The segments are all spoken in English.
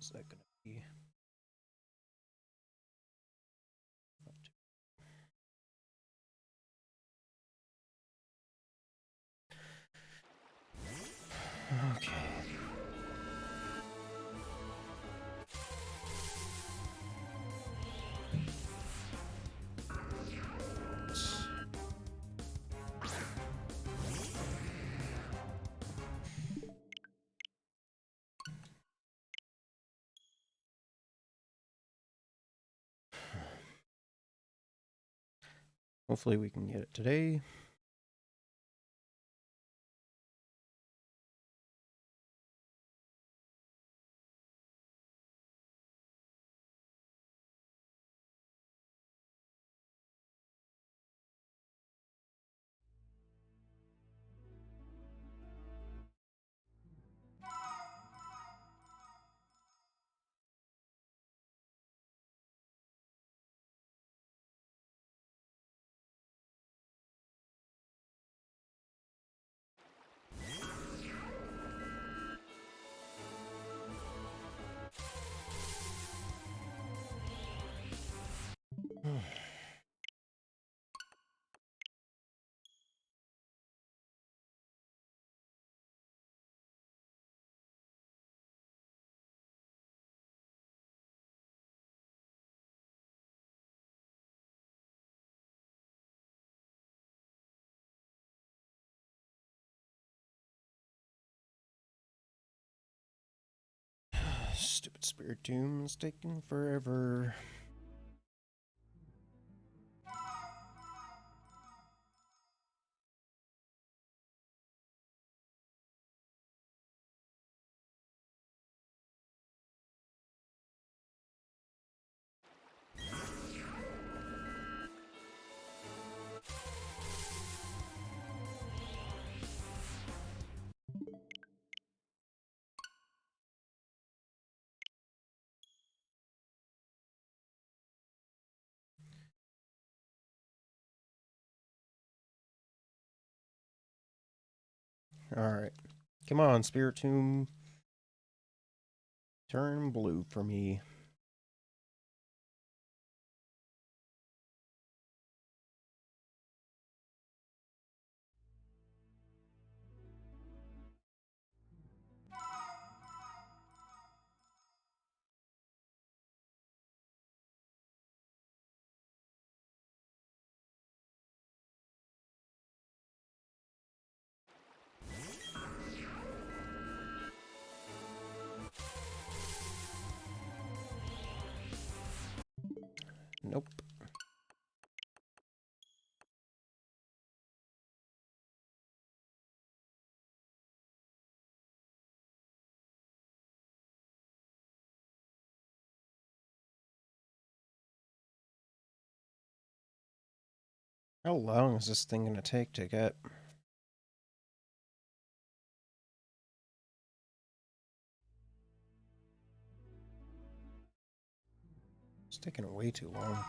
is that going to be? Okay. Hopefully we can get it today. Stupid Spiritomb is taking forever. Alright. Come on, Spiritomb. Turn blue for me. Nope. How long is this thing going to take to get? It's taking way too long.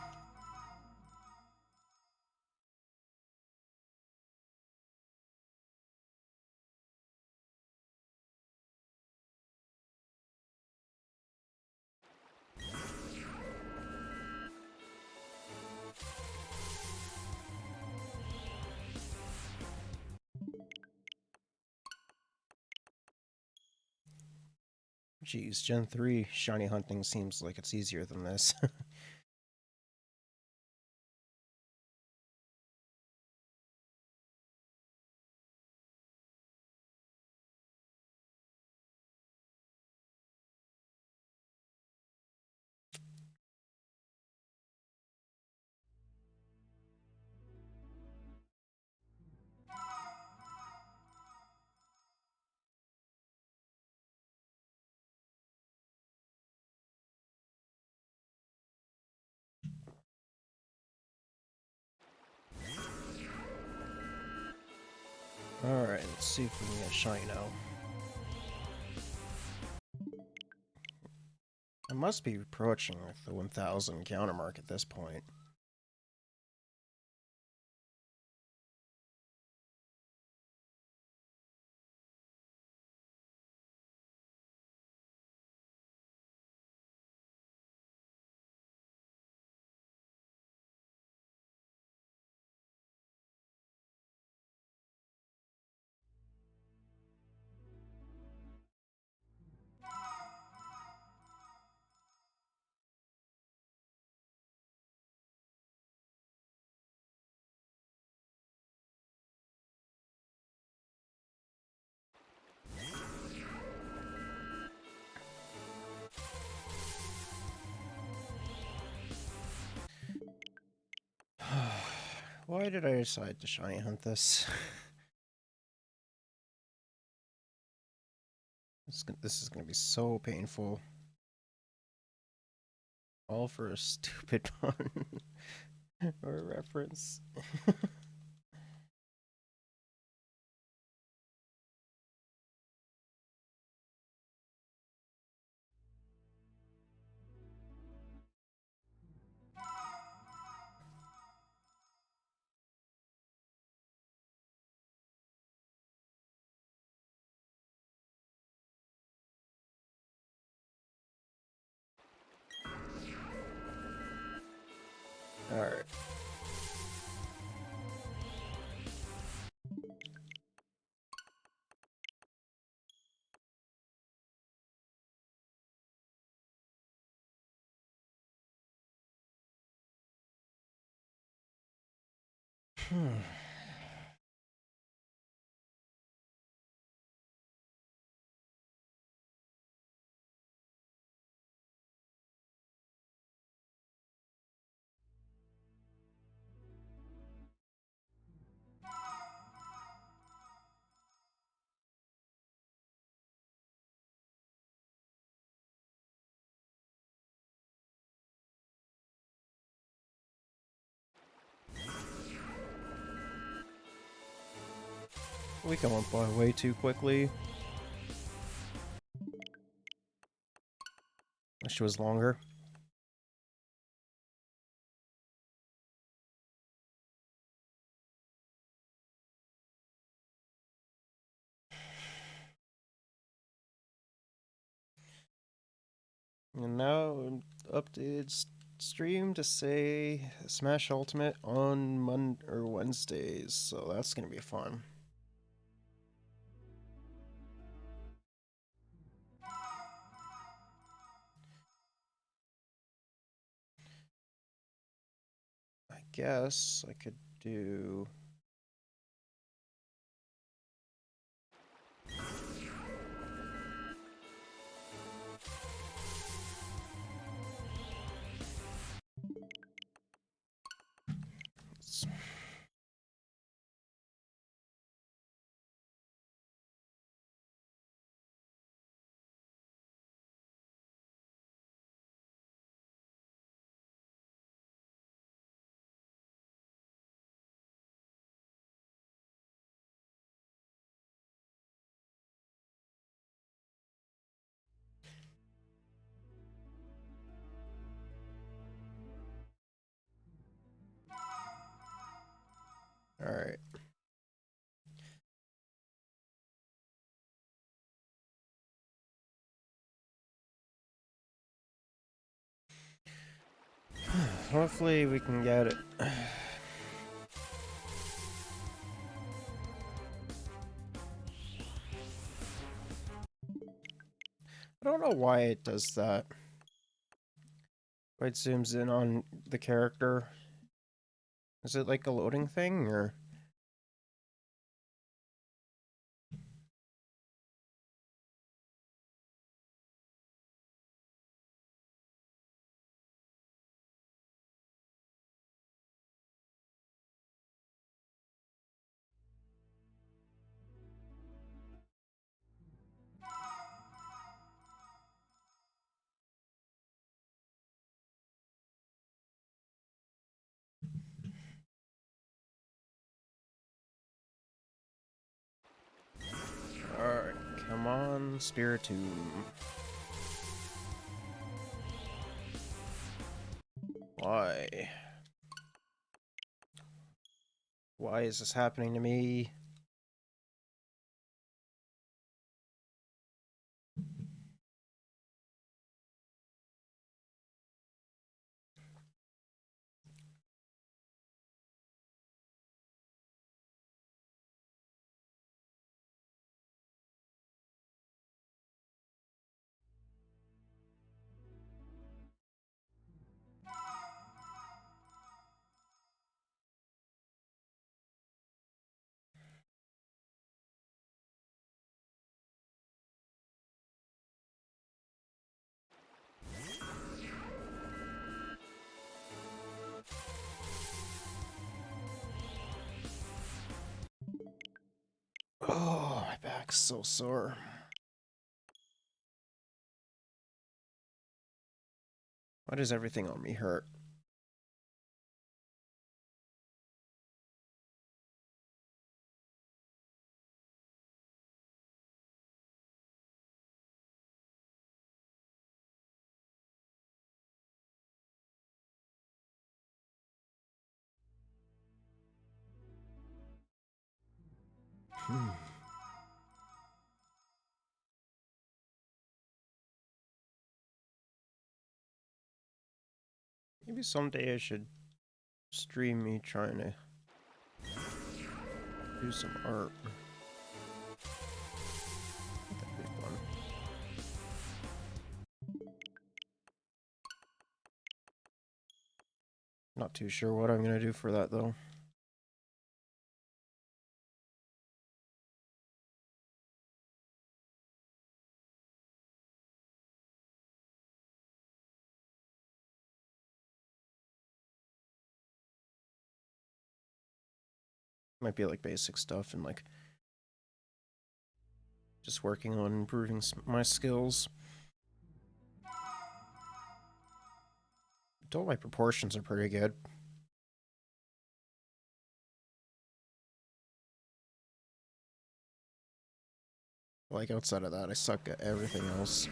Jeez, Gen 3 shiny hunting seems like it's easier than this. Alright, let's see if we can get shiny now. I must be approaching the 1000 counter mark at this point. Why did I decide to shiny hunt this? This is gonna be so painful. All for a stupid pun or a reference. Alright. We can went by way too quickly. Wish it was longer. And now updated stream to say Smash Ultimate on Monday or Wednesdays, so that's gonna be fun. I guess I could do. All right. Hopefully we can get it. I don't know why it does that. Why it zooms in on the character. Is it like a loading thing or? Alright, come on, Spiritomb. Why? Why is this happening to me? Oh, my back's so sore. Why does everything on me hurt? Maybe someday I should stream me trying to do some art. That'd be fun. Not too sure what I'm gonna do for that though. Might be like basic stuff and like just working on improving my skills. All my proportions are pretty good. Like outside of that, I suck at everything else.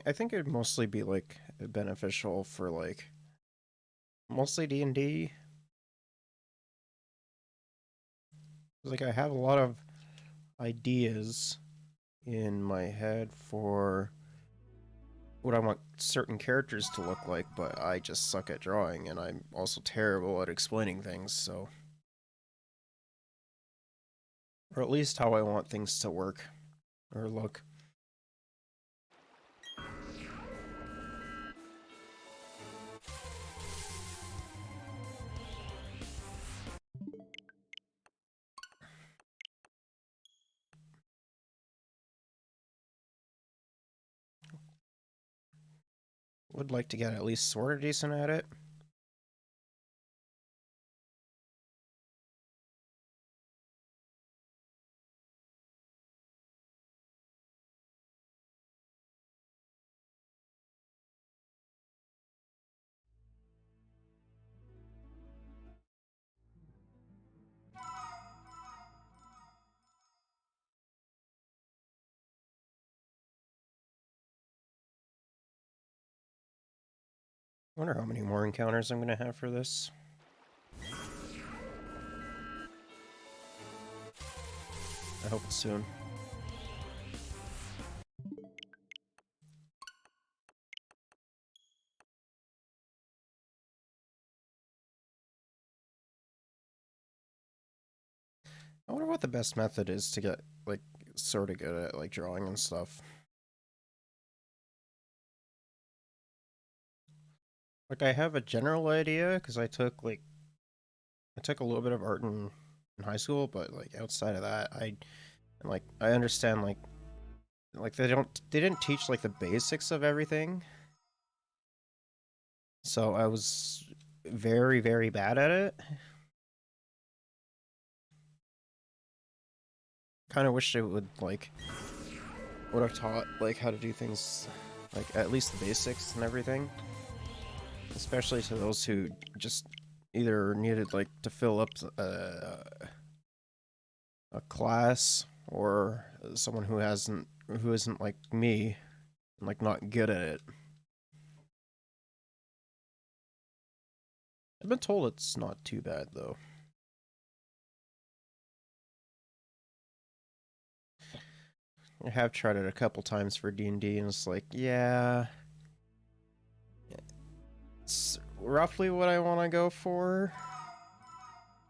I think it'd mostly be like beneficial for like mostly D&D. Like I have a lot of ideas in my head for what I want certain characters to look like, but I just suck at drawing and I'm also terrible at explaining things, so or at least how I want things to work or look. Would like to get at least sort of decent at it. I wonder how many more encounters I'm gonna have for this. I hope it's soon. I wonder what the best method is to get like sort of good at like drawing and stuff. Like I have a general idea because I took a little bit of art in high school, but like outside of that, I understand like they didn't teach like the basics of everything. So I was very bad at it. Kind of wish they would have taught like how to do things like at least the basics and everything, especially to those who just either needed like to fill up a class or someone who isn't like me and like not good at it. I've been told it's not too bad though. I have tried it a couple times for D&D and it's like, yeah, it's roughly what I want to go for.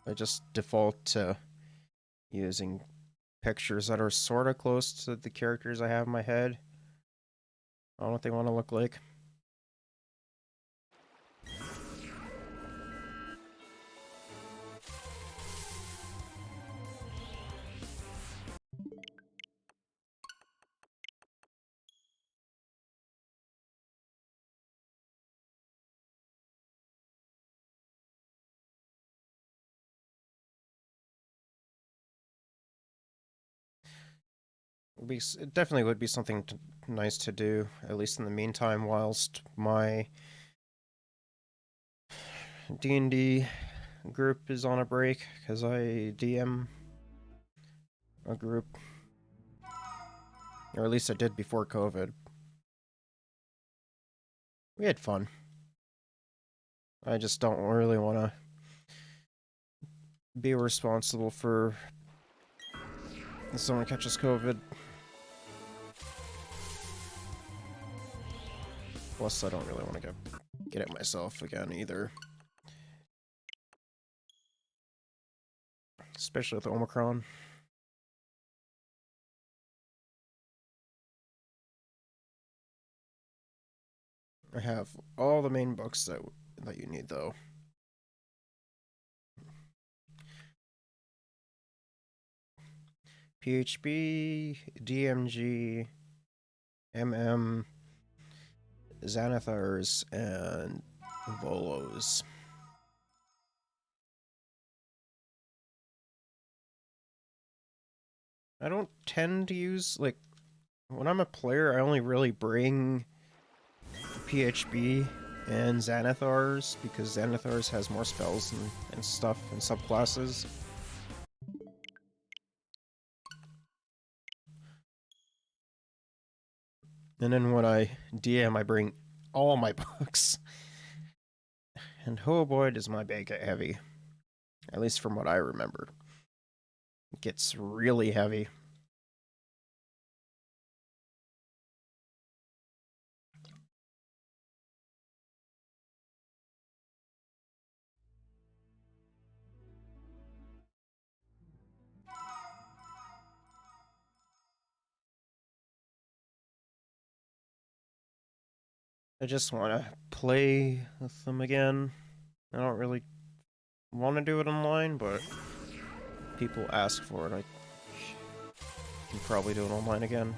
I just default to using pictures that are sort of close to the characters I have in my head. I don't know what they want to look like. It definitely would be something nice to do, at least in the meantime, whilst my D&D group is on a break, because I DM a group, or at least I did before COVID. We had fun. I just don't really want to be responsible for if someone catches COVID. Plus, I don't really want to get it myself again either. Especially with Omicron. I have all the main books that you need, though. PHB, DMG, MM, Xanathars, and Volos. I don't tend to use, like, when I'm a player, I only really bring PHB and Xanathars, because Xanathars has more spells and stuff and subclasses. And then when I DM, I bring all my books. And oh boy, does my bag get heavy. At least from what I remember. It gets really heavy. I just want to play with them again. I don't really want to do it online, but people ask for it. I can probably do it online again.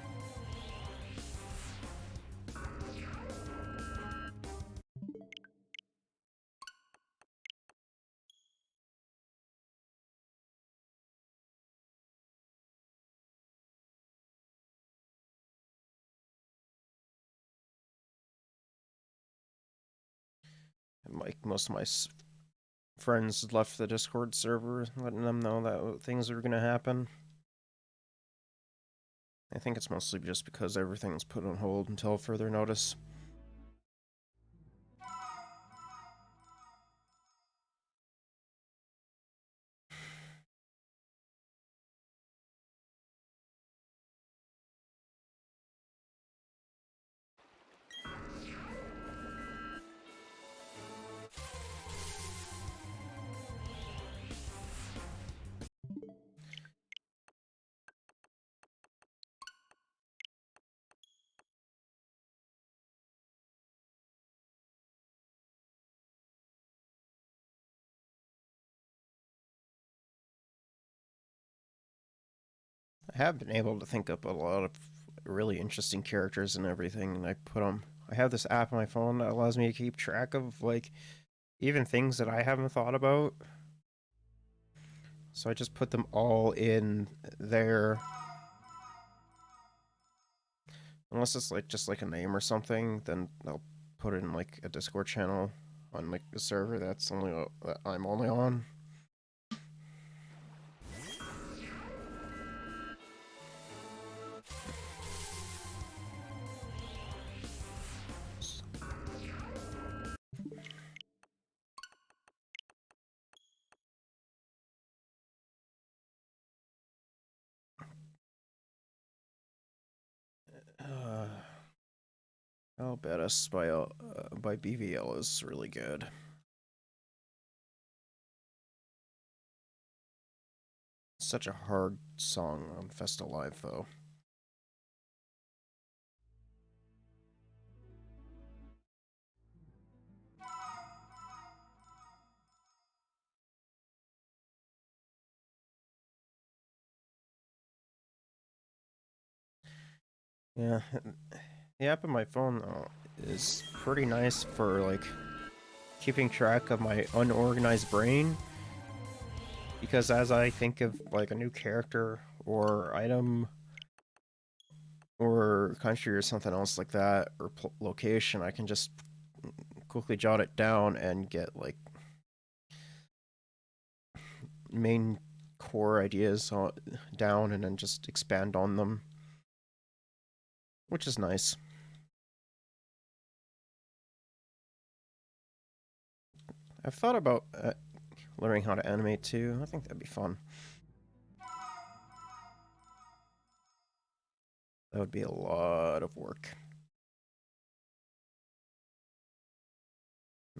And like most of my friends left the Discord server, letting them know that things are going to happen. I think it's mostly just because everything's put on hold until further notice. I have been able to think up a lot of really interesting characters and everything, and I put them. I have this app on my phone that allows me to keep track of, like, even things that I haven't thought about. So I just put them all in there. Unless it's like just like a name or something, then I'll put it in like a Discord channel on like a server that's only that I'm only on. Uh, Albetus by BVL is really good. Such a hard song on Festa Live, though. Yeah, the app on my phone is pretty nice for like keeping track of my unorganized brain. Because as I think of like a new character or item or country or something else like that, or location, I can just quickly jot it down and get like main core ideas down and then just expand on them, which is nice. I've thought about learning how to animate too. I think that'd be fun. That would be a lot of work.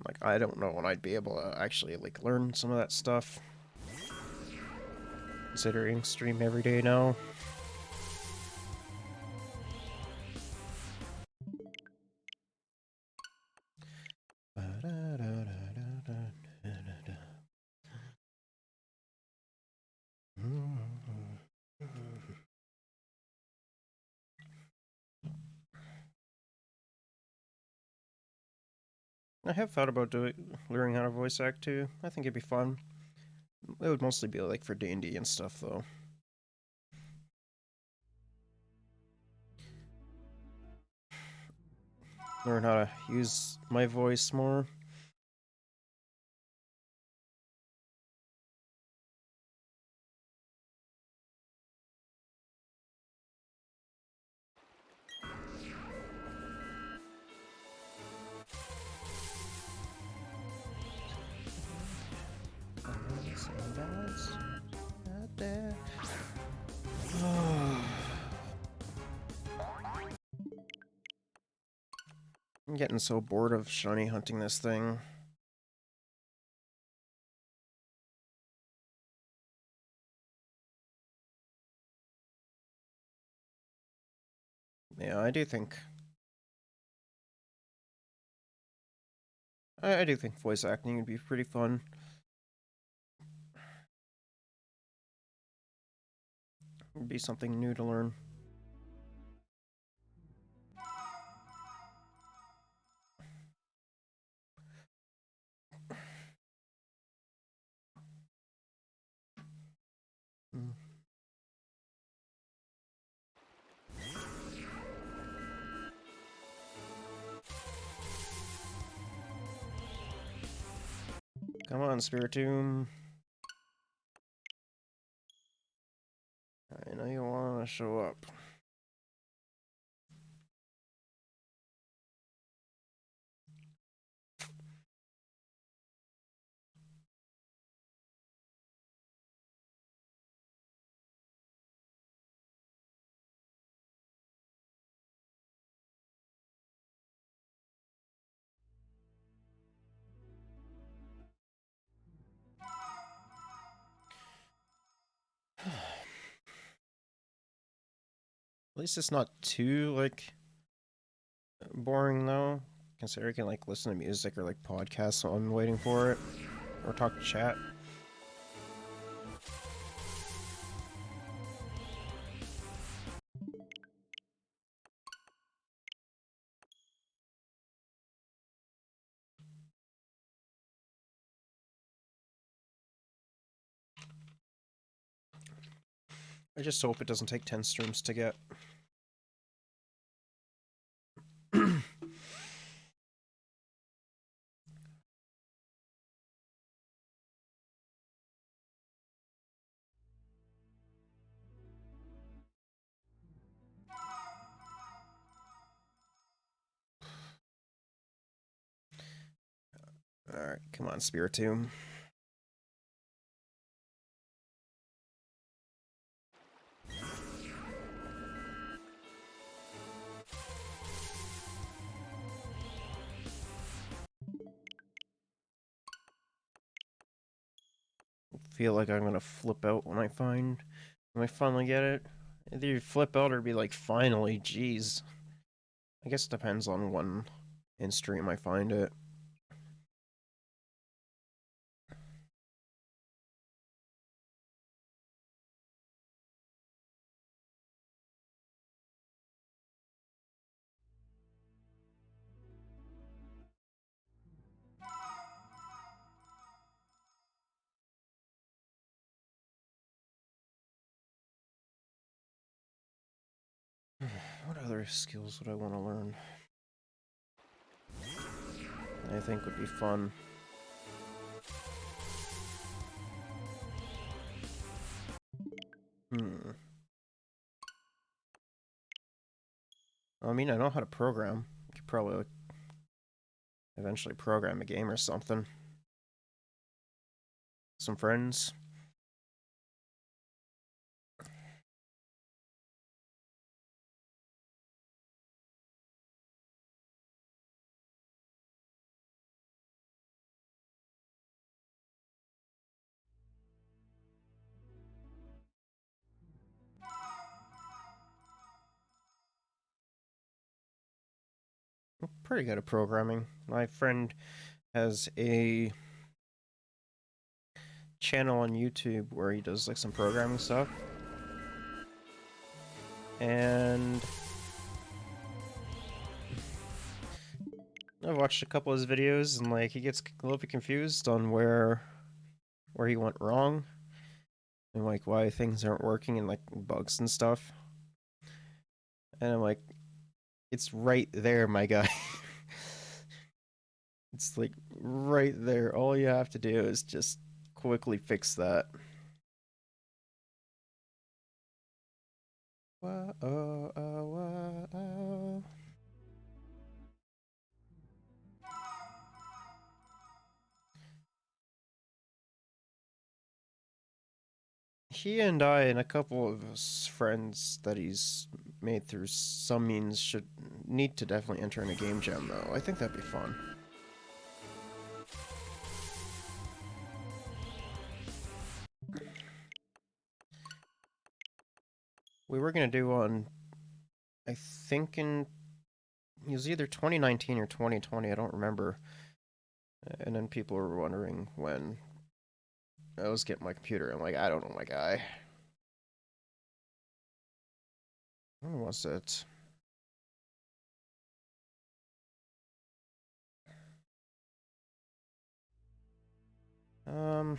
Like, I don't know when I'd be able to actually like learn some of that stuff, considering stream every day now. I have thought about learning how to voice act too. I think it'd be fun. It would mostly be like for D&D and stuff though. Learn how to use my voice more. I'm getting so bored of shiny hunting this thing. Yeah, I do think. I do think voice acting would be pretty fun. It'd be something new to learn. Mm. Come on, Spiritomb. I know you want to show up. At least it's not too like boring though. Consider I can like listen to music or like podcasts while I'm waiting for it, or talk to chat. I just hope it doesn't take 10 streams to get. Alright, come on, Spiritomb. Feel like I'm gonna flip out when I finally get it. Either you flip out or be like, finally, jeez. I guess it depends on when in stream I find it. What other skills would I want to learn? I think would be fun. I mean, I know how to program. I could probably like, eventually program a game or something. Some friends. I'm pretty good at programming. My friend has a channel on YouTube where he does like some programming stuff. And I've watched a couple of his videos and like he gets a little bit confused on where he went wrong and like why things aren't working and like bugs and stuff. And I'm like, it's right there, my guy. It's like right there. All you have to do is just quickly fix that. Whoa, oh, oh, whoa, oh. He and I and a couple of his friends that he's made through some means should need to definitely enter in a game jam though. I think that'd be fun. We were gonna do one, I think in it was either 2019 or 2020. I don't remember. And then people were wondering when I was getting my computer. I'm like, I don't know, my guy. When was it? Um,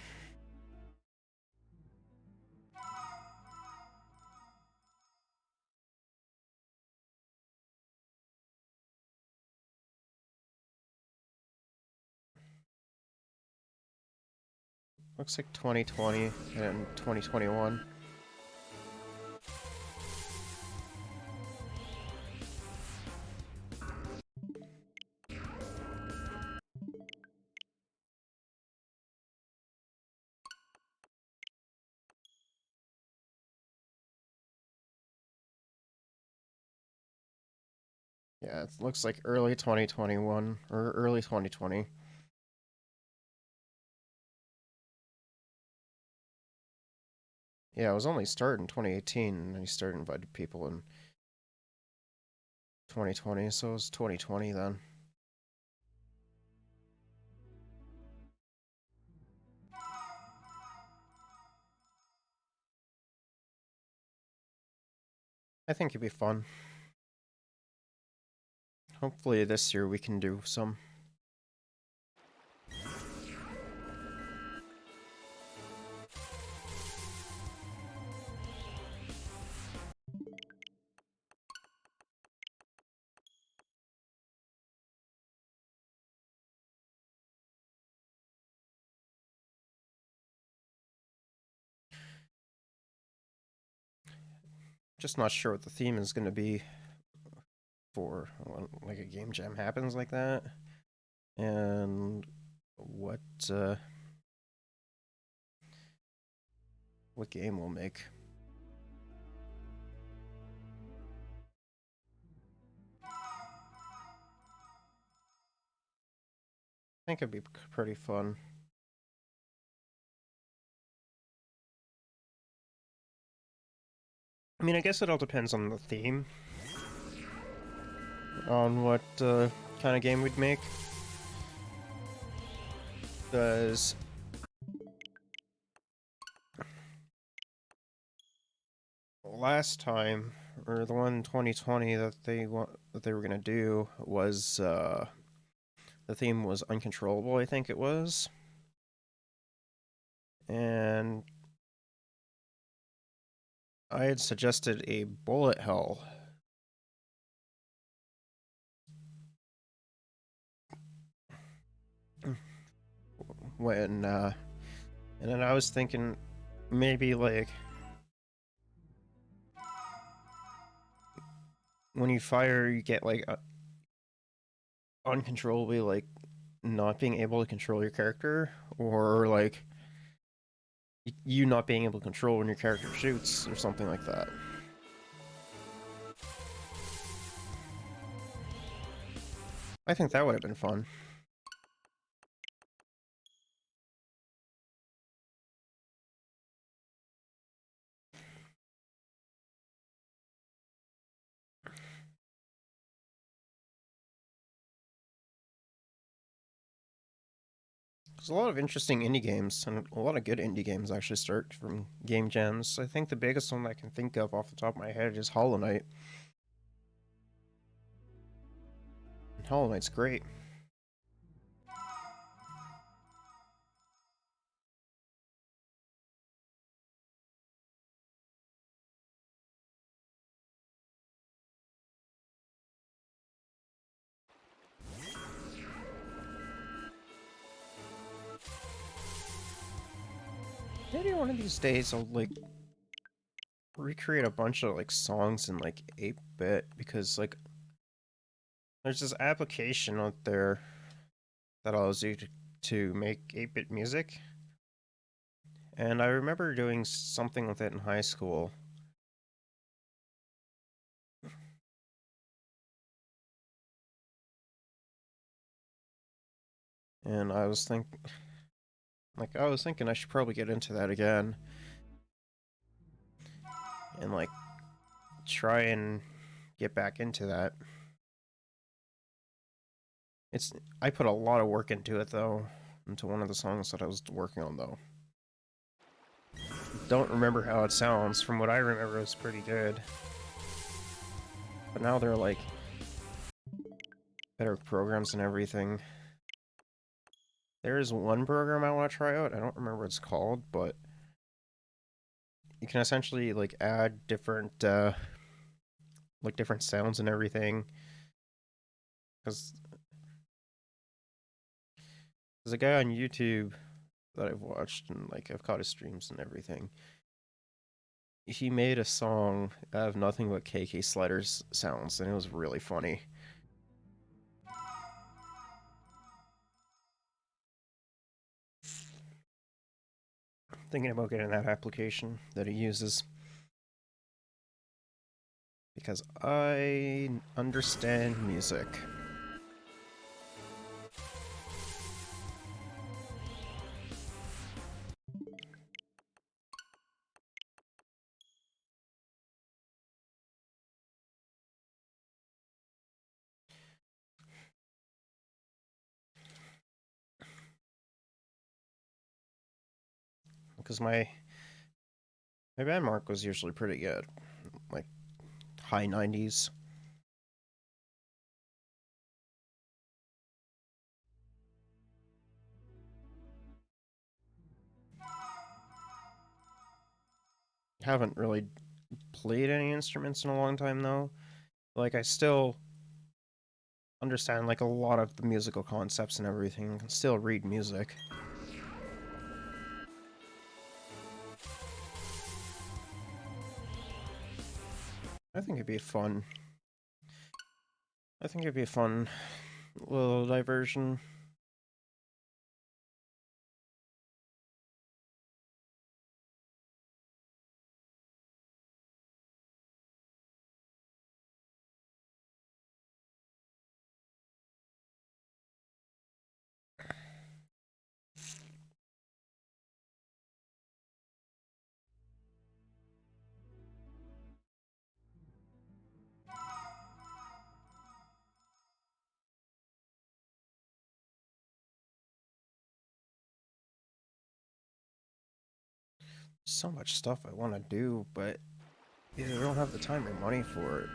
looks like 2020 and 2021. Yeah, it looks like early 2021 or early 2020. Yeah, it was only started in 2018, and he started inviting people in 2020, so it was 2020 then. I think it'd be fun. Hopefully this year we can do some. Just not sure what the theme is going to be for when like a game jam happens like that, and what uh, what game we'll make. I think it'd be pretty fun. I mean, I guess it all depends on the theme, on what kind of game we'd make. Because last time, or the one in 2020 that they were gonna do was the theme was uncontrollable. I think it was, and I had suggested a bullet hell when and then I was thinking maybe like when you fire you get like uncontrollably like not being able to control your character, or like you not being able to control when your character shoots or something like that. I think that would have been fun. There's a lot of interesting indie games, and a lot of good indie games actually start from game jams. I think the biggest one I can think of off the top of my head is Hollow Knight. Hollow Knight's great. Maybe one of these days I'll like recreate a bunch of like songs in like 8-bit, because like there's this application out there that allows you to make 8-bit music. And I remember doing something with it in high school. And I was thinking I should probably get into that again and like try and get back into that. It's I put a lot of work into it though, into one of the songs that I was working on though. Don't remember how it sounds. From what I remember, it was pretty good. But now they're like better programs and everything. There is one program I want to try out. I don't remember what it's called, but you can essentially like add different sounds and everything. Because there's a guy on YouTube that I've watched and like I've caught his streams and everything. He made a song out of nothing but KK Slider's sounds, and it was really funny. Thinking about getting that application that he uses because I understand music. Because my band mark was usually pretty good, like high 90s. Haven't really played any instruments in a long time though. Like I still understand like a lot of the musical concepts and everything. I can still read music. I think it'd be fun. I think it'd be a fun little diversion. So much stuff I want to do, but either I don't have the time or money for it.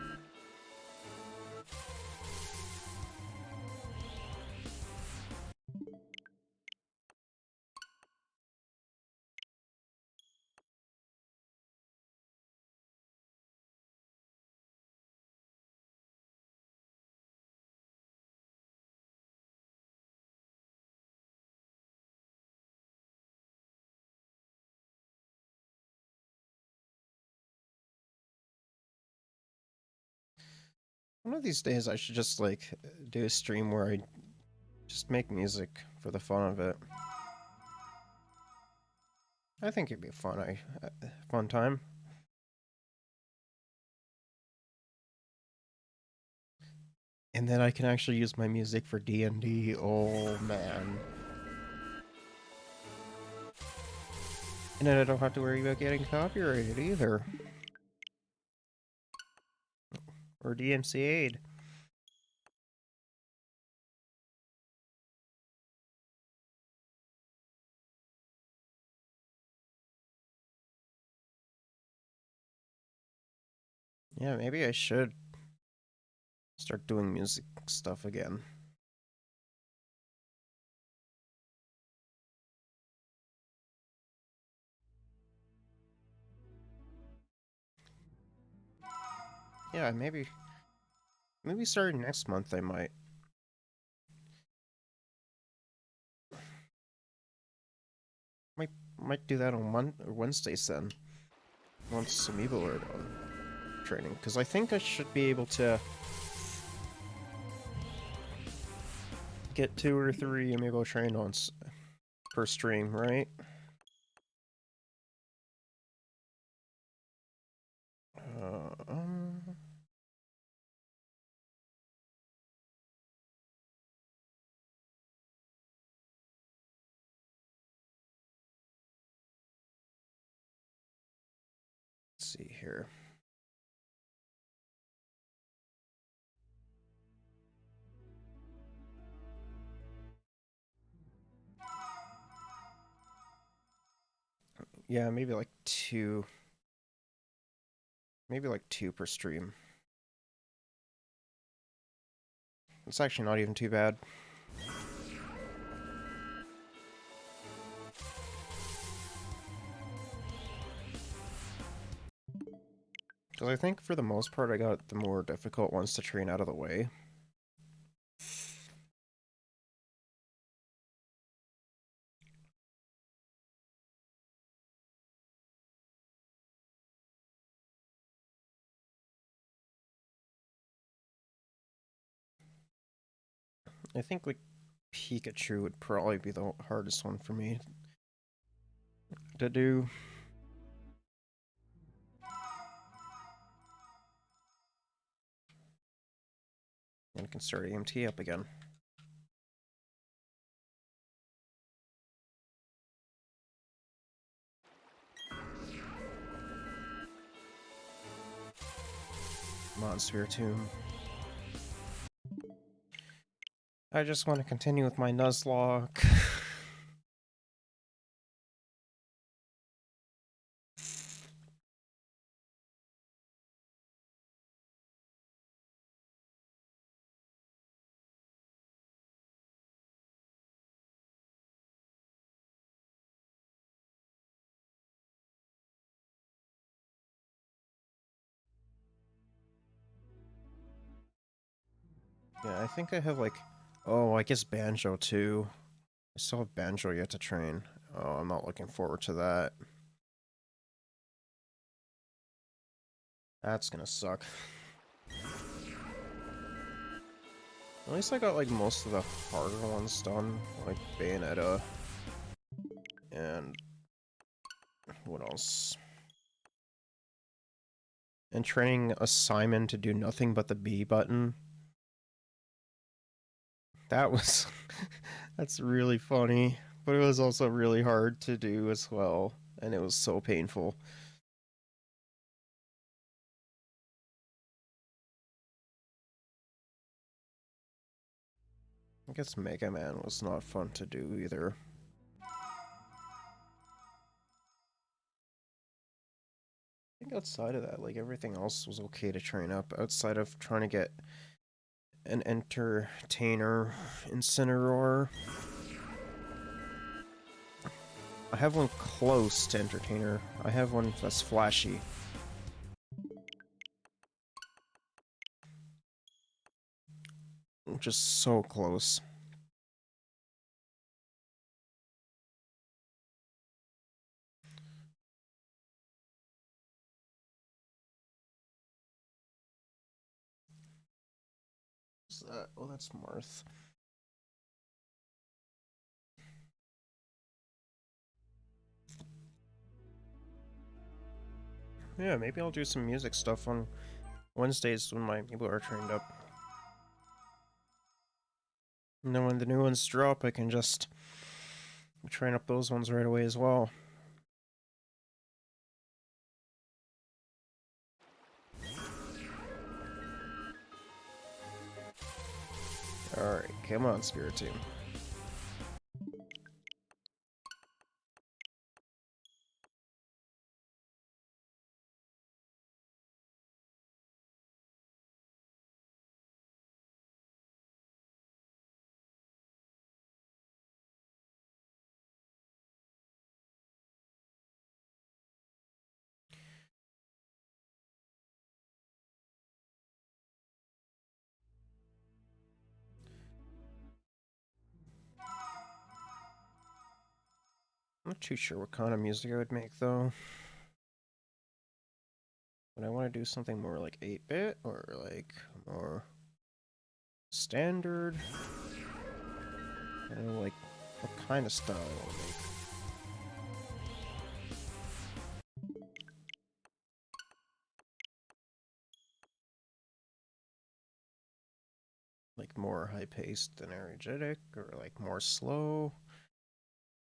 One of these days I should just like do a stream where I just make music for the fun of it. I think it'd be a fun time. And then I can actually use my music for D&D. Oh man. And then I don't have to worry about getting copyrighted either. Or DMCA'd. Yeah, maybe I should start doing music stuff again. Yeah, maybe starting next month I might do that on Wednesdays then. Once some people are done training, because I think I should be able to get 2 or 3 amiibo trained on per stream, right? Uh, um, let's see here. Yeah, maybe like 2. Maybe like 2 per stream. It's actually not even too bad. Because I think for the most part I got the more difficult ones to train out of the way. I think like Pikachu would probably be the hardest one for me to do. And I can start AMT up again. Come on, Spiritomb. I just want to continue with my Nuzlocke. Yeah, I think I have like... Oh, I guess Banjo too. I still have Banjo yet to train. Oh, I'm not looking forward to that. That's gonna suck. At least I got like most of the harder ones done, like Bayonetta. And what else? And training a Simon to do nothing but the B button. That was... That's really funny. But it was also really hard to do as well. And it was so painful. I guess Mega Man was not fun to do either. I think outside of that, like everything else was okay to train up. Outside of trying to get an entertainer Incineroar. I have one close to entertainer. I have one that's flashy. Just so close. that? Oh, that's Marth. Yeah, maybe I'll do some music stuff on Wednesdays when my people are trained up. And then when the new ones drop, I can just train up those ones right away as well. Alright, come on, Spiritomb. I'm not too sure what kind of music I would make, though. Would I want to do something more like 8-bit, or like more standard? I don't know, like, what kind of style I want to make. Like more high-paced and energetic, or like more slow?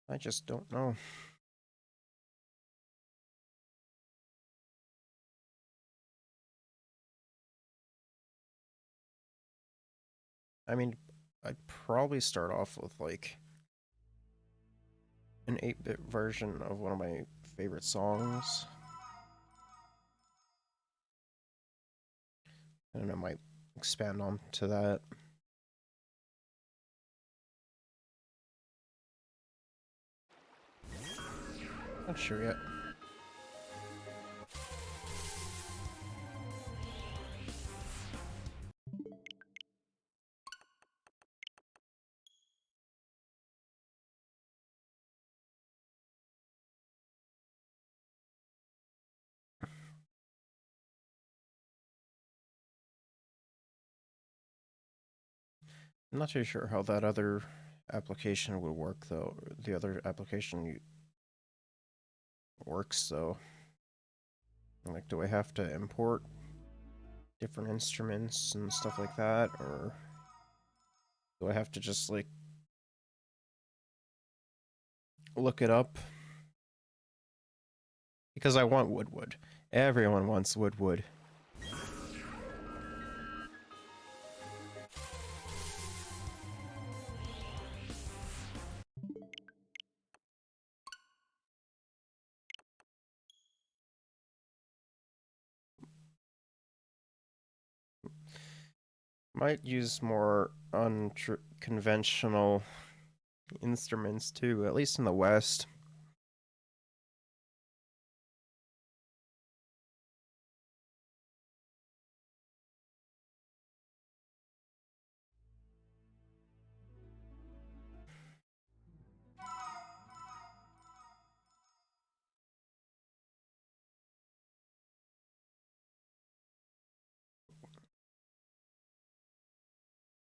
I just don't know. I mean, I'd probably start off with like an 8-bit version of one of my favorite songs. And I might expand on to that. Not sure yet. I'm not too sure how that other application would work, though. The other application works, though. Like, do I have to import different instruments and stuff like that, or do I have to just, like, look it up? Because I want Woodwood. Everyone wants Woodwood. Might use more unconventional instruments too, at least in the West.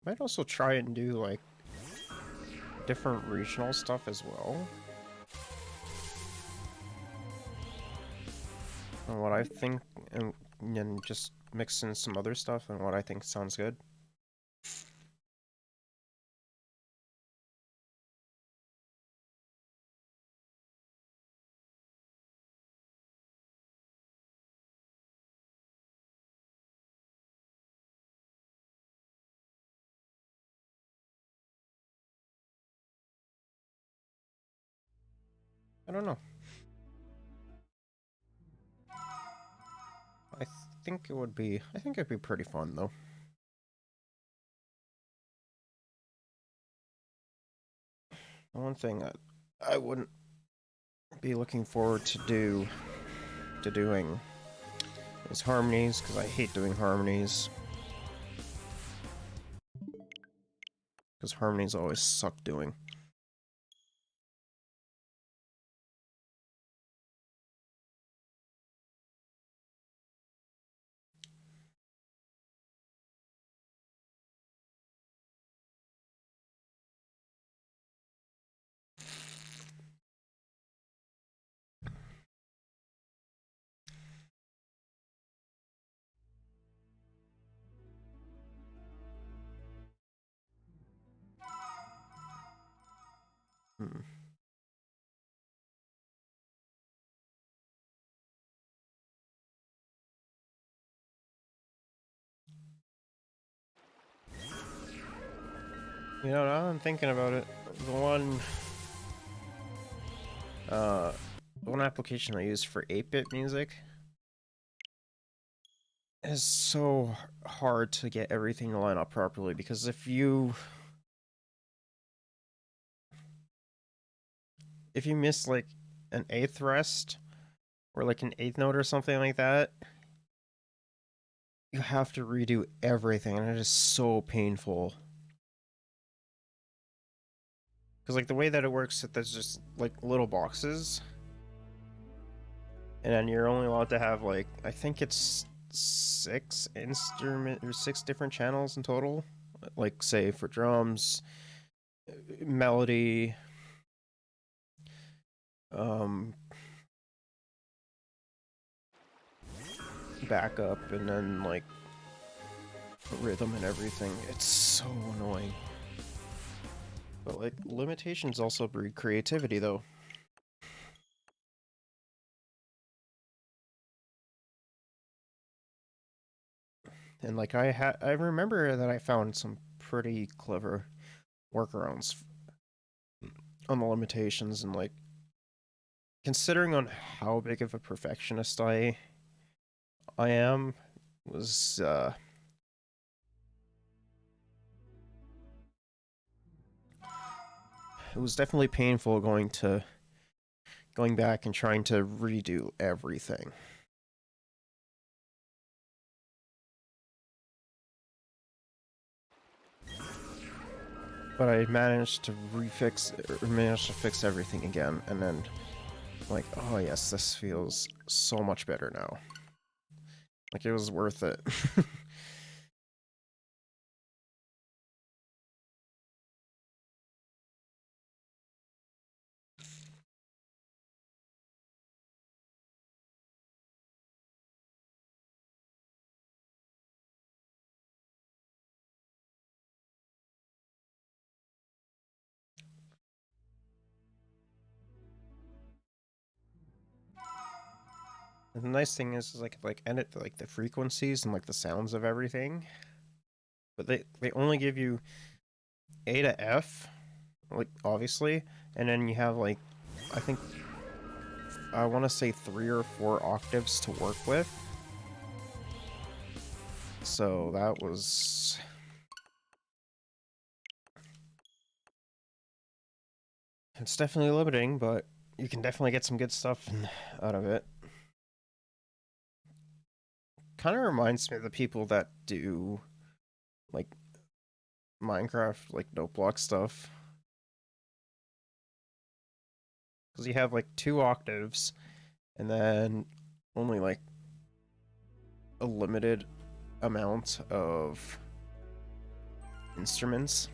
Might also try and do like different regional stuff as well. And what I think, and then just mix in some other stuff and what I think sounds good. I don't know. I think it would be. I think it'd be pretty fun though. The one thing that I wouldn't be looking forward to doing is harmonies, because I hate doing harmonies. Because harmonies always suck doing. Hmm. You know, now I'm thinking about it, the uh, one application I use for 8-bit music is so hard to get everything to line up properly, because if you miss like an eighth rest or like an eighth note or something like that, you have to redo everything, and it is so painful. Because like the way that it works, there's just like little boxes, and then you're only allowed to have like, I think it's six different channels in total. Like say for drums, melody, um, backup, and then like rhythm and everything. It's so annoying. But like limitations also breed creativity though. And like I remember that I found some pretty clever workarounds on the limitations, and like considering on how big of a perfectionist I am, was it was definitely painful going back and trying to redo everything. But I managed to fix everything again, and then like, oh yes, this feels so much better now. Like it was worth it. And the nice thing is like edit like the frequencies and like the sounds of everything, but they only give you A to F, like obviously, and then you have like, I think I want to say 3 or 4 octaves to work with. So that was, it's definitely limiting, but you can definitely get some good stuff out of it. Kind of reminds me of the people that do like Minecraft, like note block stuff, because you have like 2 octaves and then only like a limited amount of instruments.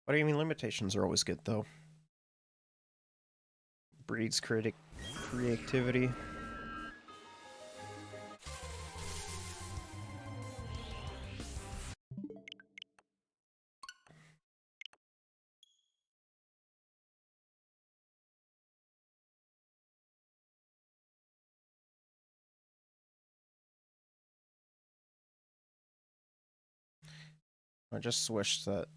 But I mean, limitations are always good though. Breeds creativity. I just wish that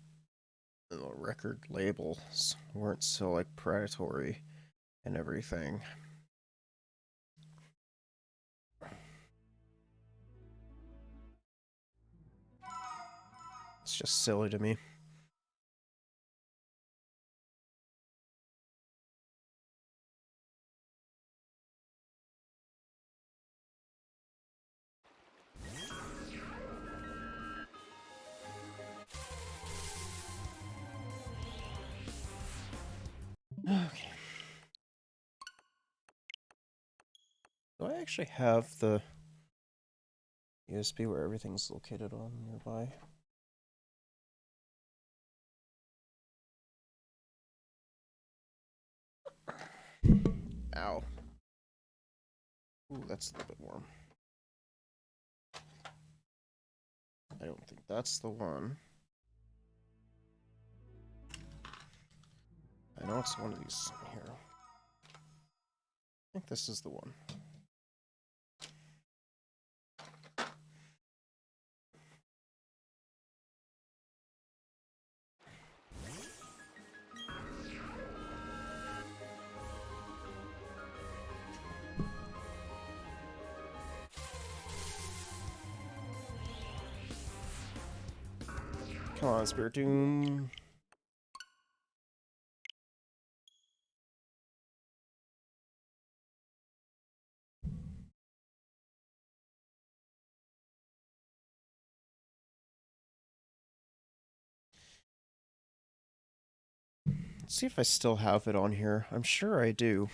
the record labels weren't so like predatory and everything. It's just silly to me. Okay. Do I actually have the USB where everything's located on nearby? Ow. Ooh, that's a little bit warm. that's the one. I know it's one of these here. I think this is the one. Come on, Spiritomb. Let's see if I still have it on here. I'm sure I do.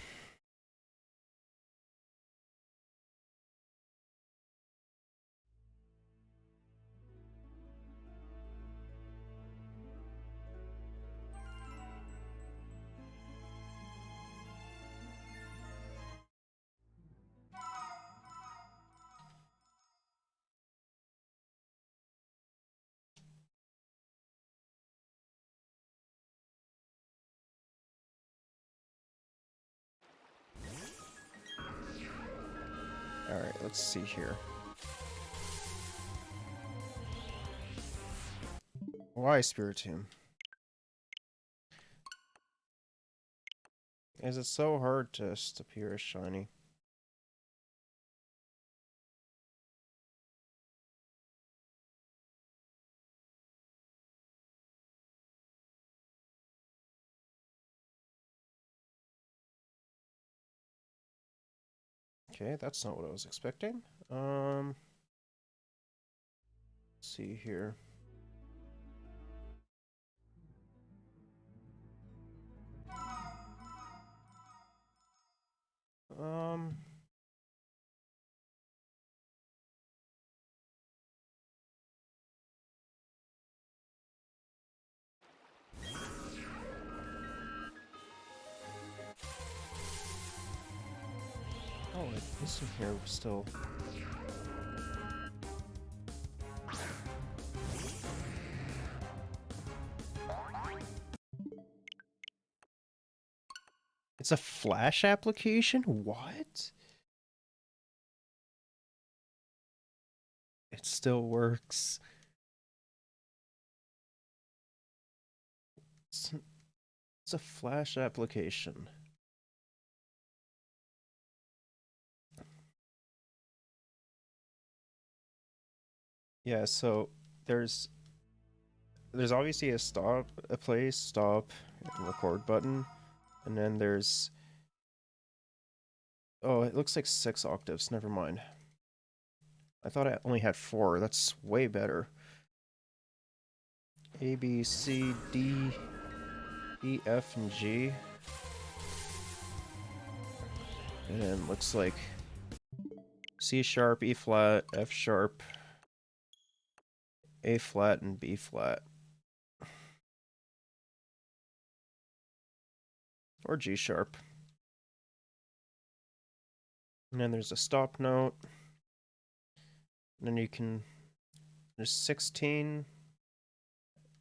Alright, let's see here. Why Spiritomb? Is it so hard to appear as shiny? Okay, that's not what I was expecting. Let's see here. Um, oh, this in here still. It's a Flash application? What? It still works. It's a Flash application. Yeah, so there's obviously a play, stop, and record button, and then there's oh, it looks like 6 octaves. Never mind. I thought I only had 4. That's way better. A, B, C, D, E, F, and G. And then looks like C sharp, E flat, F sharp, A flat, and B flat. Or G sharp. And then there's a stop note. And then you can, there's 16,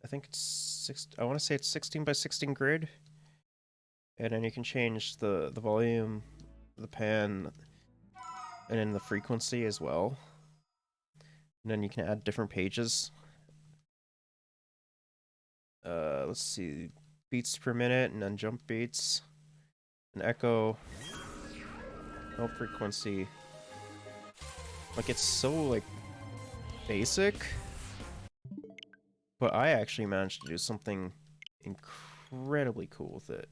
I think it's 6, I want to say it's 16 by 16 grid. And then you can change the volume, the pan, and then the frequency as well. And then you can add different pages. Let's see, beats per minute, and then jump beats, and echo, no frequency. Like, it's so, like, basic, but I actually managed to do something incredibly cool with it.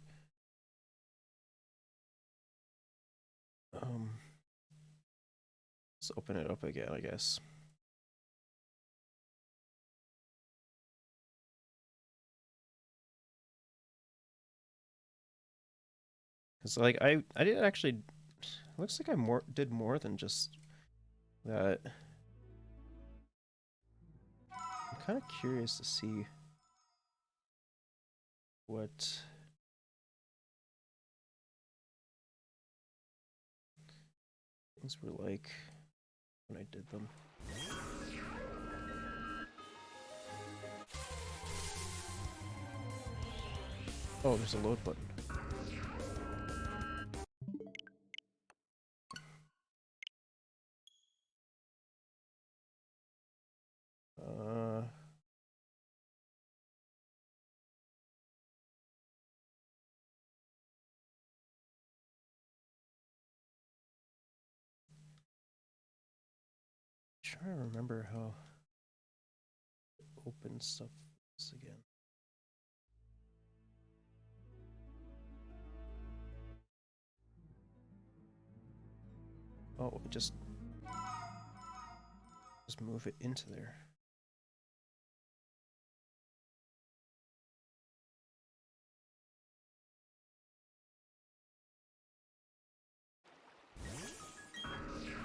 Let's open it up again, I guess. Cause like I did actually. Looks like I did more than just that. I'm kind of curious to see what things were like when I did them. Oh, there's a load button. Trying to remember how open stuff is again. Oh, just move it into there.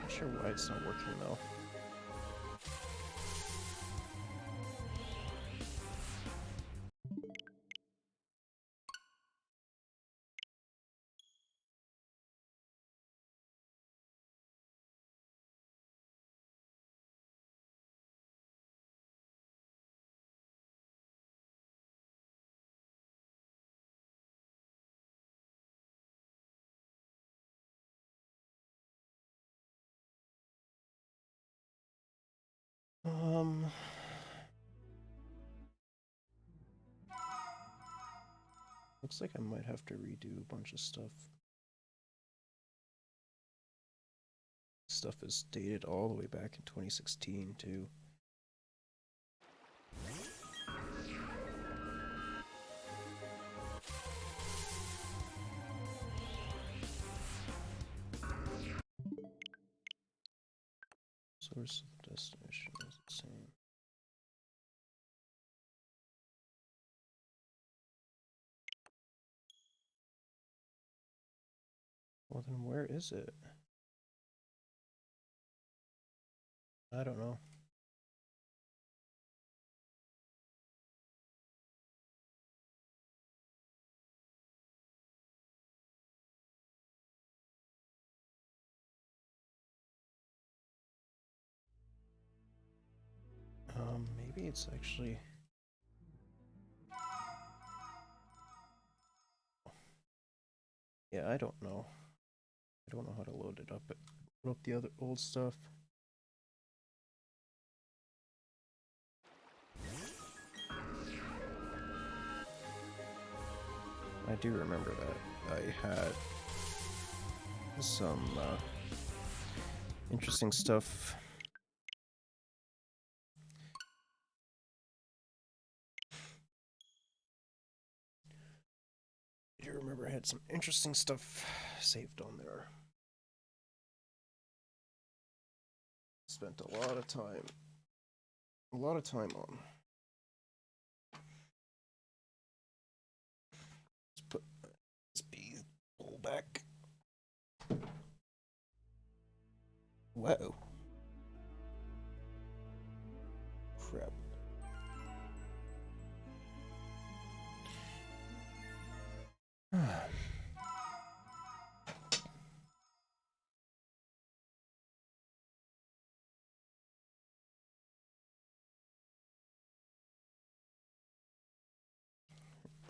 Not sure why it's not working though. Looks like I might have to redo a bunch of stuff. Stuff is dated all the way back in 2016 too. Source of destination is the same. Well, then where is it? I don't know. Maybe it's actually... Yeah, I don't know. I don't know how to load it up. Load up the other old stuff. I do remember that I had some interesting stuff. I do remember I had some interesting stuff saved on there. Spent a lot of time on. Let's put this B pull back. Whoa. Crap.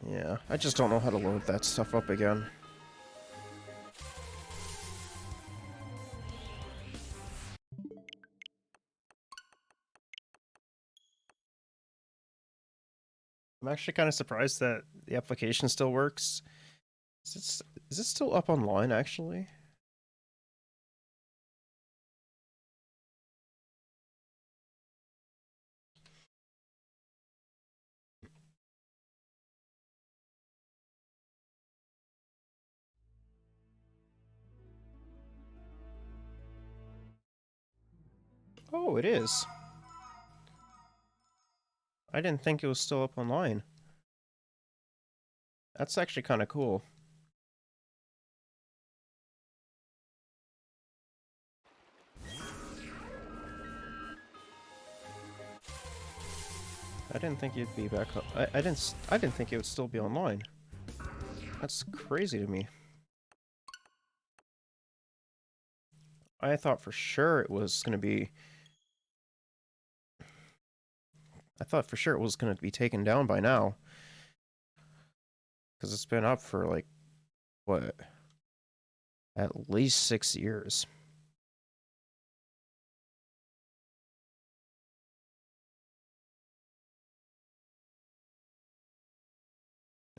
Yeah, I just don't know how to load that stuff up again. I'm actually kind of surprised that the application still works. Is it still up online, actually? Oh, it is. I didn't think it was still up online. That's actually kind of cool. I didn't think you'd be back up. I didn't think it would still be online. That's crazy to me. I thought for sure it was going to be... I thought for sure it was going to be taken down by now. Because it's been up for like, what, at least 6 years.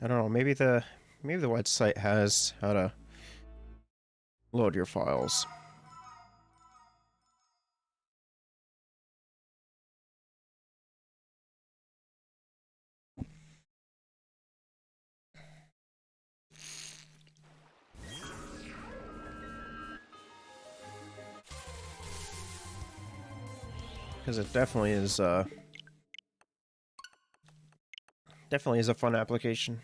I don't know, maybe the website has how to load your files. Because it definitely is a fun application.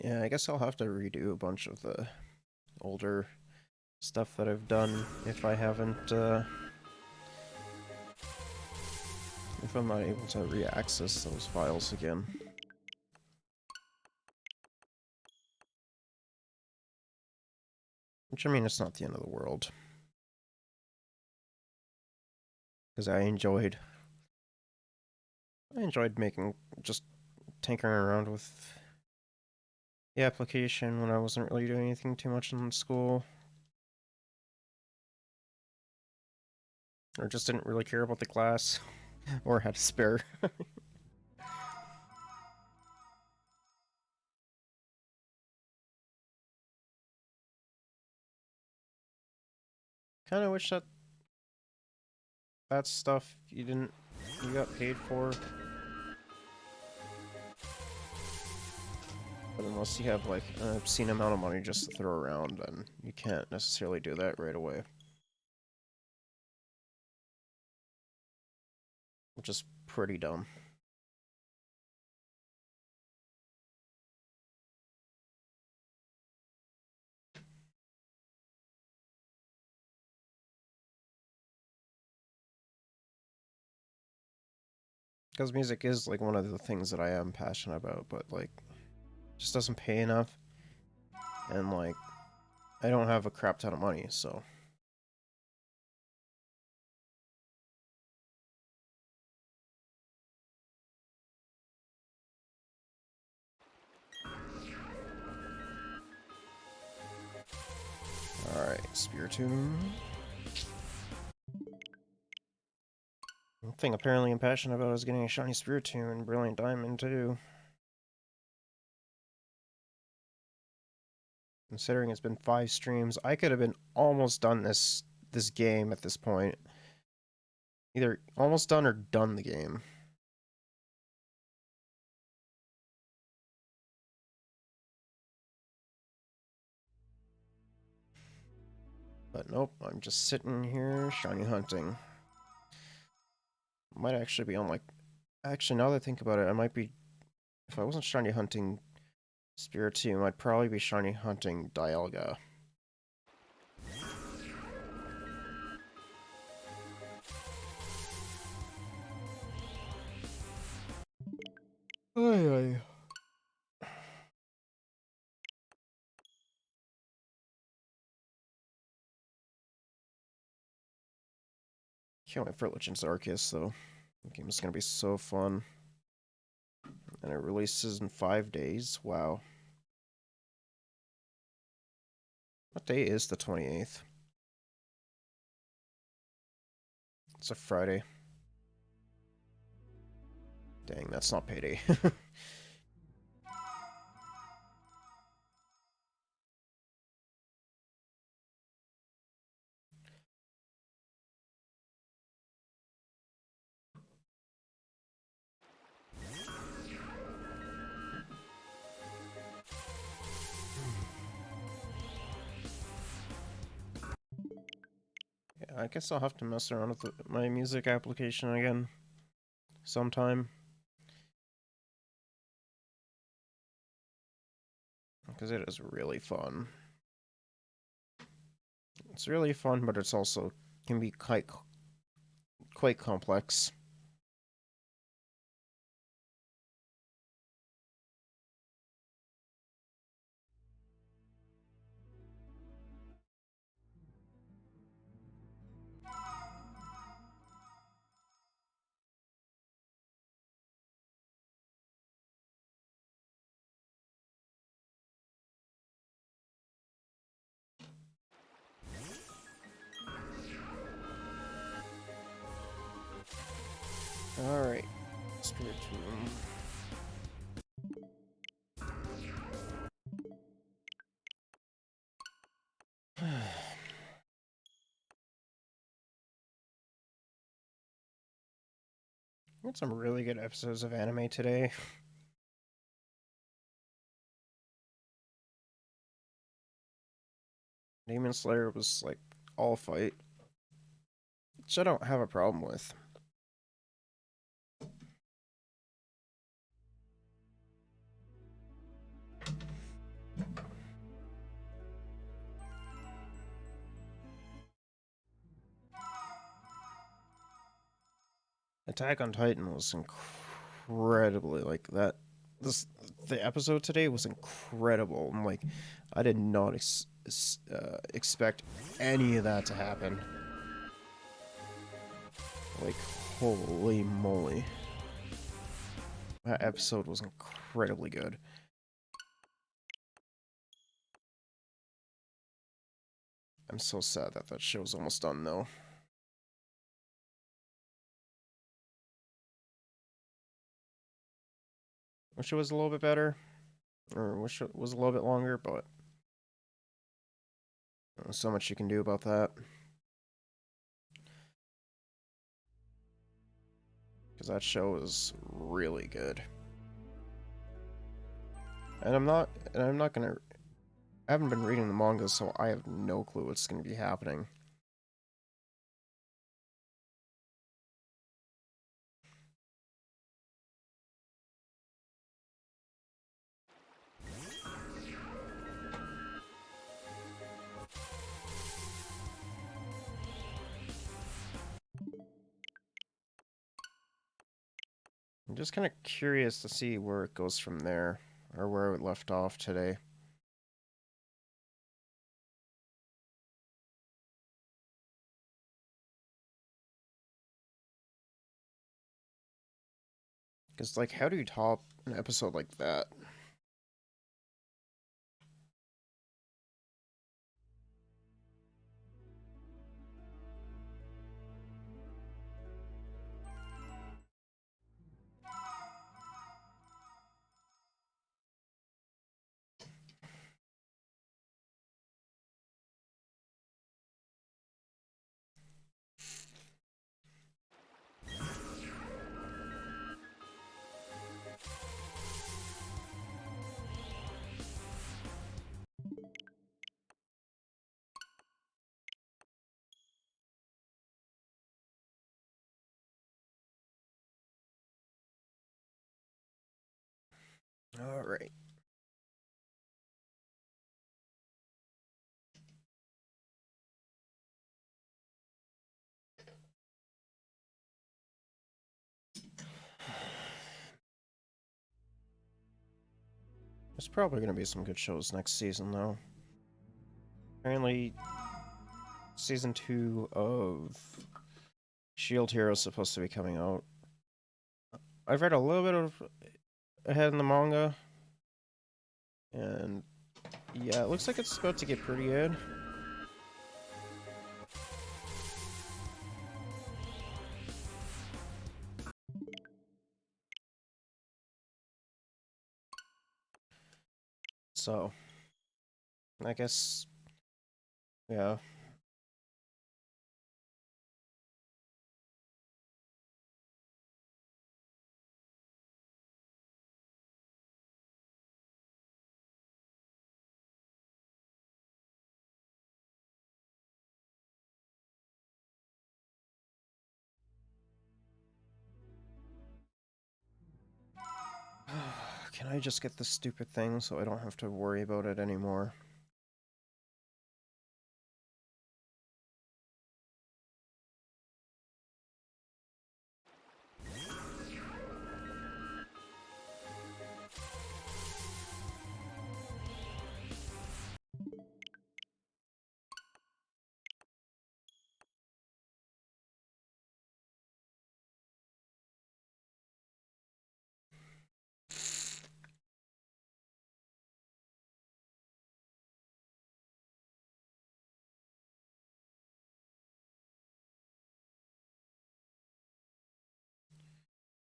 Yeah, I guess I'll have to redo a bunch of the older stuff that I've done if if I'm not able to re-access those files again. Which, I mean, it's not the end of the world. Because I enjoyed making, just tinkering around with the application when I wasn't really doing anything too much in school. Or just didn't really care about the class. Or had to spare. Kind of wish that stuff you got paid for. But unless you have like an obscene amount of money just to throw around, then you can't necessarily do that right away. Which is pretty dumb. Because music is like one of the things that I am passionate about, but like just doesn't pay enough. And like I don't have a crap ton of money, so alright, Spiritomb. One thing apparently I'm passionate about is getting a shiny Spiritomb and Brilliant Diamond too. Considering it's been 5 streams, I could have been almost done this game at this point. Either almost done or done the game. But nope, I'm just sitting here shiny hunting. Might actually be on like... Actually, now that I think about it, I might be... If I wasn't shiny hunting Spiritomb, I'd probably be shiny hunting Dialga. Ay, ay. Can't wait for Legends Arceus, though. The game is going to be so fun. And it releases in 5 days. Wow. What day is the 28th? It's a Friday. Dang, that's not payday. Yeah, I guess I'll have to mess around with my music application again sometime. because it is really fun. It's really fun, but it's also can be quite complex. Alright. Spiritomb. Got some really good episodes of anime today. Demon Slayer was like all fight, which I don't have a problem with. Attack on Titan was incredibly like that. The episode today was incredible. I'm like, I did not expect any of that to happen. Like, holy moly, that episode was incredibly good. I'm so sad that that show's almost done though. Wish it was a little bit better, or wish it was a little bit longer, but there's so much you can do about that. Because that show is really good. And I'm not gonna, I haven't been reading the manga, so I have no clue what's gonna be happening. I'm just kind of curious to see where it goes from there, or where it left off today. Because, like, how do you top an episode like that? Alright. There's probably going to be some good shows next season, though. Apparently, season 2 of Shield Hero is supposed to be coming out. I've read a little bit of ahead in the manga, and yeah, it looks like it's about to get pretty good. So, I guess, yeah. Can Can I just get this stupid thing so I don't have to worry about it anymore?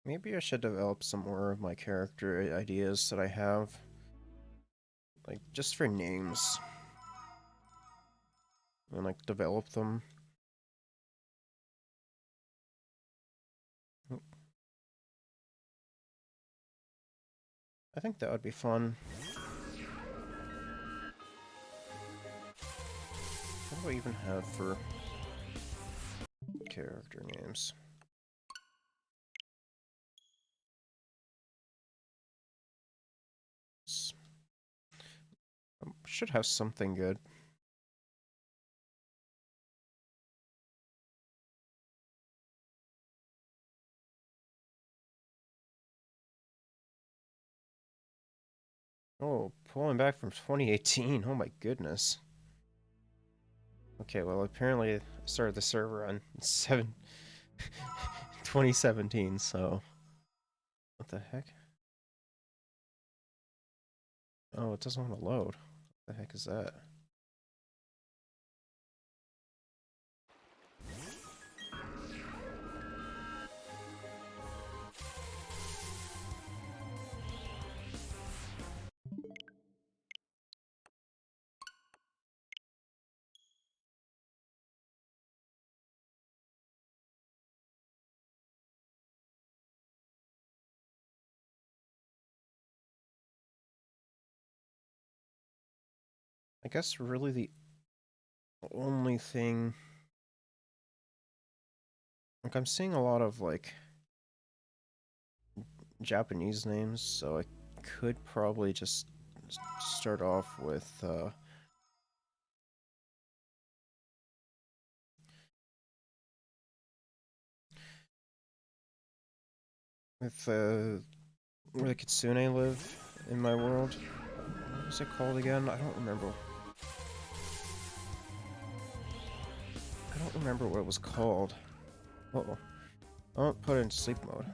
Maybe I should develop some more of my character ideas that I have. Like, just for names. And, like, develop them. I think that would be fun. What do I even have for character names? Should have something good. Oh, pulling back from 2018. Oh my goodness. Okay, well apparently I started the server on 2017, so what the heck? Oh, it doesn't want to load. What the heck is that? I guess really the only thing, like, I'm seeing a lot of like Japanese names, so I could probably just start off with where the Kitsune live in my world. What was it called again? I don't remember. I don't remember what it was called. Uh oh. I'll put it in sleep mode.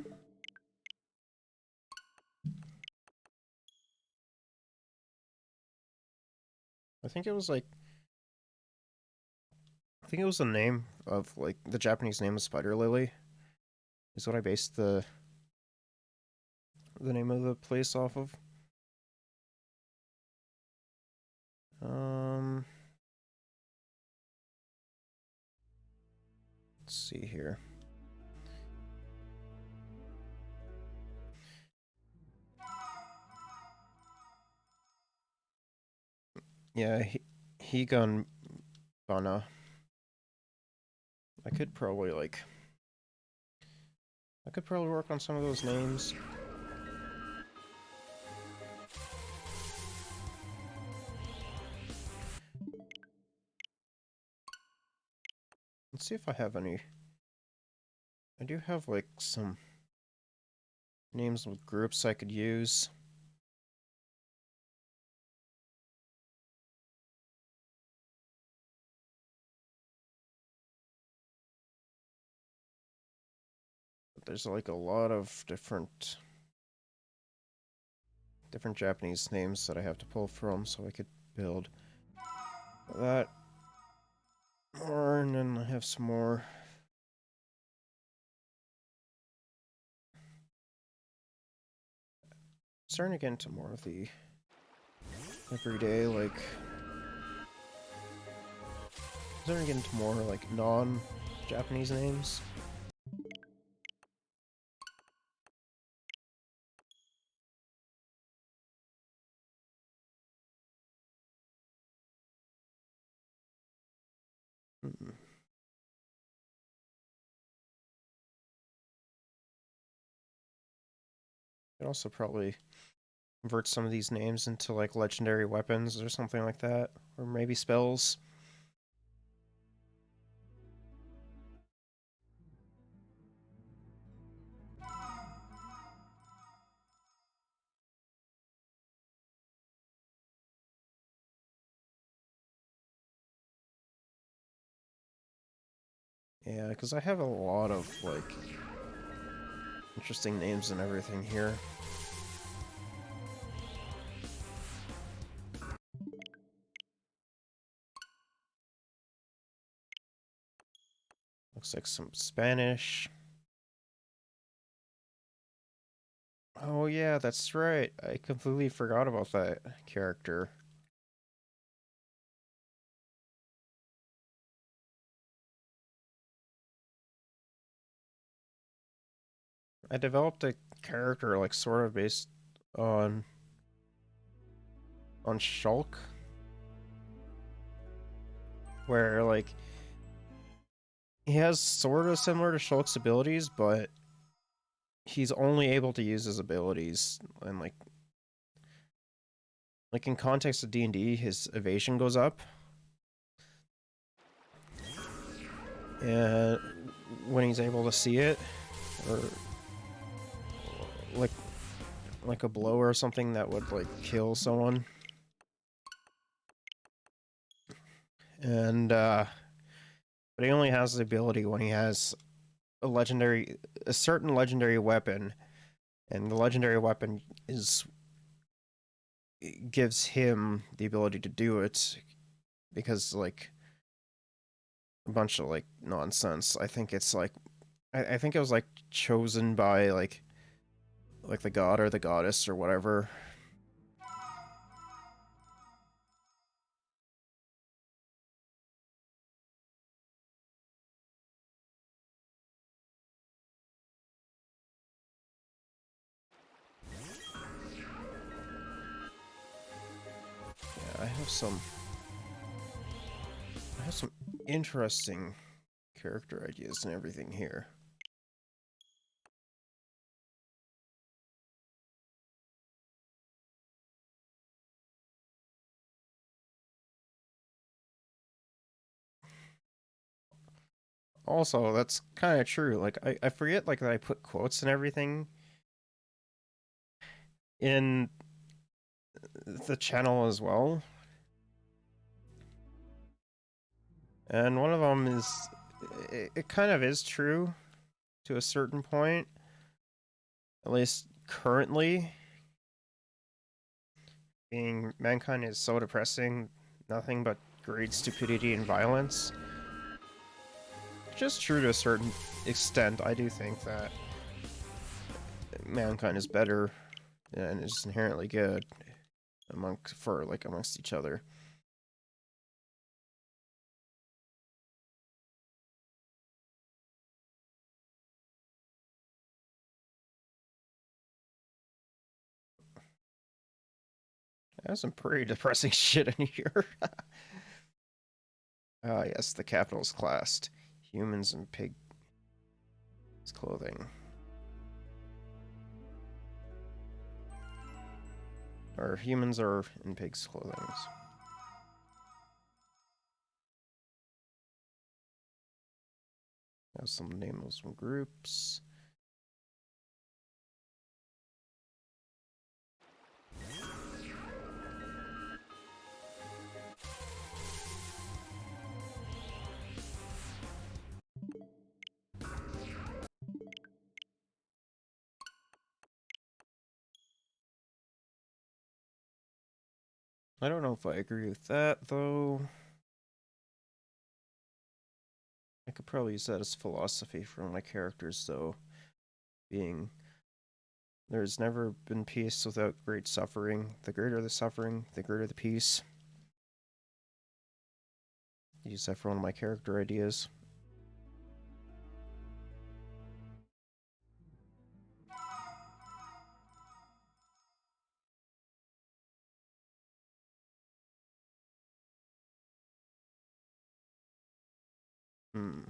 I think it was like, I think it was the name of, like, the Japanese name of Spider Lily is what I based the name of the place off of. Um, let's see here. Yeah, Higan Bana. I could probably like, I could probably work on some of those names. Let's see if I have any. I do have like some names with groups I could use. But there's like a lot of different Japanese names that I have to pull from, so I could build that more, and then I have some more. Starting to get into more of the everyday, like, starting to get into more like non-Japanese names. Hmm. Could also probably convert some of these names into like legendary weapons or something like that, or maybe spells. Yeah, because I have a lot of like interesting names and everything here. Looks like some Spanish. Oh yeah, that's right. I completely forgot about that character. I developed a character like sort of based on Shulk, where like he has sort of similar to Shulk's abilities, but he's only able to use his abilities, and like in context of D&D, his evasion goes up, and when he's able to see it, or like a blow or something that would like kill someone, and but he only has the ability when he has a certain legendary weapon, and the legendary weapon is gives him the ability to do it because like a bunch of like nonsense. I think it's like I think it was like chosen by like the god or the goddess or whatever. Yeah, I have some interesting character ideas and everything here. Also, that's kind of true. Like I forget like that I put quotes and everything in the channel as well. And one of them is it kind of is true to a certain point, at least currently. Being mankind is so depressing, nothing but greed, stupidity, and violence. Just true to a certain extent. I do think that mankind is better and is inherently good amongst each other. There's some pretty depressing shit in here. Ah, yes, the capital is classed. Humans and pigs' clothing. Or humans are in pigs' clothing. Have some name of some groups. I don't know if I agree with that, though. I could probably use that as philosophy for my characters, though. Being there's never been peace without great suffering. The greater the suffering, the greater the peace. Use that for one of my character ideas. Hmm.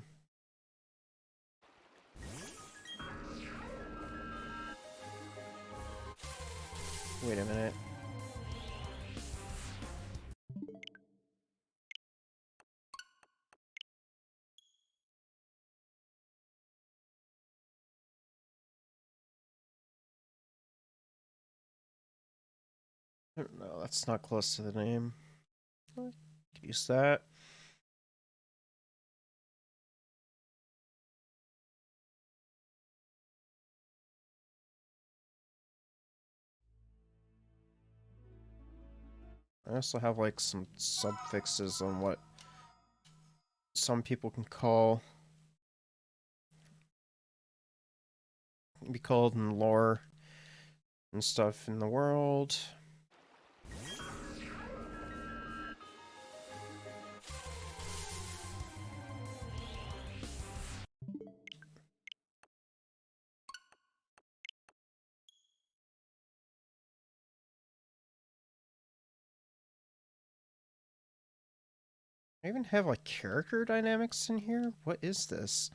Wait a minute. No, that's not close to the name. Use that. I also have like some suffixes on what some people can be called in lore and stuff in the world. I even have like character dynamics in here. What is this?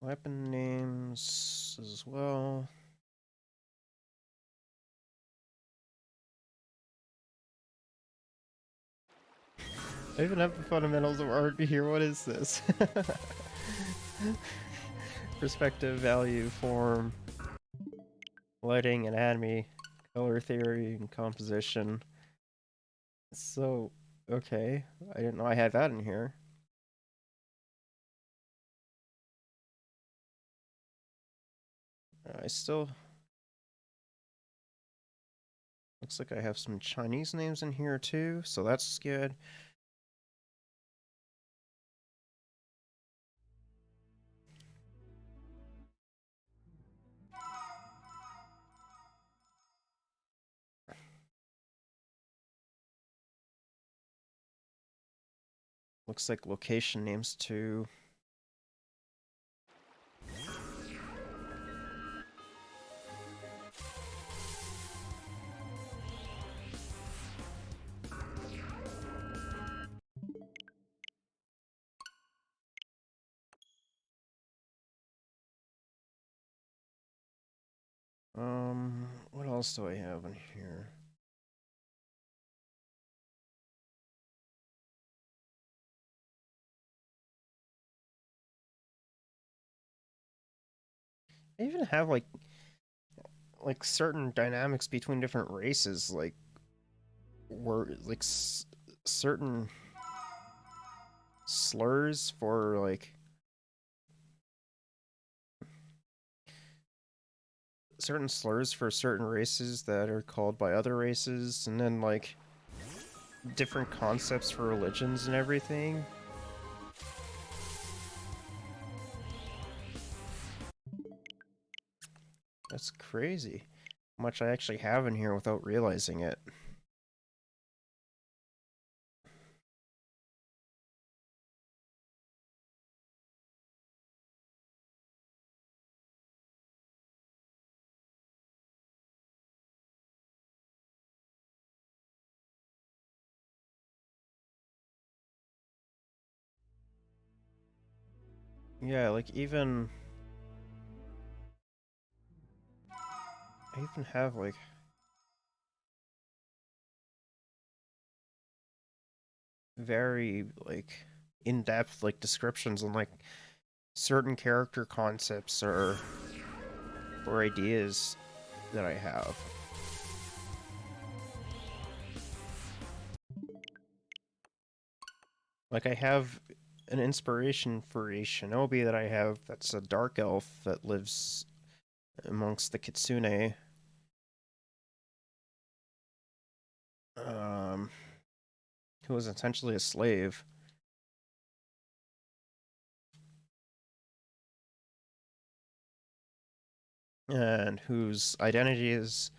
Weapon names as well. I even have the fundamentals of art here. What is this? Perspective, value, form, lighting, anatomy, color theory, and composition. So, okay. I didn't know I had that in here. I still... Looks like I have some Chinese names in here too, so that's good. Looks like location names too. What else do I have in here? I even have like certain dynamics between different races, like were like certain slurs for like certain races that are called by other races, and then like different concepts for religions and everything. That's crazy. How much I actually have in here without realizing it. Yeah, like I even have like very like in-depth like descriptions on like certain character concepts or ideas that I have. Like I have an inspiration for a shinobi that I have that's a dark elf that lives amongst the kitsune. Um who was essentially a slave. And whose identity is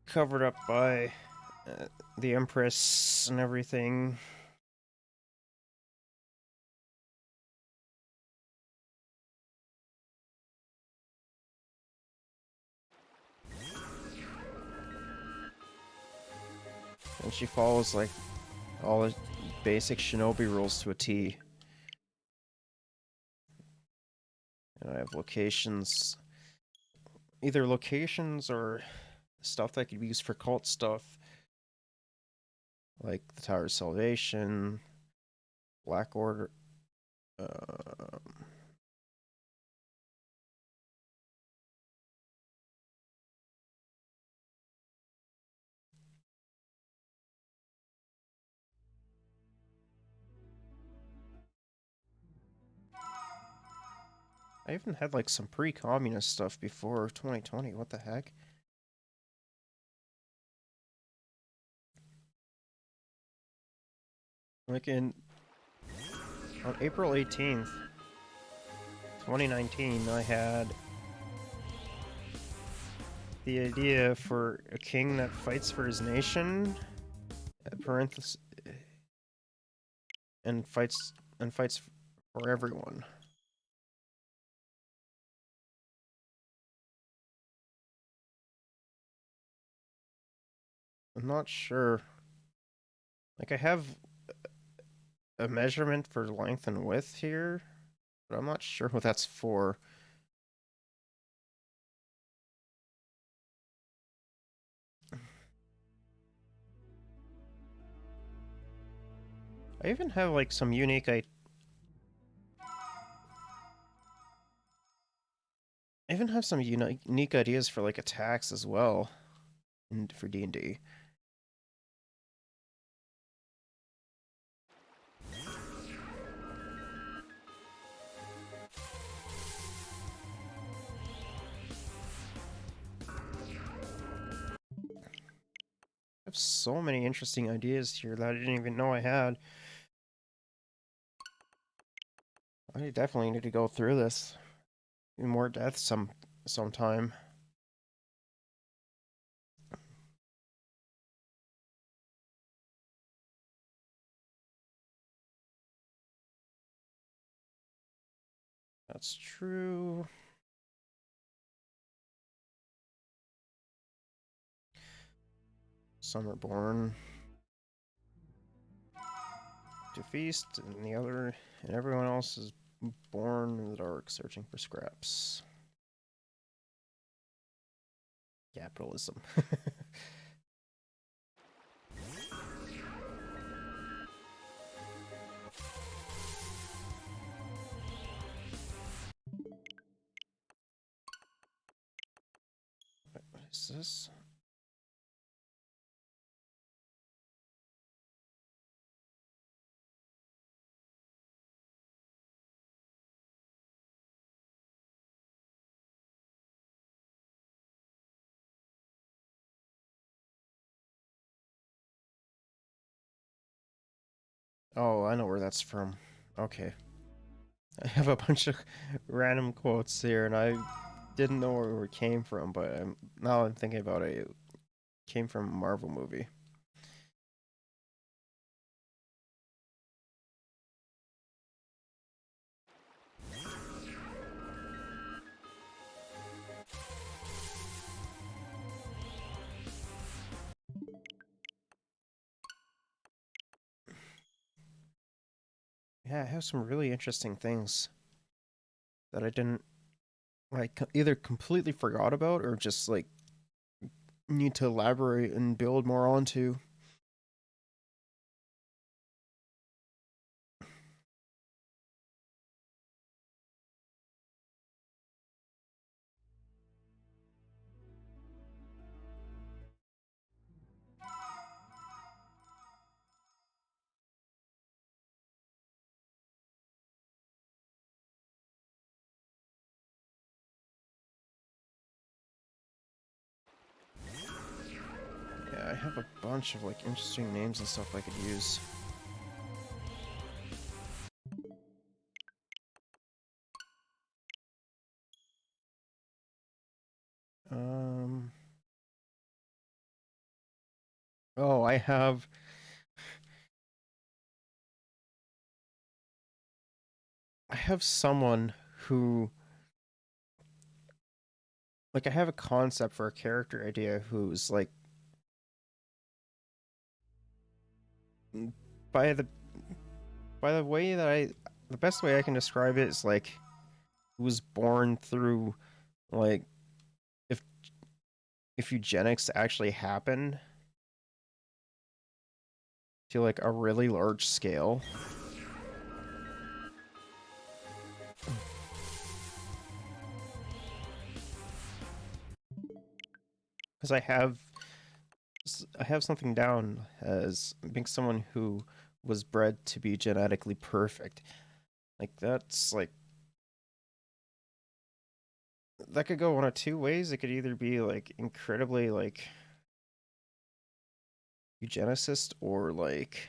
covered up by the Empress and everything. and she follows like all the basic shinobi rules to a T. And I have locations, either locations or stuff that could be used for cult stuff, like the Tower of Salvation, Black Order. Um, I even had like some pre-communist stuff before 2020. What the heck? Like in on April 18th, 2019, I had the idea for a king that fights for his nation, parenthesis, and fights for everyone. I'm not sure. Like I have a measurement for length and width here, but I'm not sure what that's for. I even have like some I even have some unique ideas for like attacks as well, for D&D. I have so many interesting ideas here that I didn't even know I had. I definitely need to go through this in more depth sometime. That's true. Some are born to feast, and everyone else is born in the dark, searching for scraps. Capitalism. What is this? Oh, I know where that's from. Okay. I have a bunch of random quotes here, and I didn't know where it came from, but now I'm thinking about it. It came from a Marvel movie. Yeah, I have some really interesting things that I didn't like either completely forgot about or just like need to elaborate and build more onto. Yeah, I have a bunch of like interesting names and stuff I could use. Um. Oh, I have someone who like I have a concept for a character idea who's like by the by the way that the best way I can describe it is like it was born through like if if eugenics actually happened to like a really large scale. Because I have something down as being someone who was bred to be genetically perfect. Like that's like that could go one of two ways. It could either be like incredibly like eugenicist or like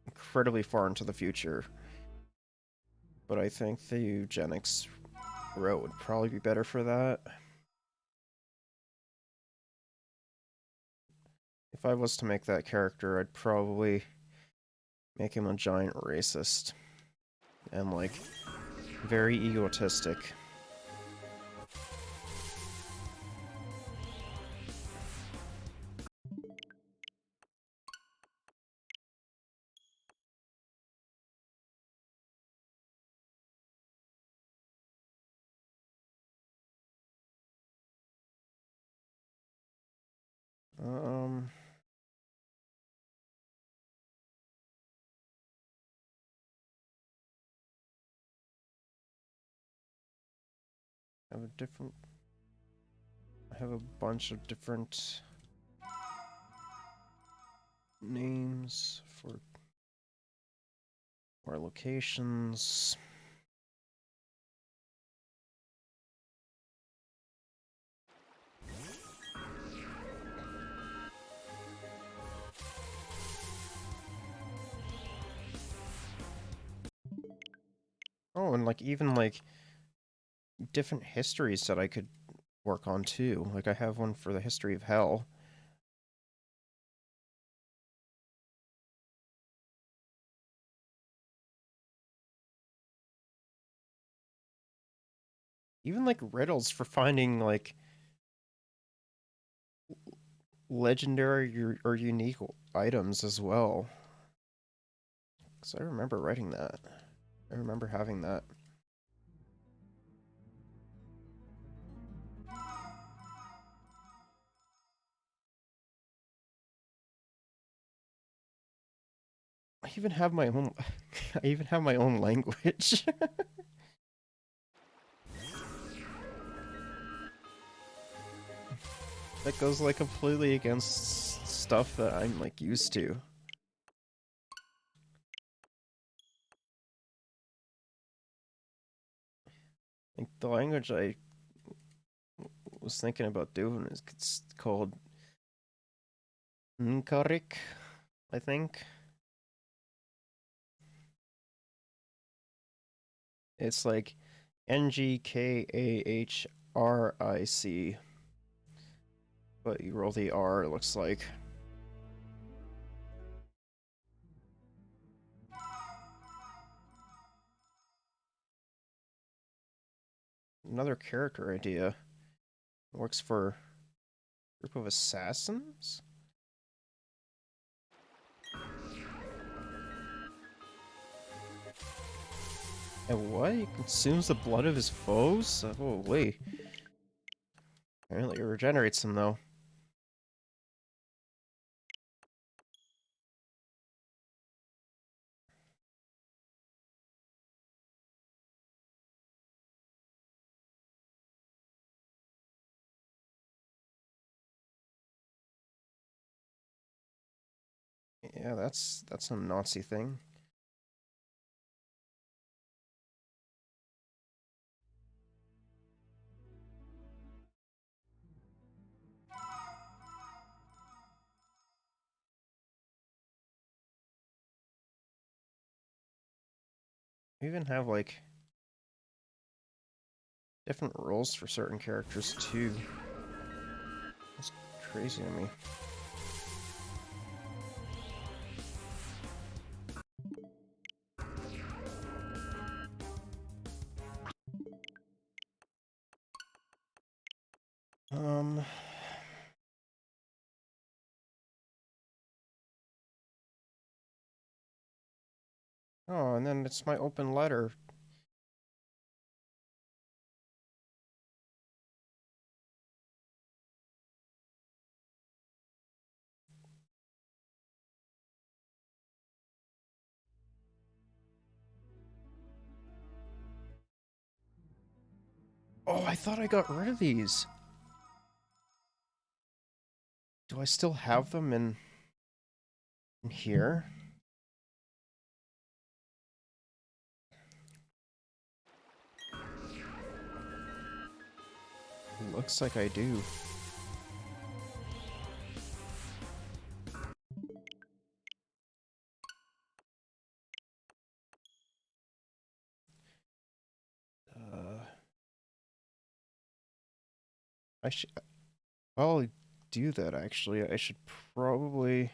incredibly far into the future. But I think the eugenics route would probably be better for that. If I was to make that character, I'd probably make him a giant racist and like very egotistic. Um, I have a different. I have a bunch of different names for our locations. Oh, and like even like different histories that I could work on too. Like I have one for the history of hell. Even like riddles for finding like legendary or unique items as well. Because I remember writing that. I remember having that. I even have my own. I even have my own language. That goes like completely against stuff that I'm like used to. Like the language I was thinking about doing is it's called Nkarik, I think. It's like Ngkahric, but you roll the R, it looks like. Another character idea. Works for a group of assassins? And what? He consumes the blood of his foes? Oh, wait. Apparently it regenerates them, though. Yeah, that's a Nazi thing. We even have, like, different roles for certain characters, too. That's crazy to me. Um, Oh, and then it's my open letter. Oh, I thought I got rid of these. Do I still have them in here? Looks like I do. Uh, I should. I'll do that actually. I should probably.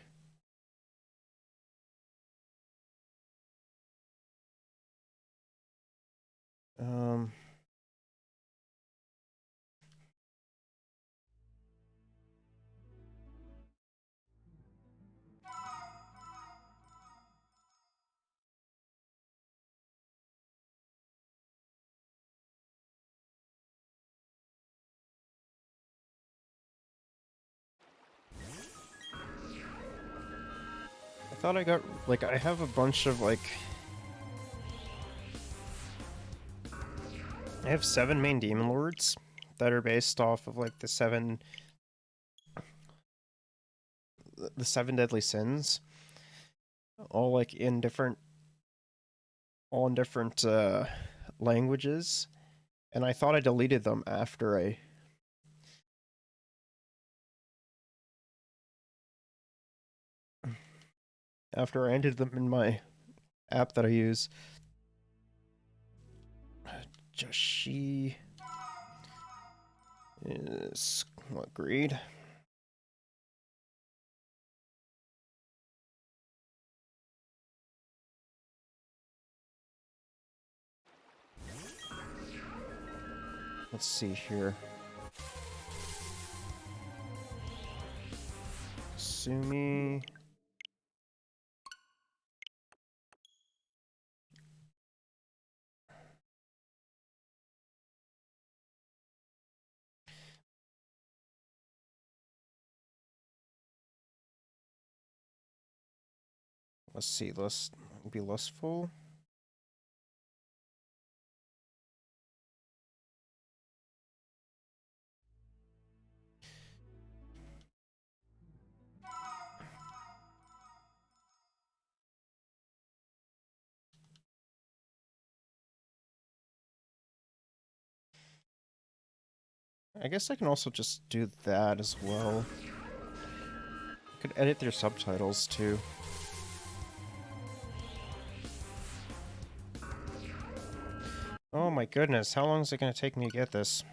Um. I thought I got like I have a bunch of like I have 7 main demon lords that are based off of like the seven deadly sins, all like in different all in different languages, and I thought I deleted them after I ended them in my app that I use. Joshi is what greed? Let's see here. Sumi. Let's see. Let's be lustful. I guess I can also just do that as well. I could edit their subtitles too. Oh my goodness, how long is it going to take me to get this?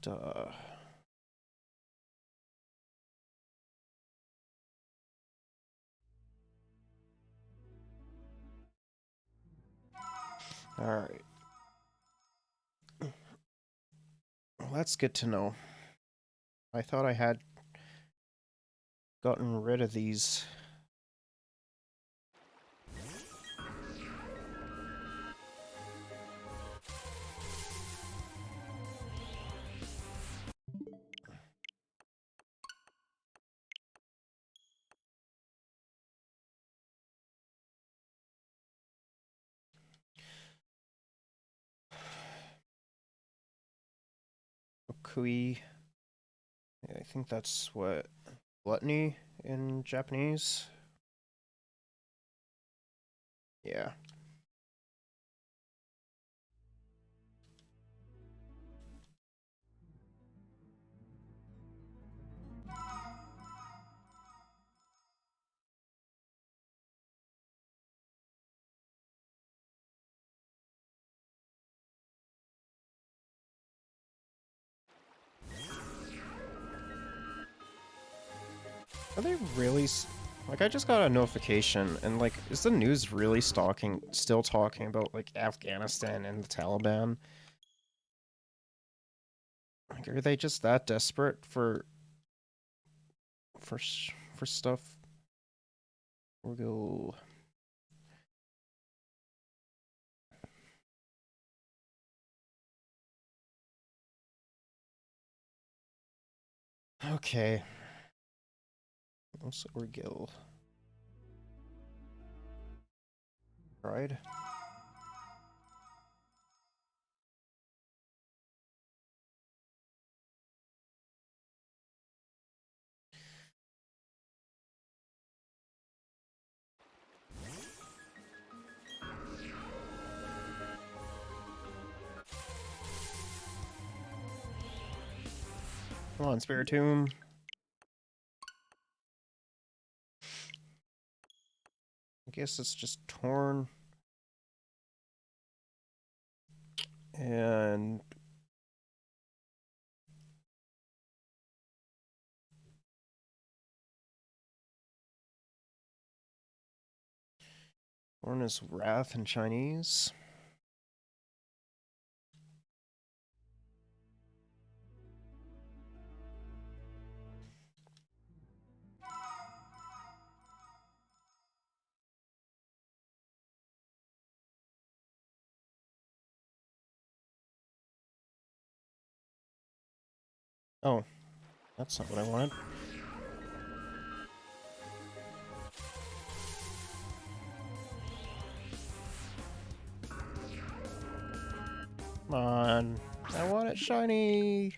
Duh. Alright. Well, that's good to know. I thought I had gotten rid of these. Okui. I think that's what gluttony in Japanese. Yeah. Are they really Like, I just got a notification, and like, is the news really still talking about like Afghanistan and the Taliban? Like, are they just that desperate for for stuff? We'll go. Okay. Also, Orgil. Pride. Come on, Spiritomb. I guess it's just torn. And torn is wrath in Chinese. Oh, that's not what I wanted. Come on. I want it shiny.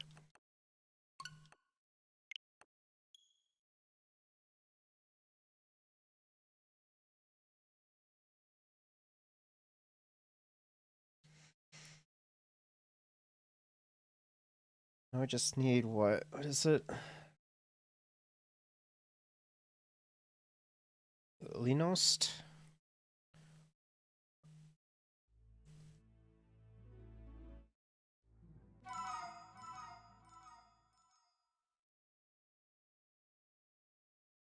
I just need what? What is it? Linost?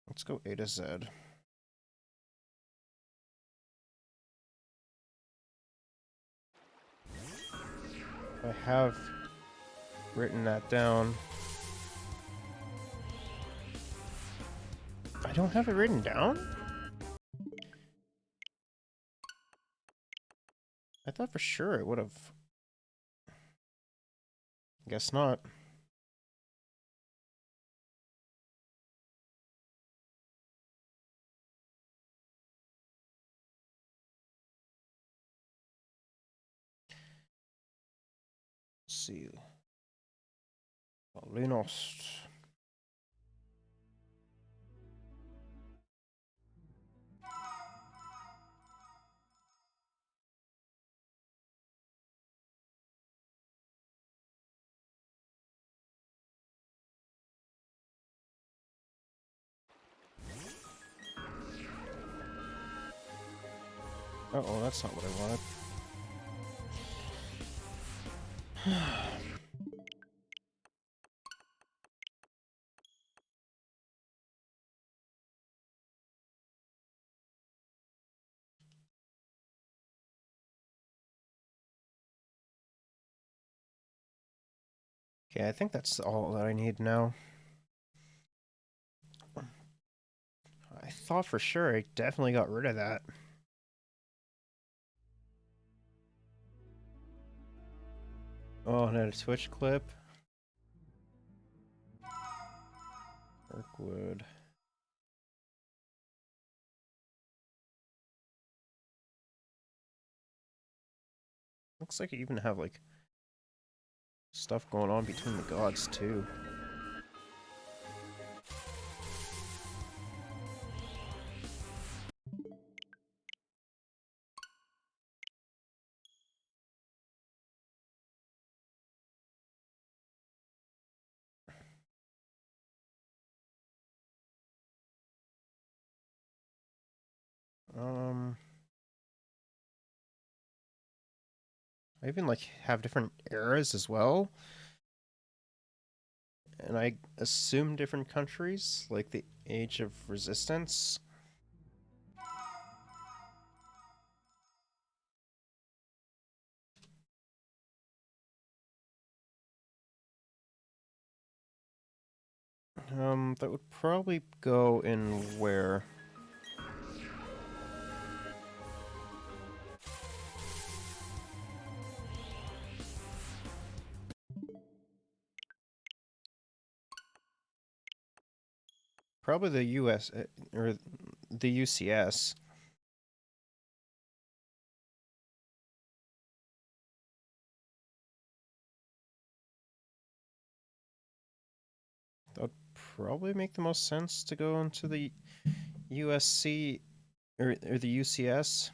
Let's go A to Z. I have written that down. I don't have it written down? I thought for sure it would have. Guess not. Let's see. Linost. Uh-oh, that's not what I wanted. Okay, I think that's all that I need now. I thought for sure I definitely got rid of that. Oh, and a Twitch clip. Kirkwood. Looks like you even have like stuff going on between the gods too. Um, I even like have different eras as well, and I assume different countries. Like the Age of Resistance. That would probably go in where? Probably the US or the UCS. That would probably make the most sense to go into the USC or the UCS.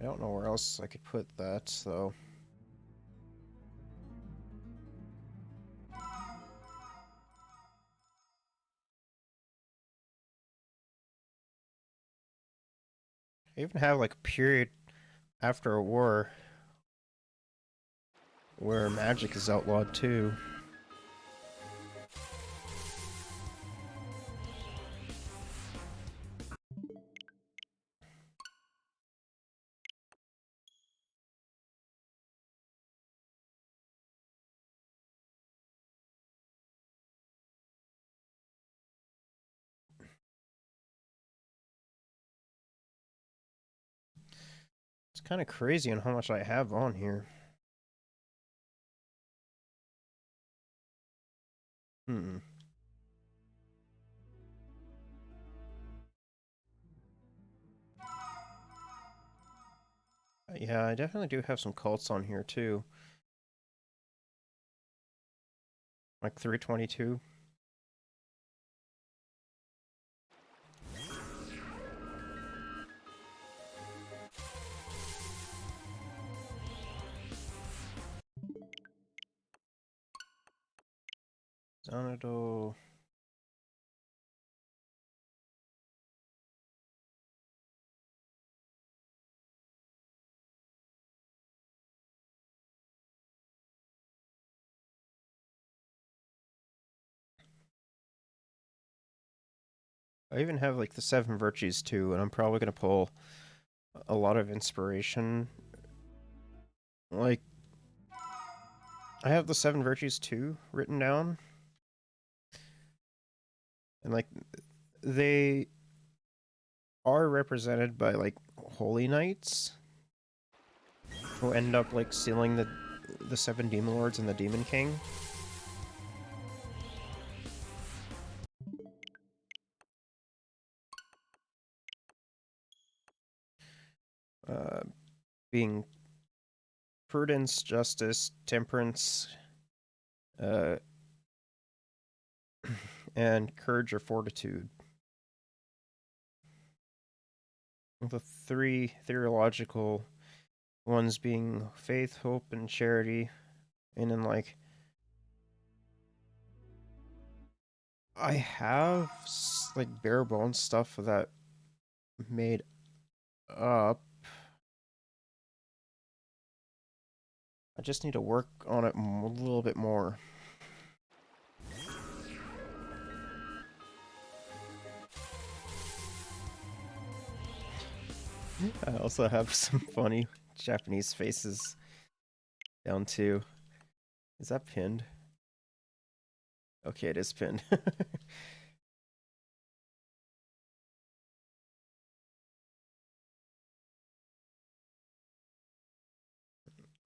I don't know where else I could put that, though. I even have like a period after a war where magic is outlawed too. It's kind of crazy on how much I have on here. Hmm. Yeah, I definitely do have some cults on here too. Like 322. Zanado. I even have like the Seven Virtues too, and I'm probably gonna pull a lot of inspiration. Like, I have the Seven Virtues too written down, and like they are represented by like holy knights who end up like sealing the seven demon lords and the demon king. Uh, being prudence, justice, temperance, uh, and courage or fortitude. The three theological ones being faith, hope, and charity. And then, like, I have like bare bones stuff that made up. I just need to work on it a little bit more. I also have some funny Japanese faces down too. Is that pinned? Okay, it is pinned.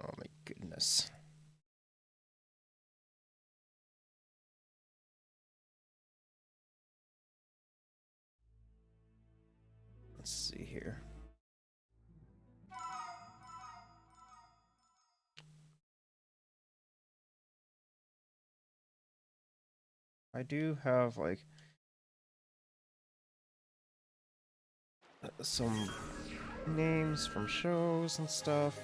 Oh my goodness. Let's see here. I do have like some names from shows and stuff.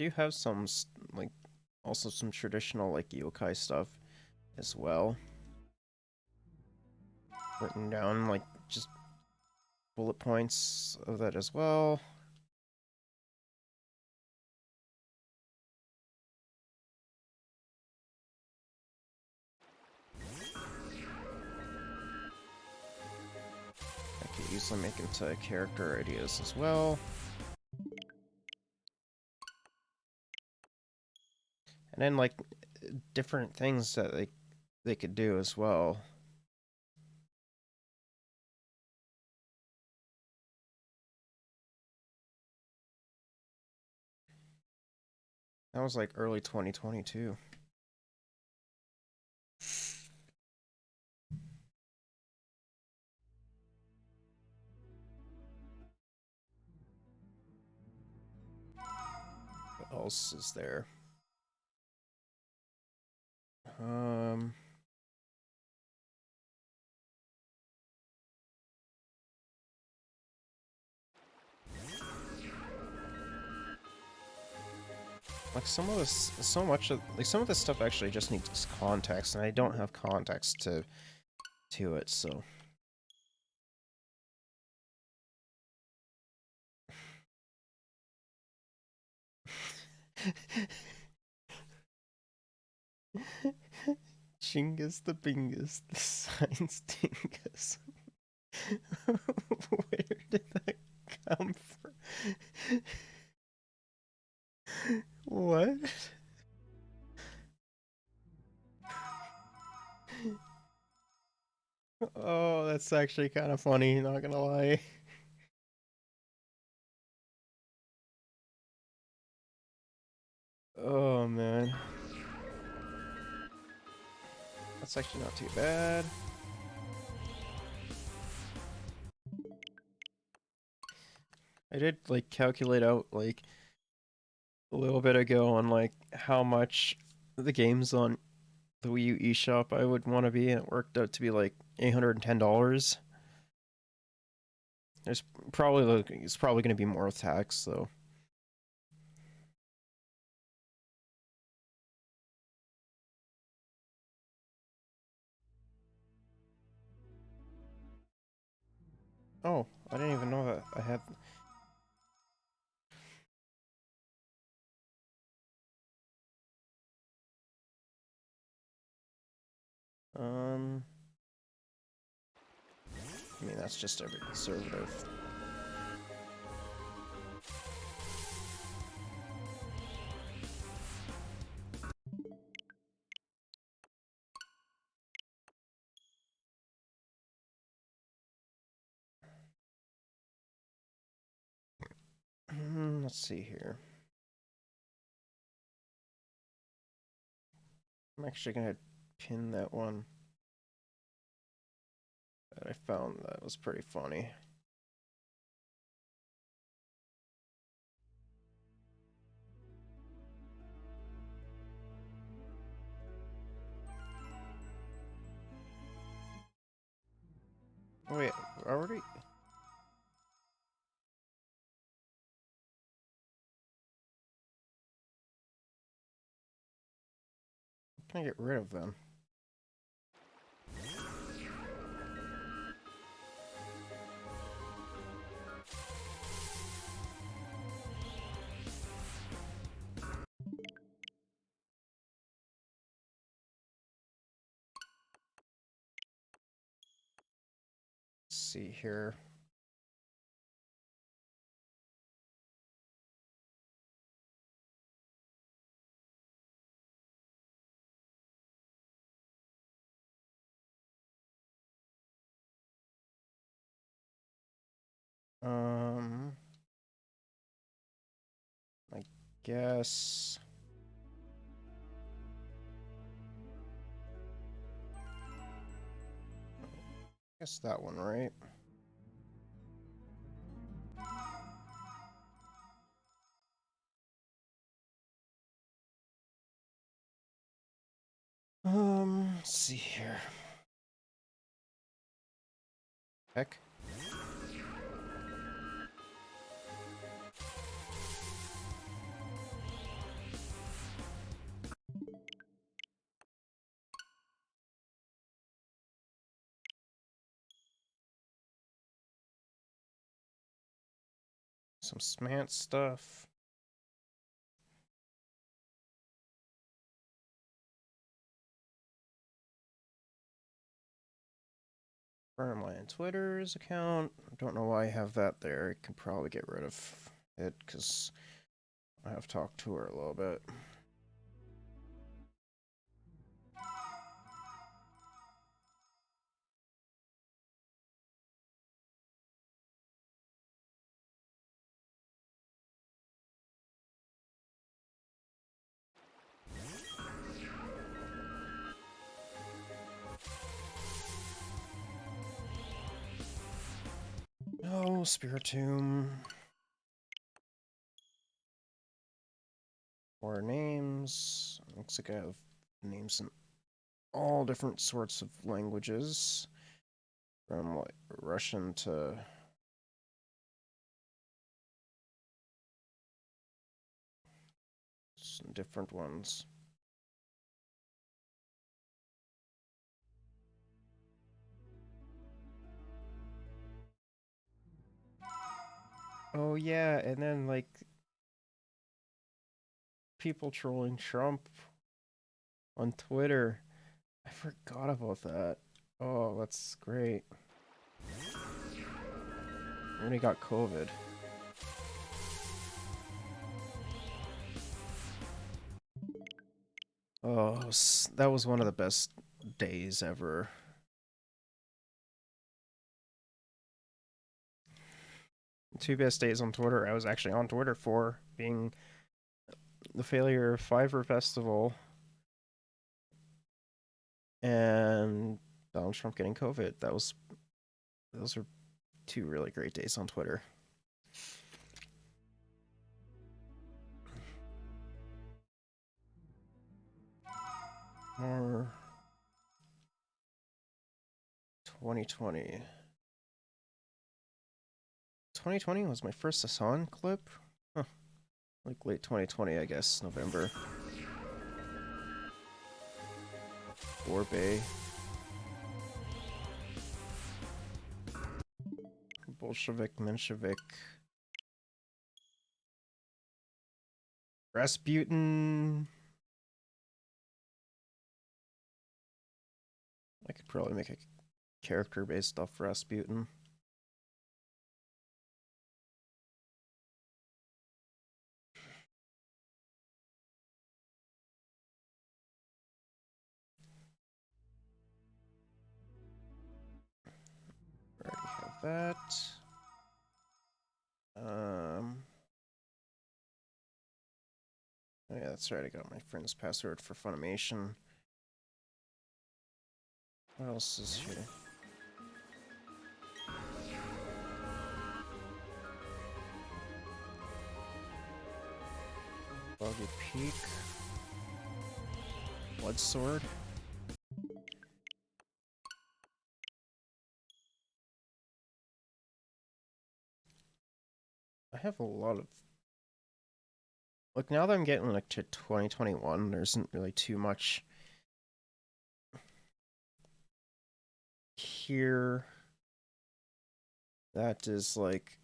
do have some like also some traditional like yokai stuff as well written down, like just bullet points of that as well. I could easily make into character ideas as well. And then like different things that they could do as well. That was like early 2022. What else is there? Um, like some of this, so much of like some of this stuff actually just needs context, and I don't have context to it, so. Chingus the Bingus, the science dingus. Where did that come from? What? Oh, that's actually kind of funny, not gonna lie. Oh man. That's actually not too bad. I did like calculate out like a little bit ago on like how much the games on the Wii U eShop I would want to be, and it worked out to be like $810. There's probably like, it's probably going to be more with tax though. Oh, I didn't even know that I had. Um, I mean that's just every conservative. Let's see here. I'm actually gonna pin that one that I found that was pretty funny. Oh, wait, already? What can I get rid of them? Let's see here. Um, I guess. Guess that one, right? Let's see here. Heck. Some Smant stuff. My Twitter's account. I don't know why I have that there. I can probably get rid of it because I have talked to her a little bit. No, Spiritomb. More names. Looks like I have names in all different sorts of languages. From like Russian to some different ones. Oh yeah, and then like people trolling Trump on Twitter. I forgot about that. Oh, that's great. When he got COVID. Oh, that was one of the best days ever. Two best days on Twitter. I was actually on Twitter for being the failure of Fiverr Festival and Donald Trump getting COVID. Those are two really great days on Twitter. More 2020. 2020 was my first Hassan clip. Huh. Like late 2020, I guess, November. Bay. Bolshevik, Menshevik. Rasputin. I could probably make a character based off Rasputin. Already have that. Oh yeah, that's right. I got my friend's password for Funimation. What else is here? Boggy Peak. Blood Sword. I have a lot of... Like, now that I'm getting like to 2021, there isn't really too much here that is like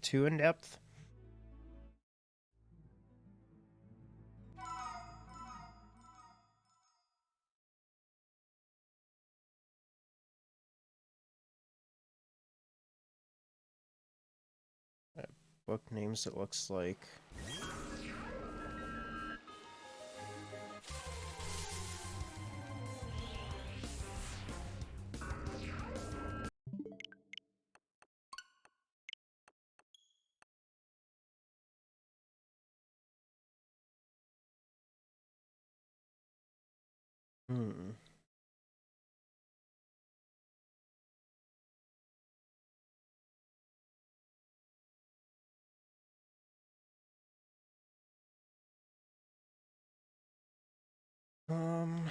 too in depth. Book names, it looks like. Hmm. Um...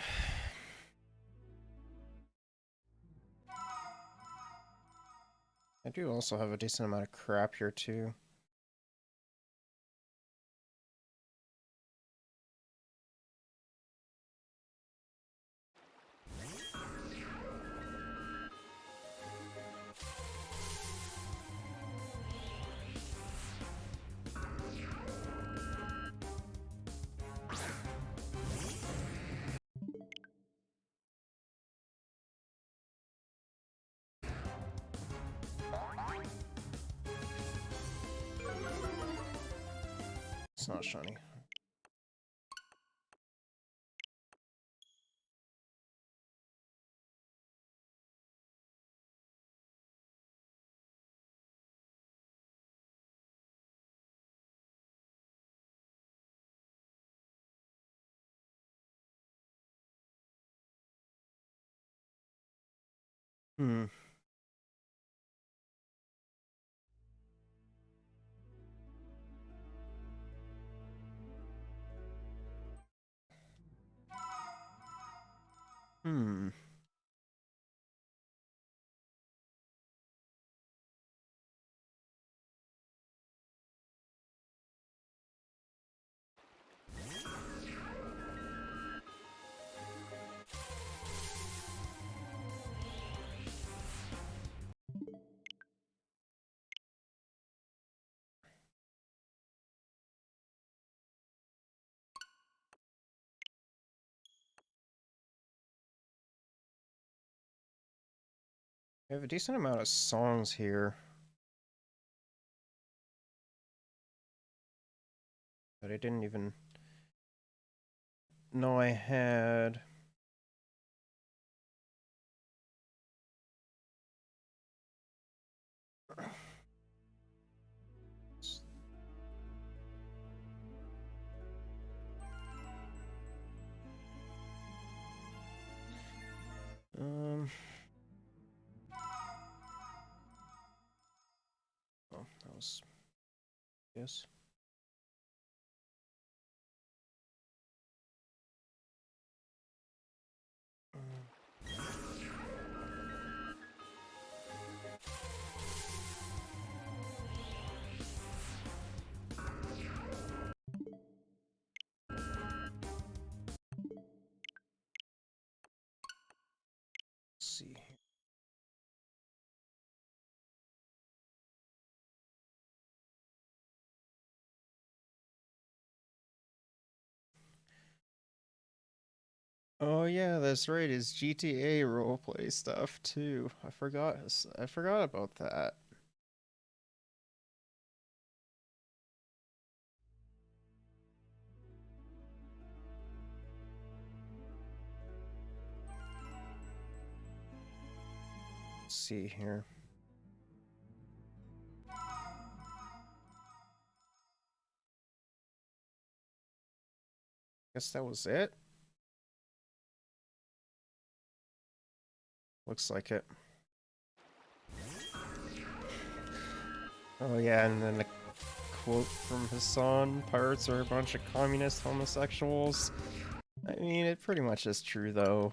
I do also have a decent amount of crap here too. not shiny. Hmm. Hmm. I have a decent amount of songs here that I didn't even know I had. Um. Oh, that was. Yes. Let's see. Oh yeah, that's right. It's GTA roleplay stuff too. I forgot. I forgot about that. Let's see here. Guess that was it. Looks like it. Oh yeah, and then the quote from Hassan: "Pirates are a bunch of communist homosexuals." I mean, it pretty much is true though.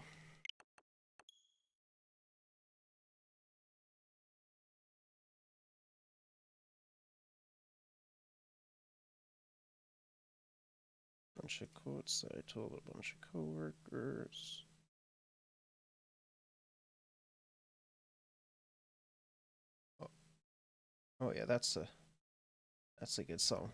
Bunch of quotes that I told a bunch of coworkers. Oh, oh yeah, that's a good song.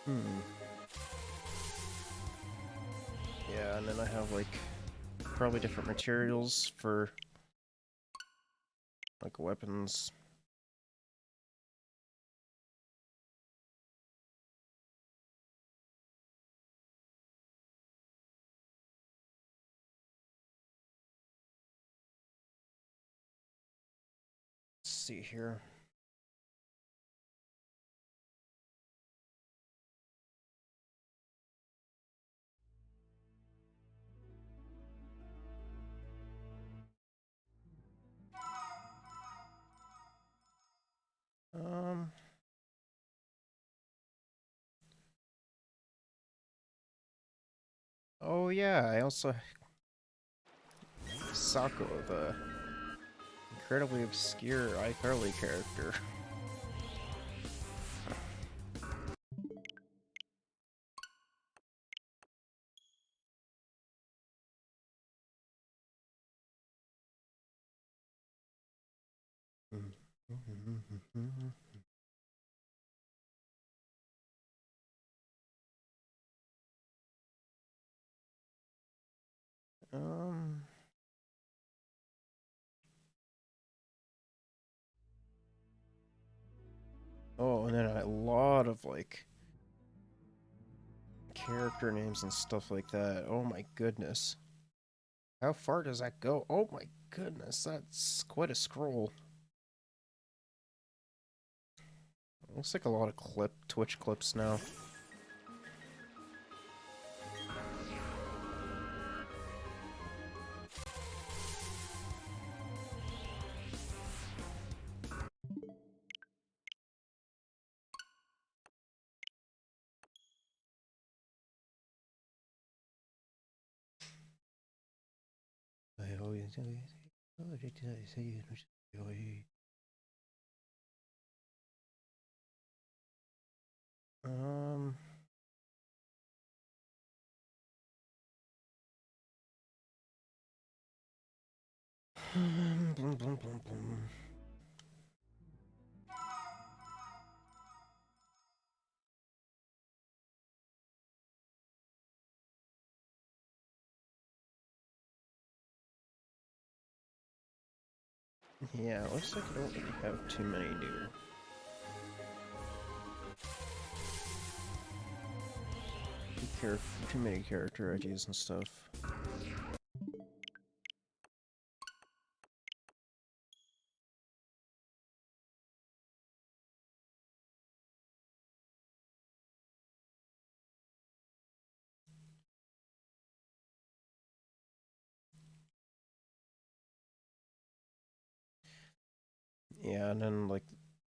Hmm. Yeah, and then I have like probably different materials for like weapons. Let's see here. Um. Oh yeah, I also Sako, the incredibly obscure iCarly character. Um. Oh, and then a lot of like character names and stuff like that. Oh my goodness. How far does that go? Oh my goodness, that's quite a scroll. Looks like a lot of Twitch clips now. Um. Blum, blum, blum, blum. Yeah, it looks like I don't really have too many too many character ideas and stuff. Yeah, and then like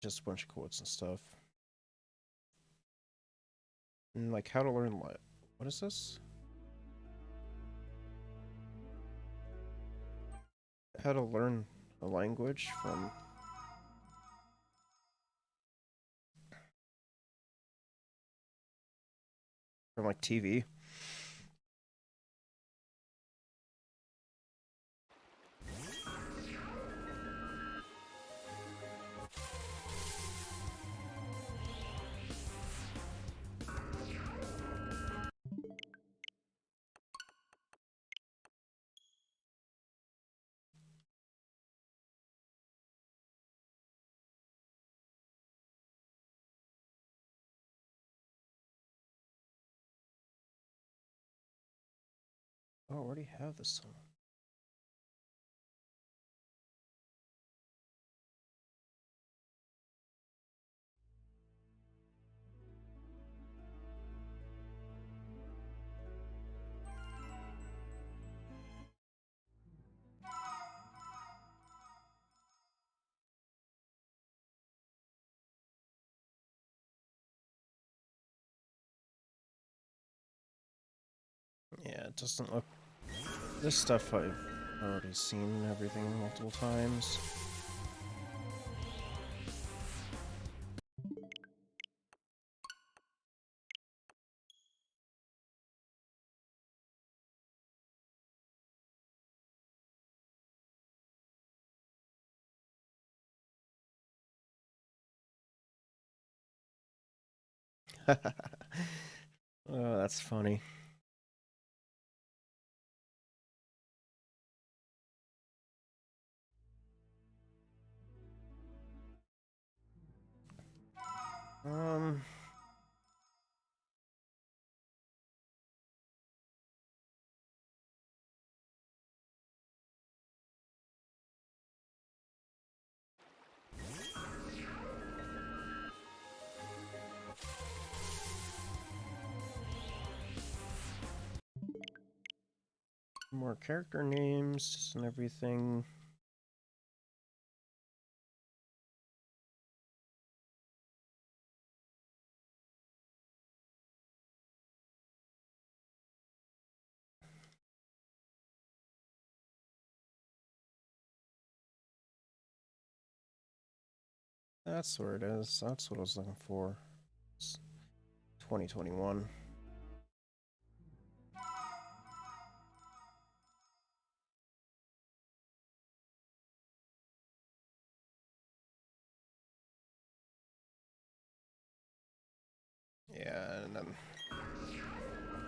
just a bunch of quotes and stuff. And like how to learn what is this? How to learn a language from like TV. Oh, I already have this song. Yeah, it doesn't look. This stuff I've already seen everything multiple times. Oh, that's funny. Um, more character names and everything. That's where it is. That's what I was looking for. It's 2021. Yeah, and then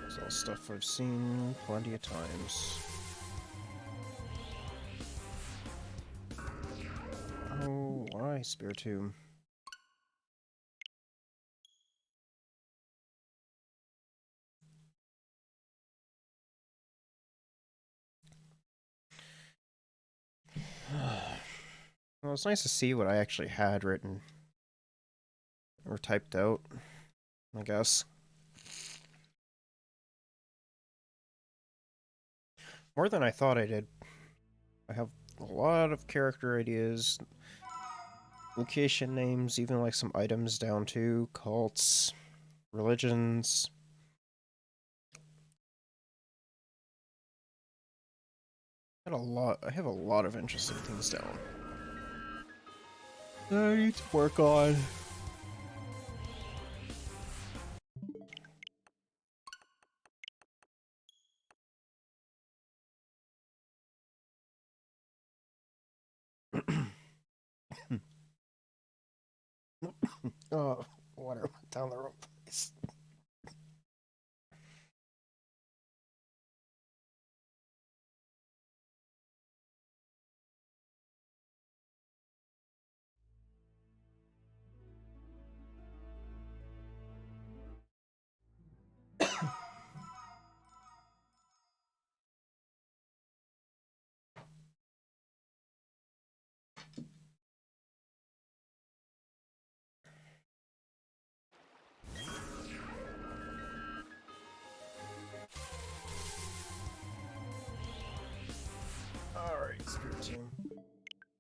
it's all stuff I've seen plenty of times. Why Spiritomb? Well, it's nice to see what I actually had written or typed out, I guess. More than I thought I did. I have a lot of character ideas, location names, even like some items down to cults, religions. I have a lot of interesting things down that I need to work on. Oh, water went down the wrong place. Alright, Spiritomb.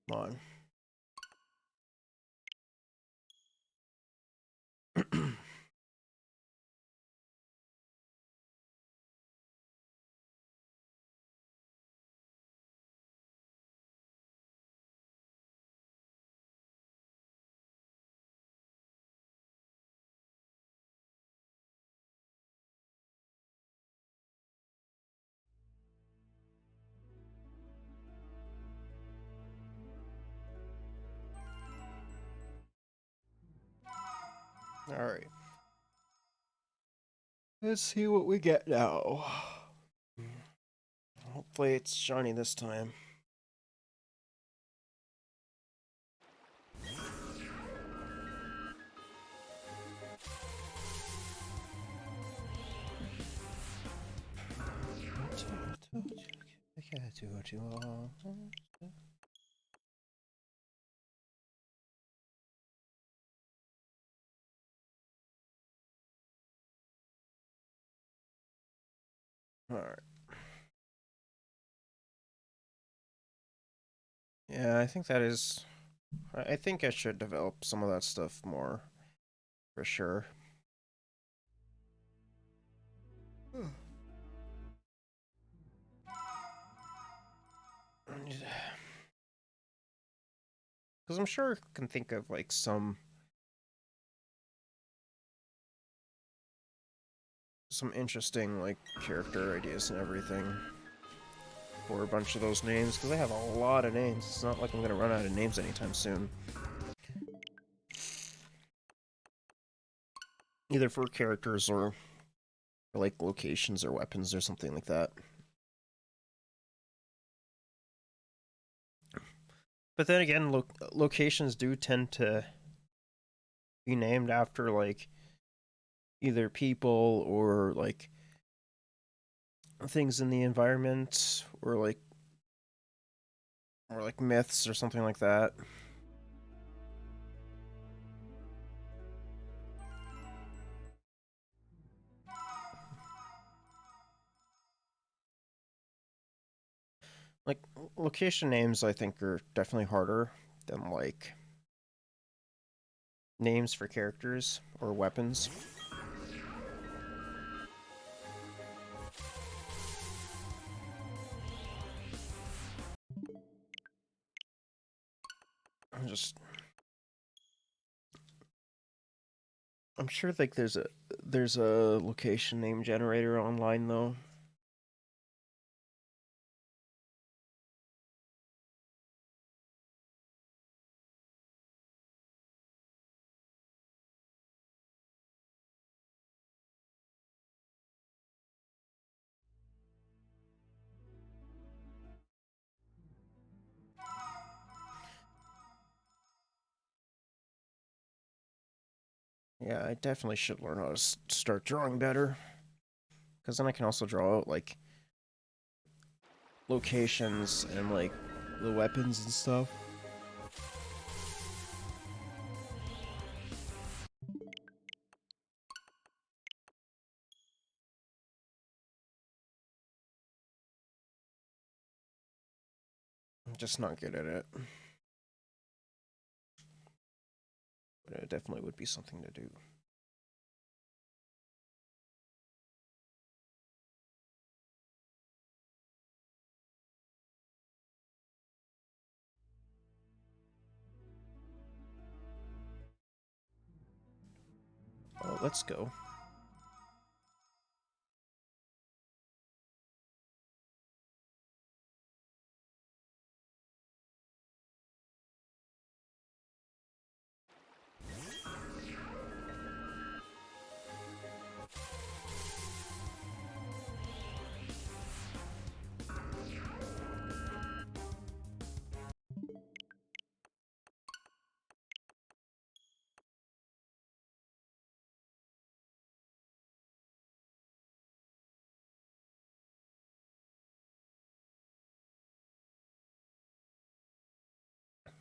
Come on. Alright. Let's see what we get now. Hopefully it's shiny this time. Alright. Yeah, I think that is. I think I should develop some of that stuff more, for sure. Because I'm sure I can think of like some interesting like character ideas and everything for a bunch of those names. Because I have a lot of names. It's not like I'm gonna run out of names anytime soon. Either for characters or like locations or weapons or something like that. But then again, locations do tend to be named after like either people or like things in the environment or like myths or something like that. Like location names I think are definitely harder than like names for characters or weapons. I'm just I'm sure like there's a location name generator online though. Yeah, I definitely should learn how to start drawing better. Because then I can also draw out, like, locations and, like, the weapons and stuff. I'm just not good at it. But it definitely would be something to do. Oh, let's go.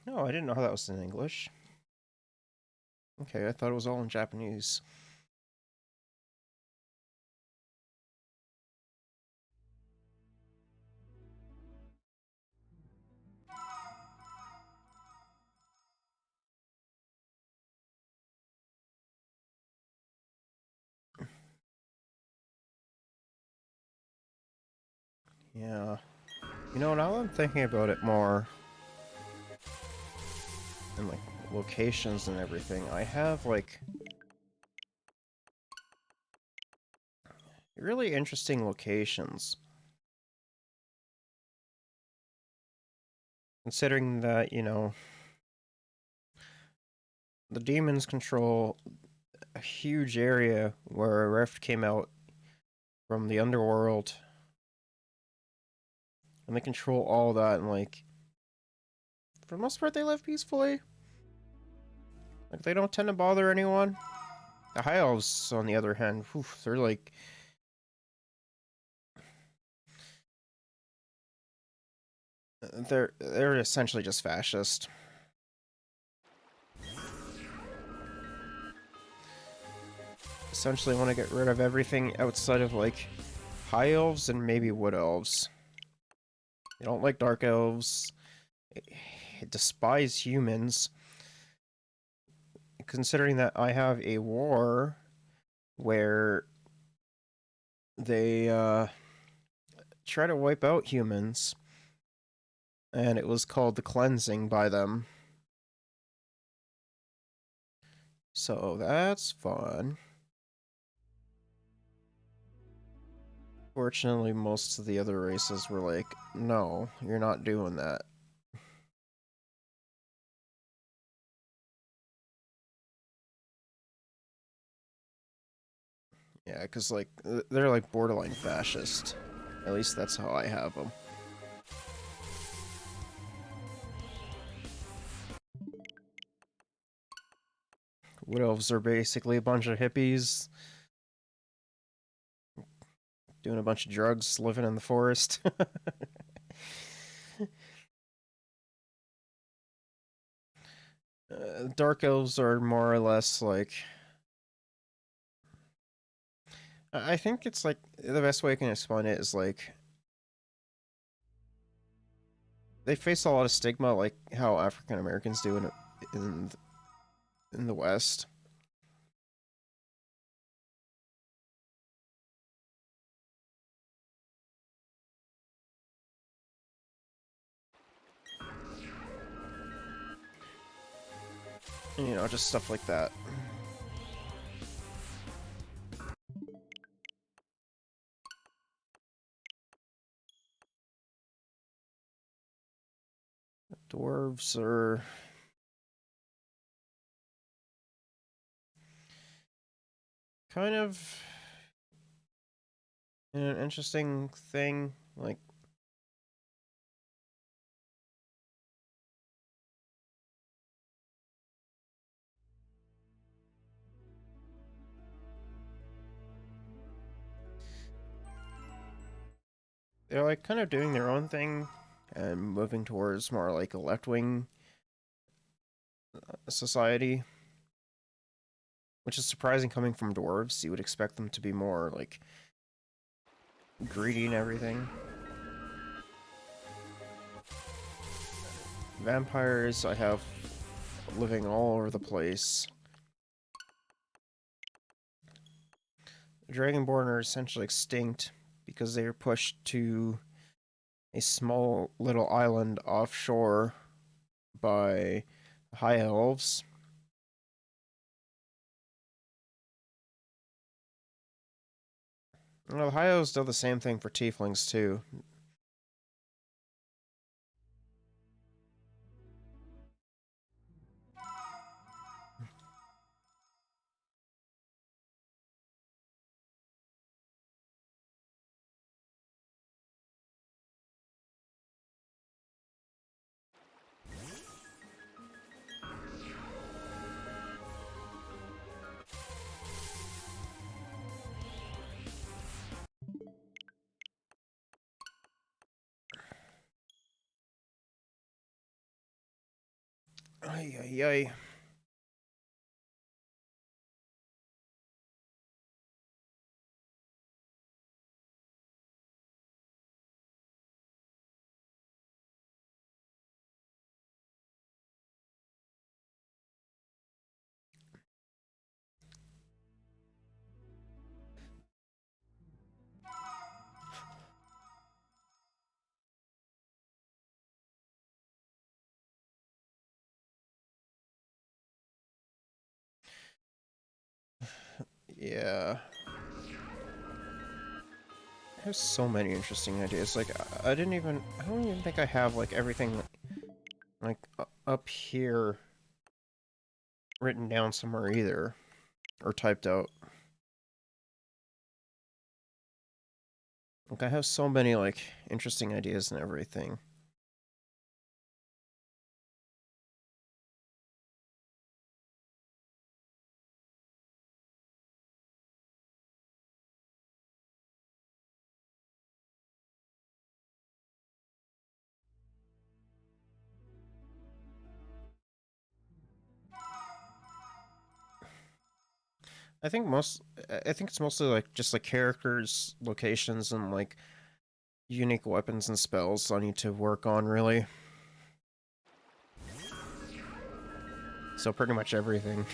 No, I didn't know how that was in English. Okay, I thought it was all in Japanese. Yeah. You know, now that I'm thinking about it more, and like locations and everything, I have like really interesting locations. Considering that, you know, the demons control a huge area where a rift came out from the underworld, and they control all that, and like, for the most part, they live peacefully. Like, they don't tend to bother anyone. The High Elves, on the other hand, whew, they're like, they're essentially just fascist. Essentially want to get rid of everything outside of like High Elves and maybe Wood Elves. They don't like Dark Elves. They despise humans. Considering that I have a war where they try to wipe out humans, and it was called the Cleansing by them. So that's fun. Fortunately, most of the other races were like, no, you're not doing that. Yeah, because, like, they're like borderline fascist. At least that's how I have them. Wood Elves are basically a bunch of hippies doing a bunch of drugs, living in the forest. Dark Elves are more or less like. I think it's like the best way I can explain it is like they face a lot of stigma, like how African Americans do in in the West. You know, just stuff like that. Dwarves are kind of an interesting thing. Like, they're like kind of doing their own thing and moving towards more like a left wing society, which is surprising coming from dwarves. You would expect them to be more like greedy and everything. Vampires, I have living all over the place. Dragonborn are essentially extinct because they were pushed to a small little island offshore by high elves. Well, high elves do the same thing for tieflings too. Ay ay ay. Yeah. There's so many interesting ideas. Like I don't even think I have like everything like up here written down somewhere either or typed out. Like I have so many like interesting ideas and everything. I think most I think it's mostly like just like characters, locations, and like unique weapons and spells I need to work on really. So pretty much everything.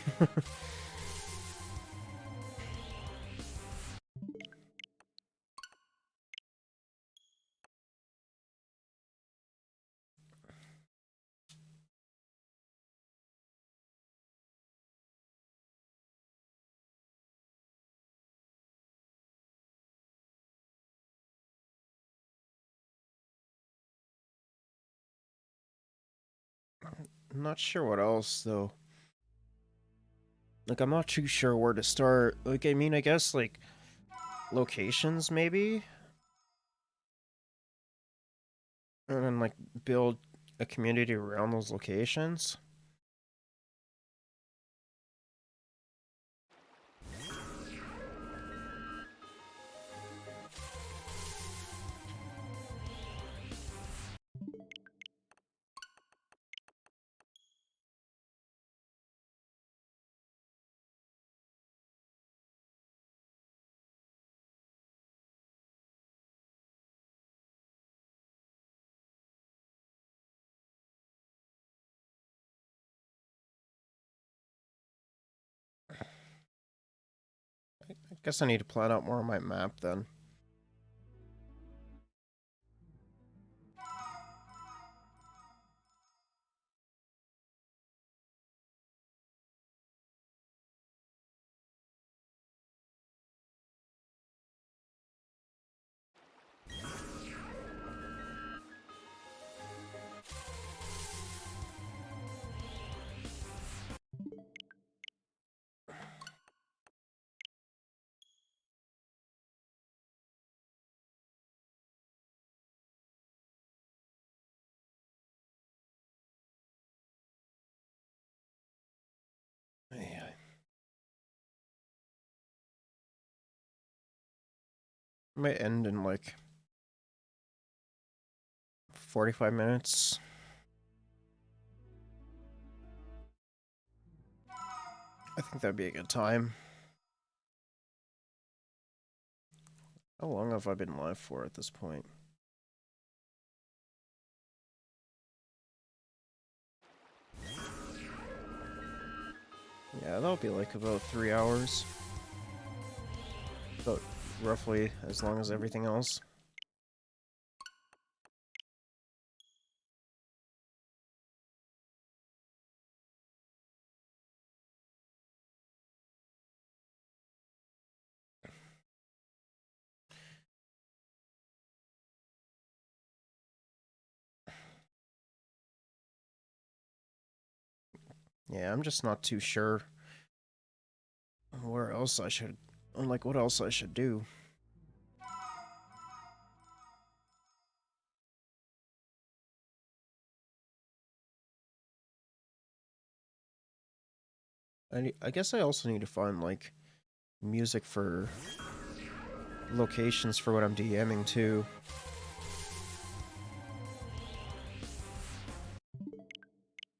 I'm not sure what else though. Like I'm not too sure where to start. Like I mean I guess like locations maybe, and then like build a community around those locations. I guess I need to plan out more on my map then. Yeah. Might end in like 45 minutes. I think that'd be a good time. How long have I been live for at this point? Yeah, that'll be like about 3 hours. About roughly as long as everything else. Yeah, I'm just not too sure where else I should, like, what else I should do. I guess I also need to find, like, music for locations for what I'm DMing too.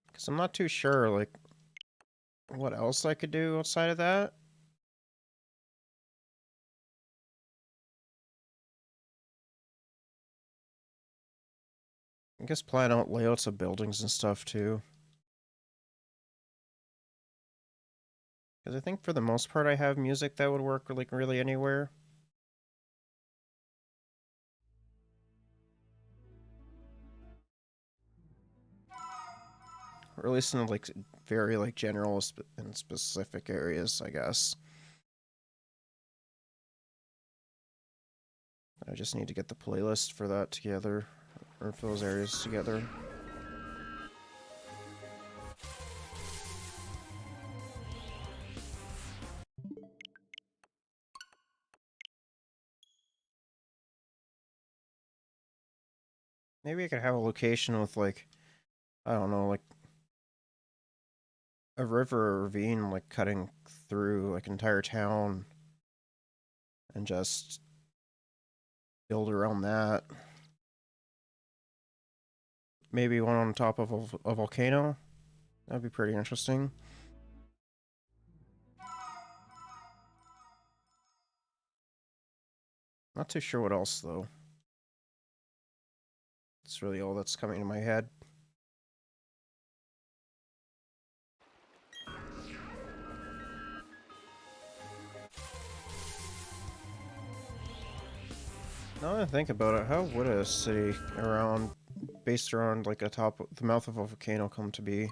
Because I'm not too sure, like, what else I could do outside of that. I guess plan out layouts of buildings and stuff too. Because I think for the most part I have music that would work like really anywhere. Or at least in like very like general and specific areas, I guess. I just need to get the playlist for that together, or for those areas together. Maybe I could have a location with like, I don't know, like a river or ravine like cutting through like an entire town and just build around that. Maybe one on top of a volcano. That'd be pretty interesting. Not too sure what else though. It's really all that's coming to my head. Now that I think about it, how would a city based around like the mouth of a volcano come to be?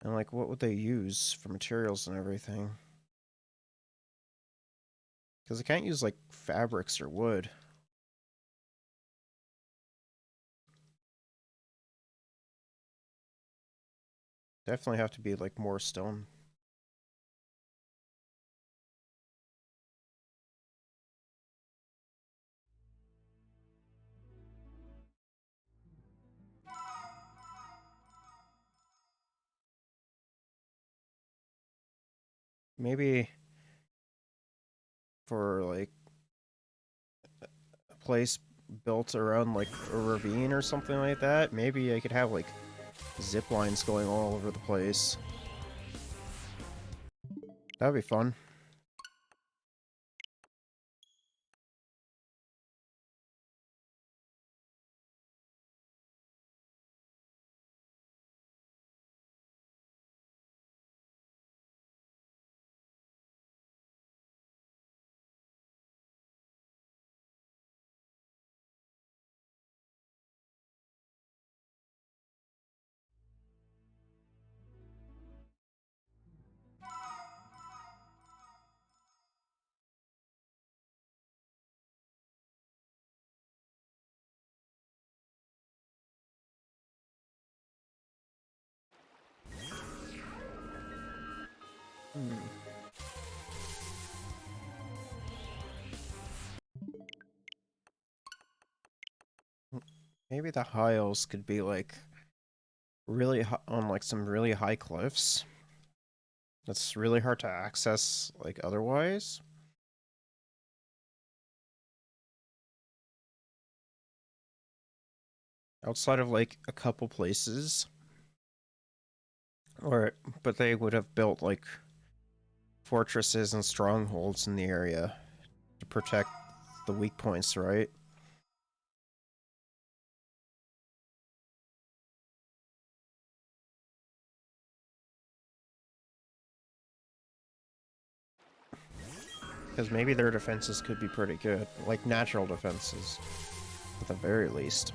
And like, what would they use for materials and everything? Because they can't use like fabrics or wood. Definitely have to be like more stone. Maybe for like a place built around like a ravine or something like that, maybe I could have like zip lines going all over the place. That'd be fun. Hmm. Maybe the highs could be like on like some really high cliffs. That's really hard to access like otherwise. outside of like a couple places, or but they would have built like fortresses and strongholds in the area to protect the weak points, right? Because maybe their defenses could be pretty good, like natural defenses, at the very least.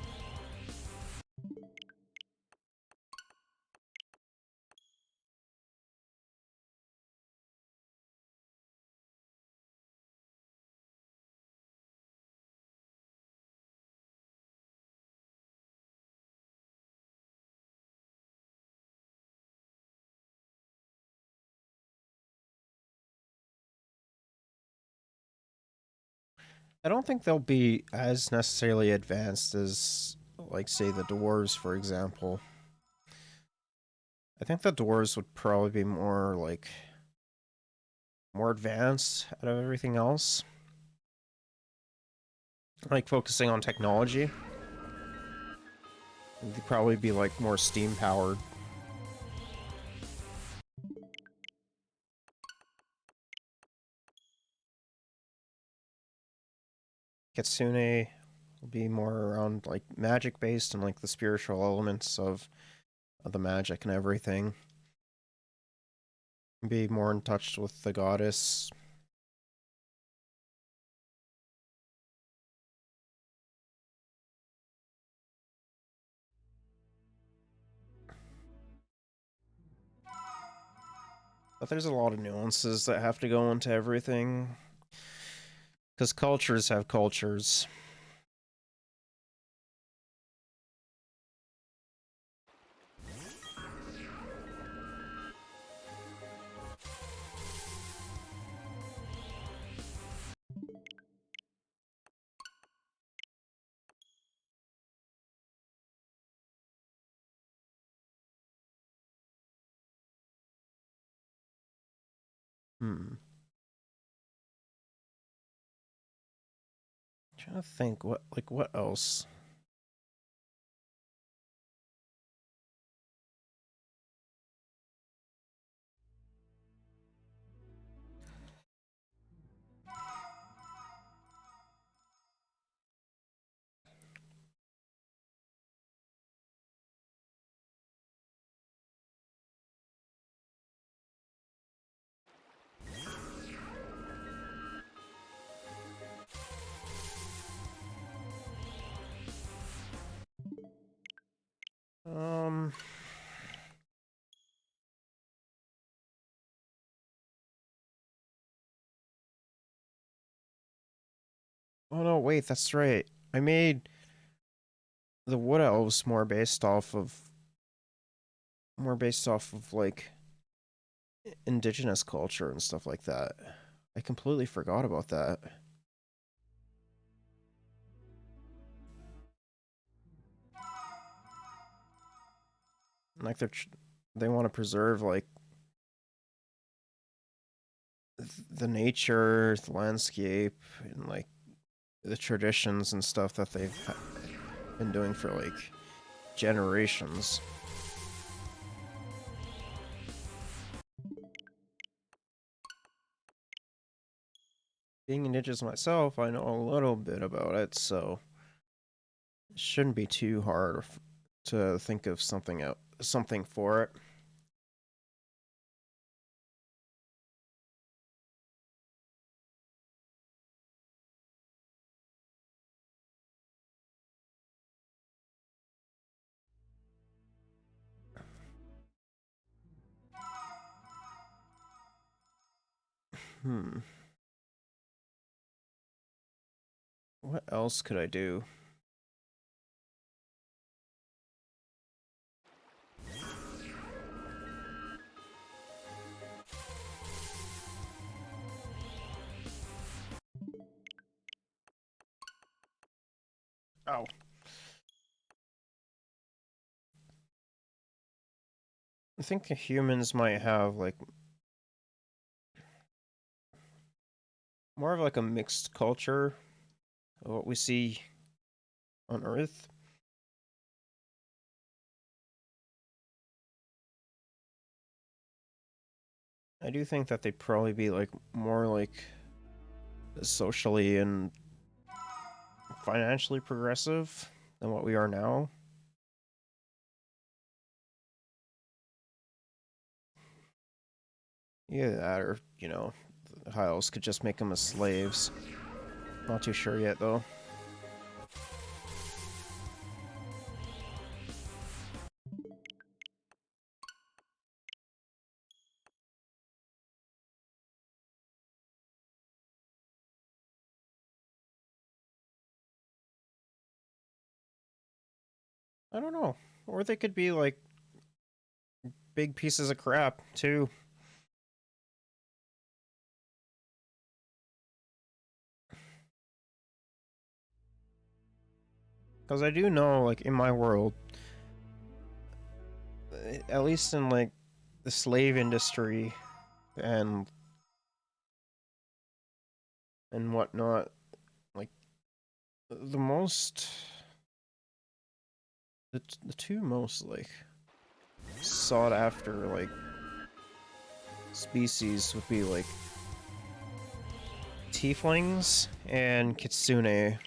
I don't think they'll be as necessarily advanced as, like, say, the dwarves, for example. I think the dwarves would probably be more, like, more advanced out of everything else. Like, focusing on technology. They'd probably be, like, more steam-powered. Kitsune will be more around, like, magic-based and, like, the spiritual elements of the magic and everything. Be more in touch with the goddess. But there's a lot of nuances that have to go into everything. Because cultures have cultures. Hmm. I'm trying to think what else. Um. Oh no, wait, that's right. I made the wood elves more based off of like indigenous culture and stuff like that. I completely forgot about that. Like they want to preserve like the nature, the landscape, and like the traditions and stuff that they've been doing for like generations. Being indigenous myself, I know a little bit about it, so it shouldn't be too hard to think of something for it. Hmm. What else could I do? Oh, I think humans might have like more of like a mixed culture of what we see on Earth. I do think that they'd probably be like more like socially and financially progressive than what we are now. Yeah, that or, high elves could just make them as slaves. Not too sure yet, though. I don't know. Or they could be like big pieces of crap, too. Because I do know, like, in my world, at least in, like, the slave industry and whatnot, like, the most. The two most, like, sought after, like, species would be, like, tieflings and kitsune.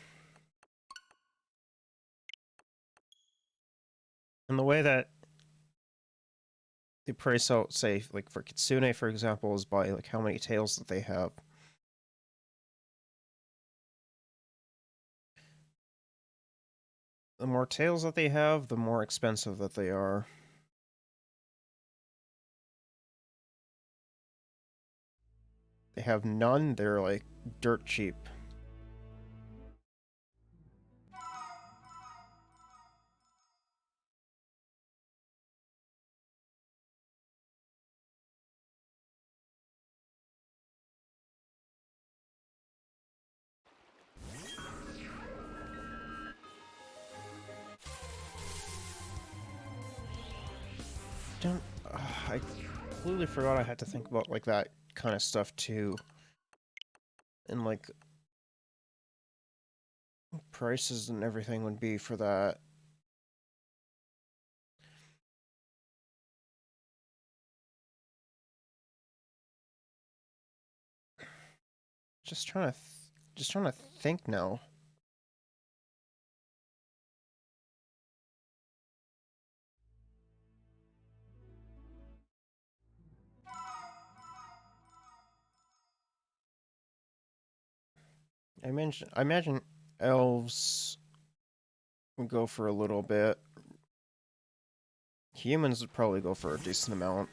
And the way that they price out, say, like for kitsune, for example, is by like how many tails that they have. The more tails that they have, the more expensive that they are. They have none, they're like dirt cheap. Don't. I completely forgot I had to think about like that kind of stuff too. And like prices and everything would be for that. Just trying to, just trying to think now. I imagine elves would go for a little bit. Humans would probably go for a decent amount.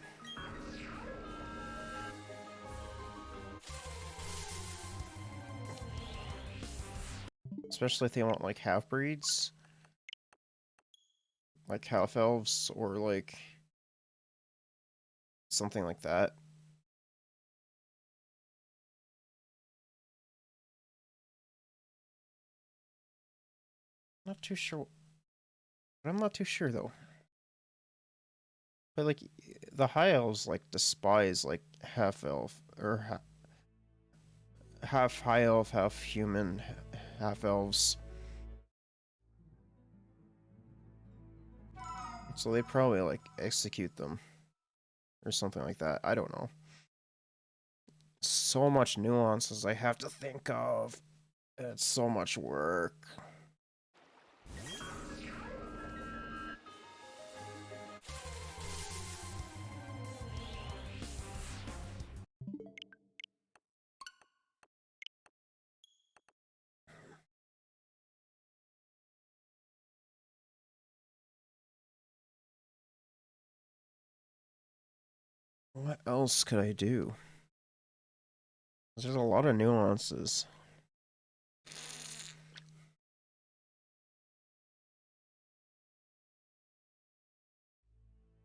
Especially if they want like half breeds, like half elves or like something like that. Not too sure. But I'm not too sure though. But like the high elves like despise like half elf or half high elf, half human, half elves. So they probably like execute them or something like that. I don't know. So much nuances I have to think of. It's so much work. What else could I do? There's a lot of nuances.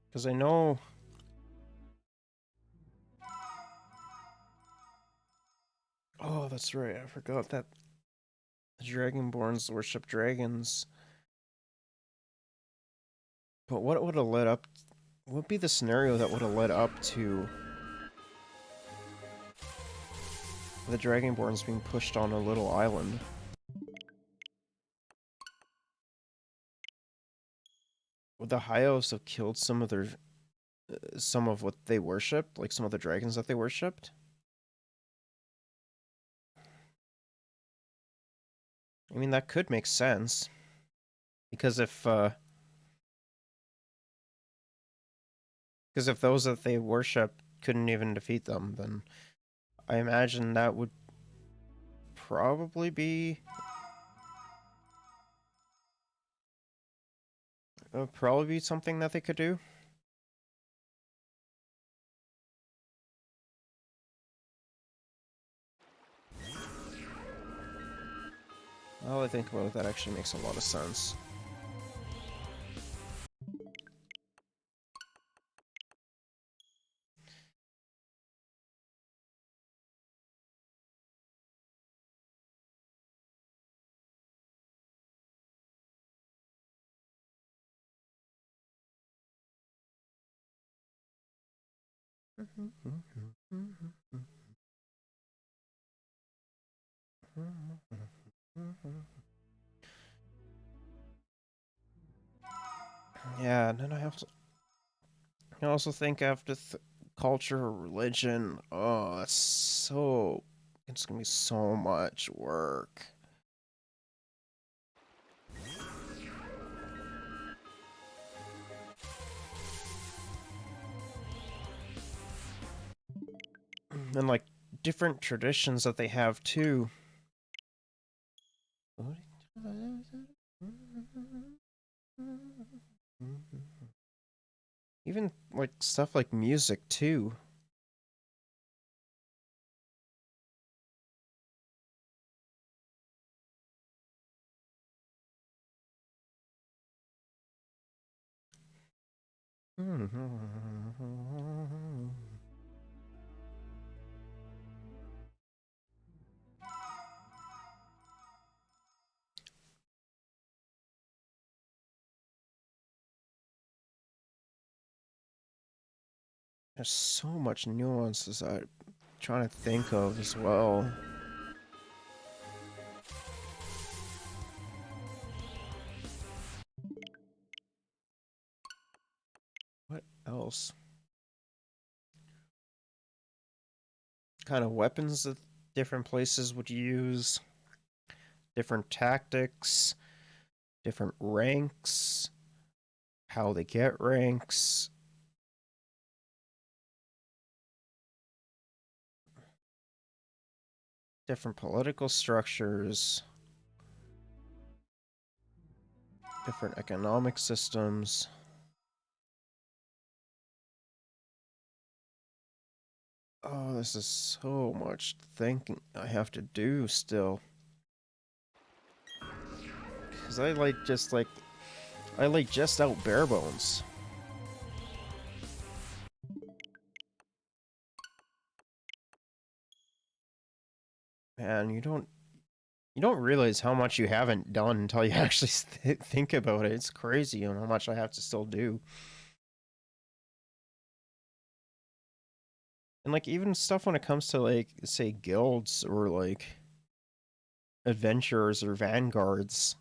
Because I know. Oh, that's right. I forgot that the Dragonborns worship dragons. But what would have led up? What would be the scenario that would have led up to the Dragonborns being pushed on a little island? Would the High Elves have killed some of their some of what they worshipped, like some of the dragons that they worshipped. I mean, that could make sense because if those that they worship couldn't even defeat them, then I imagine that probably be would probably be something that they could do. Now I think about it, that actually makes a lot of sense. Yeah, and then I also think after culture or religion, oh, it's gonna be so much work. And like different traditions that they have too. Even like stuff like music too. There's so much nuances I'm trying to think of as well. What else? Kind of weapons that different places would use, different tactics, different ranks, how they get ranks. Different political structures, different economic systems. Oh, this is so much thinking I have to do still. Because I like just out bare bones. Man, you don't realize how much you haven't done until you actually think about it. It's crazy on how much I have to still do. And like even stuff when it comes to like say guilds or like adventurers or vanguards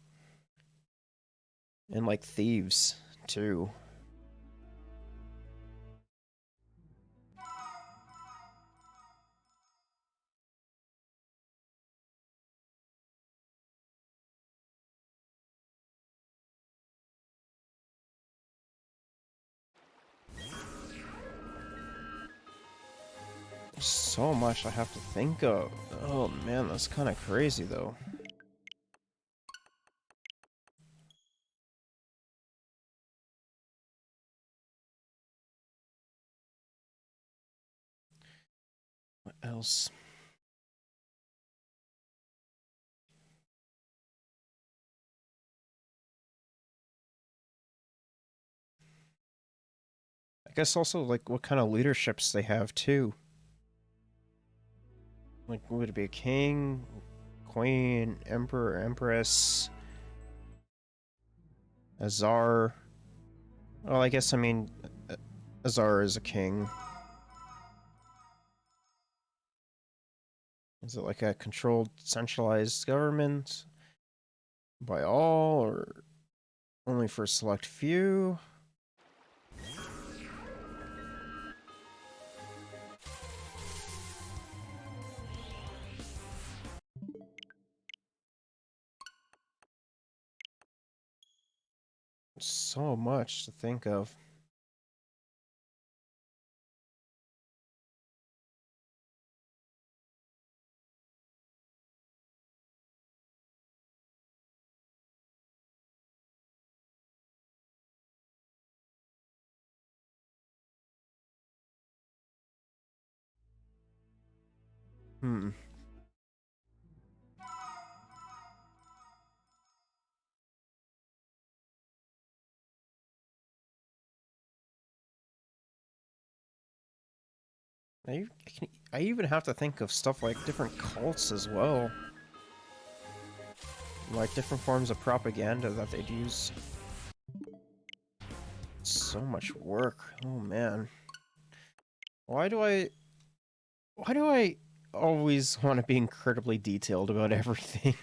and like thieves too. There's so much I have to think of. Oh man, that's kind of crazy though. What else? I guess also like what kind of leaderships they have too. Like would it be a king, queen, emperor, empress, a czar? Well, I guess I mean a czar is a king. Is it like a controlled, centralized government by all, or only for a select few? so much to think of. Hmm. I even have to think of stuff like different cults as well. Like different forms of propaganda that they'd use. So much work. Oh man. Why do I why do I always want to be incredibly detailed about everything?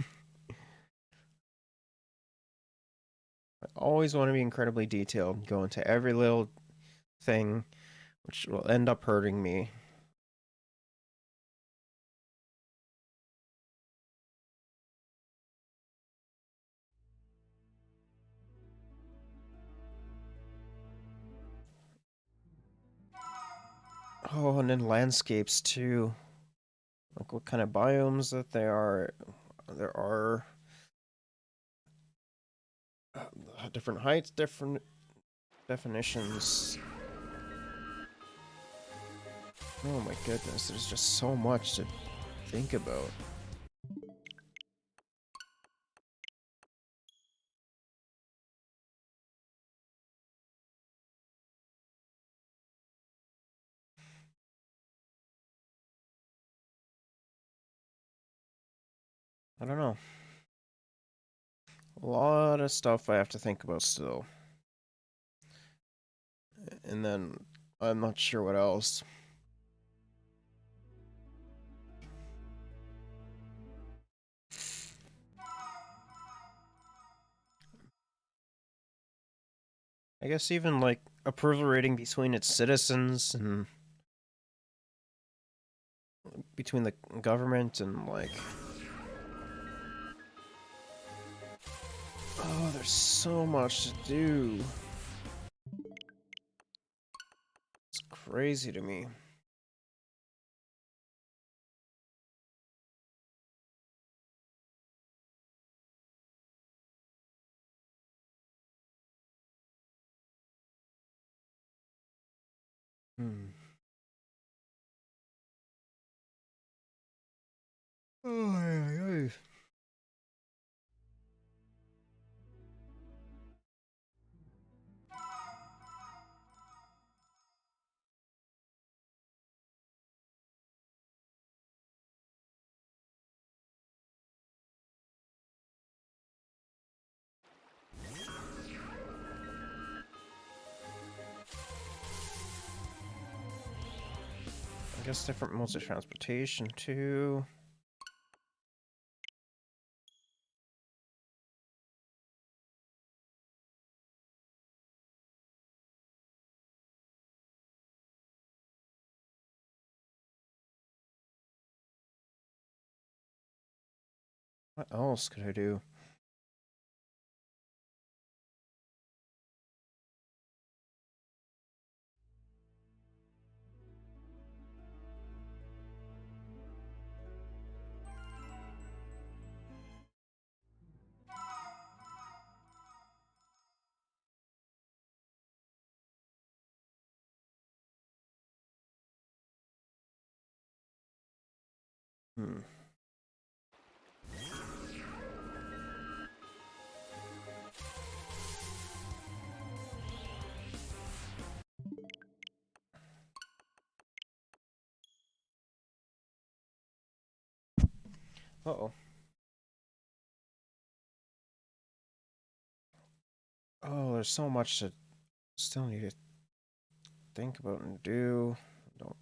I always want to be incredibly detailed, go into every little thing, which will end up hurting me. Oh, and then landscapes too. Like what kind of biomes that they are. There are different heights, different definitions. Oh my goodness, there's just so much to think about. I don't know. A lot of stuff I have to think about still. And then I'm not sure what else. I guess even like approval rating between its citizens and between the government and like oh, there's so much to do. It's crazy to me. Hmm. Oh, I guess different modes of transportation too. What else could I do? Hmm. Uh-oh. Oh, there's so much to still need to think about and do. Don't.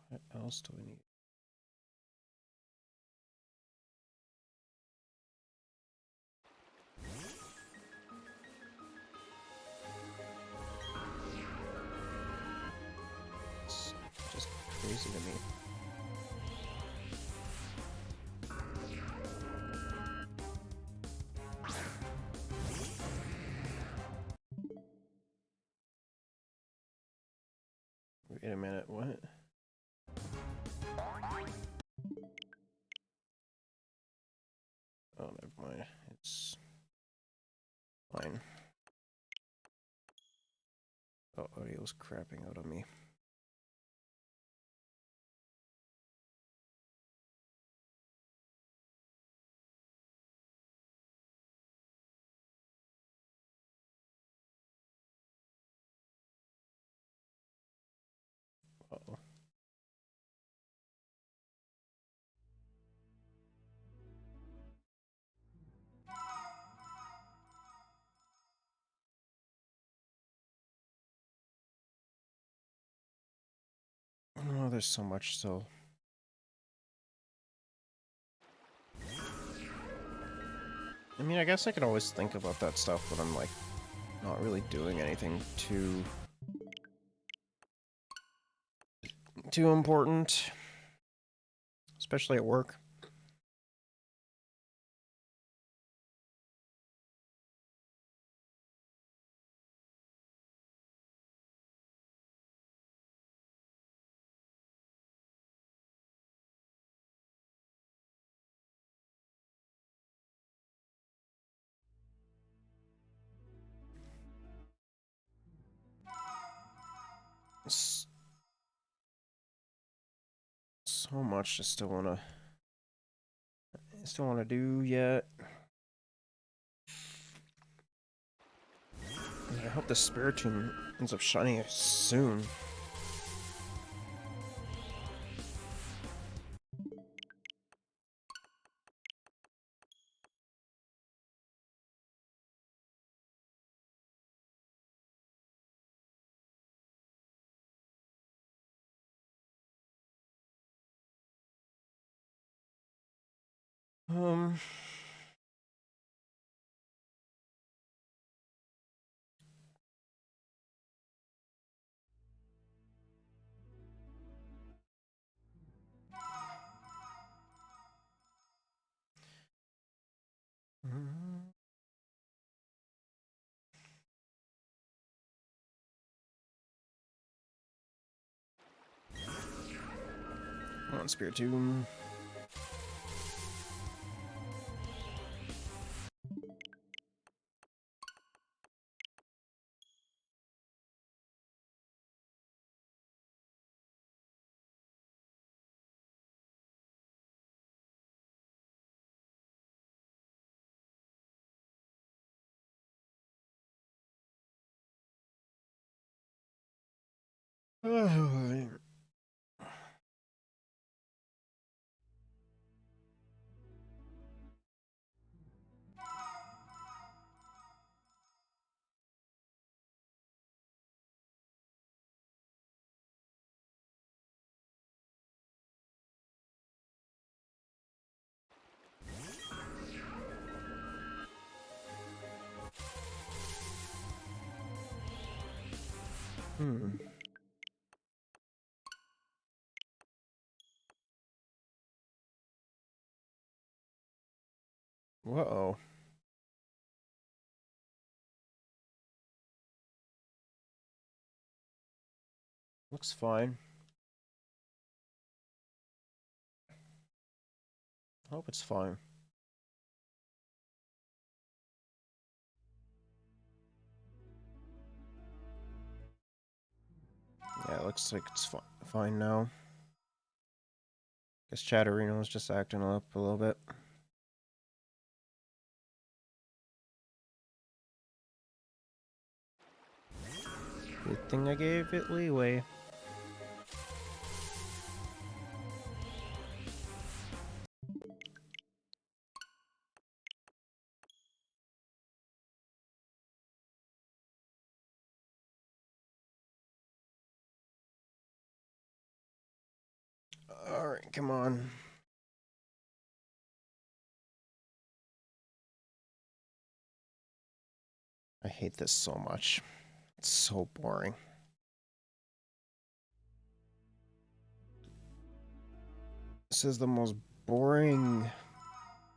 What else do we need? crazy to me. Wait a minute, what? Oh, never mind. It's fine. Oh, audio's crapping out on me. Uh-oh. Oh, there's so much still. I mean, I guess I could always think about that stuff when I'm, like, not really doing anything too important. Especially at work. So much I still wanna do yet. I hope the Spiritomb ends up shining soon. Um... Come on, Spiritomb. Hmm. Whoa. Looks fine. Hope it's fine. Yeah, it looks like it's fine now. Guess Chatterino's just acting up a little bit. Good thing I gave it leeway. Alright, come on. I hate this so much. It's so boring. This is the most boring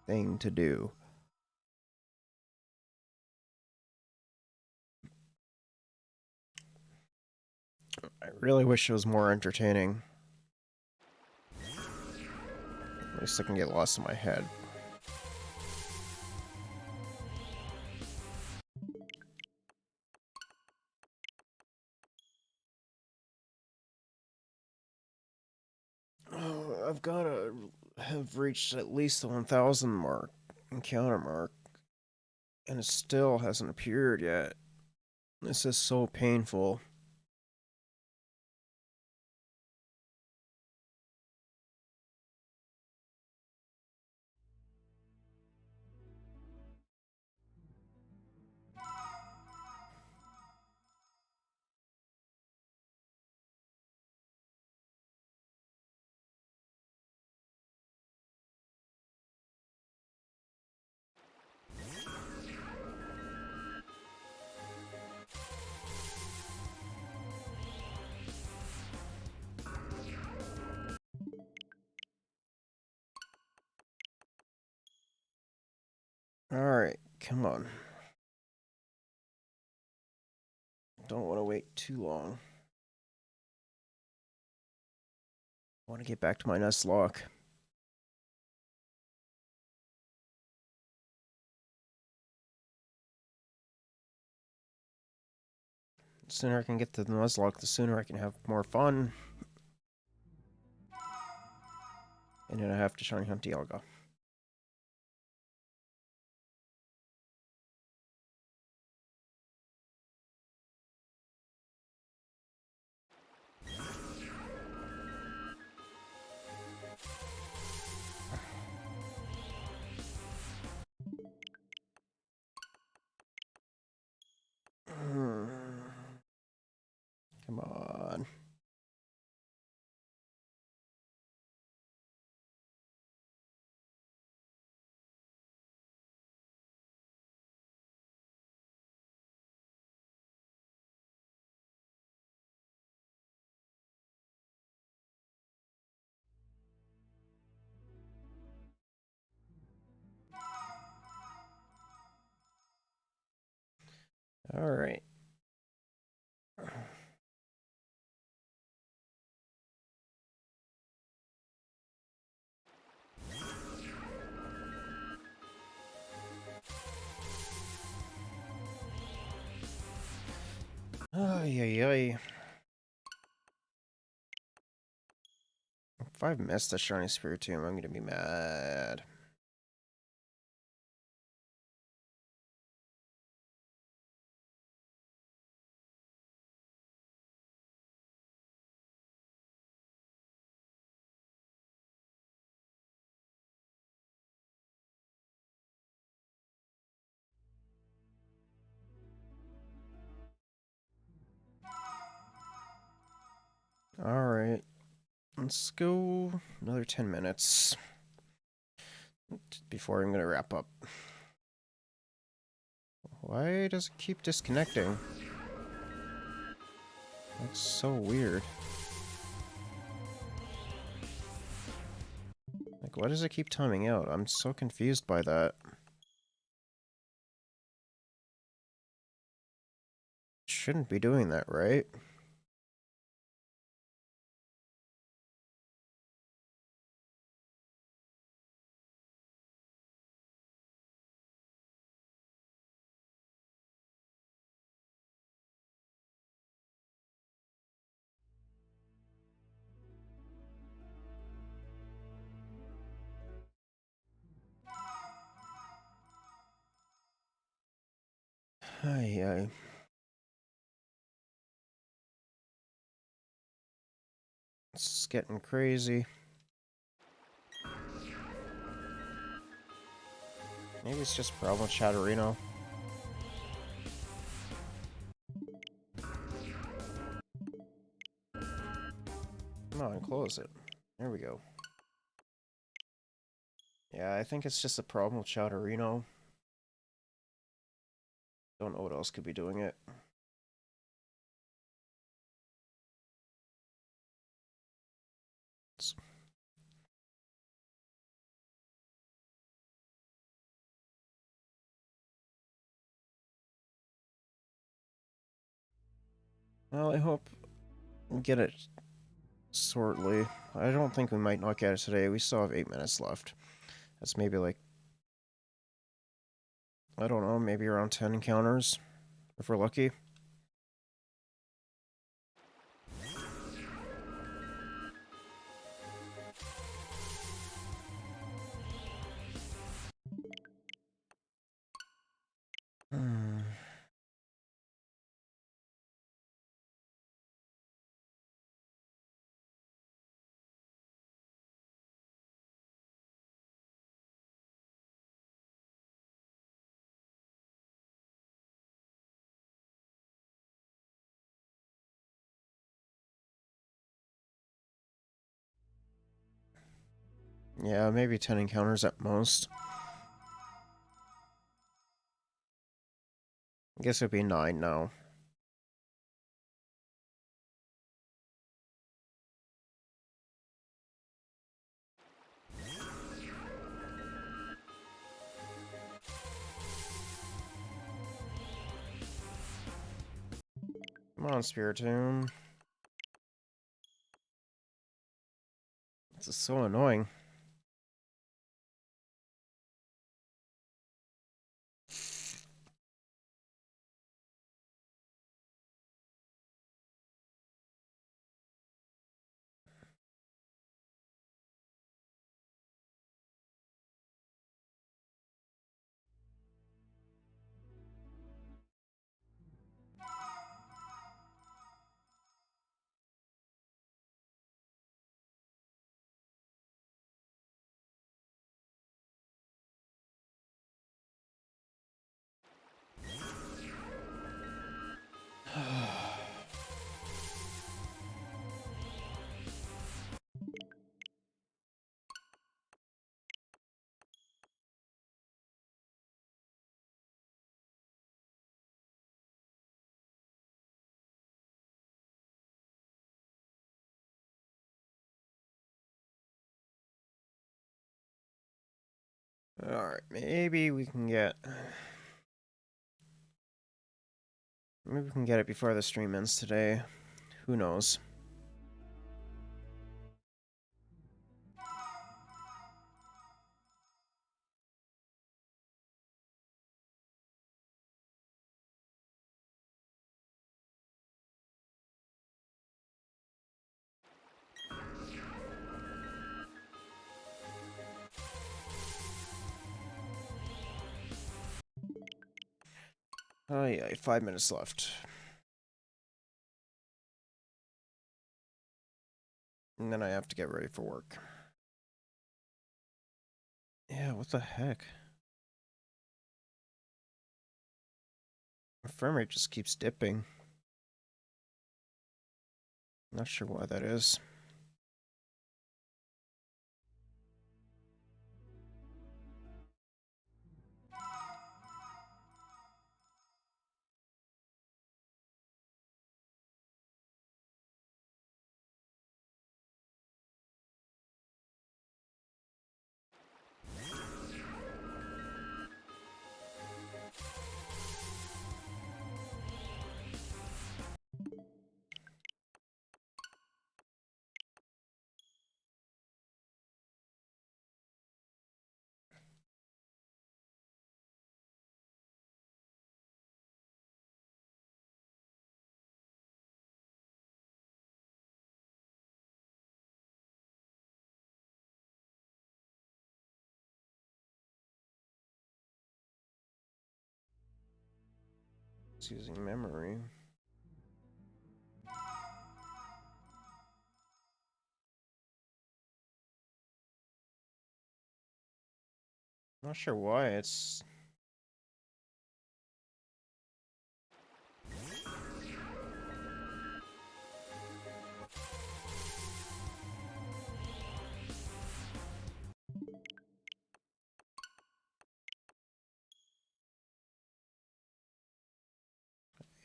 thing to do. I really wish it was more entertaining. At least I can get lost in my head. Oh, I've gotta have reached at least the 1,000 mark, encounter mark, and it still hasn't appeared yet. This is so painful. Alright, come on. Don't want to wait too long. I want to get back to my Nuzlocke. The sooner I can get to the Nuzlocke, the sooner I can have more fun. And then I have to shiny hunt Dialga. Come on. Alright. Ay, ay, ay. If I've missed a shiny Spiritomb, I'm gonna be mad. Alright. Let's go another 10 minutes before I'm gonna wrap up. Why does it keep disconnecting? That's so weird. Like, why does it keep timing out? I'm so confused by that. Shouldn't be doing that, right? Ay, ay. It's getting crazy. Maybe it's just a problem with Chatterino. Come on, close it. There we go. Yeah, I think it's just a problem with Chatterino. Don't know what else could be doing it. Well, I hope we get it shortly. I don't think we might not get it today. We still have 8 minutes left. That's maybe like, I don't know, maybe around 10 encounters, if we're lucky. Hmm. Yeah, maybe 10 encounters at most. I guess it'd be 9 now. Come on, Spiritomb. This is so annoying. Alright, maybe we can get... Maybe we can get it before the stream ends today. Who knows? Oh yeah, 5 minutes left. And then I have to get ready for work. Yeah, what the heck? My frame rate just keeps dipping. Not sure why that is. It's using memory. Not sure why it's...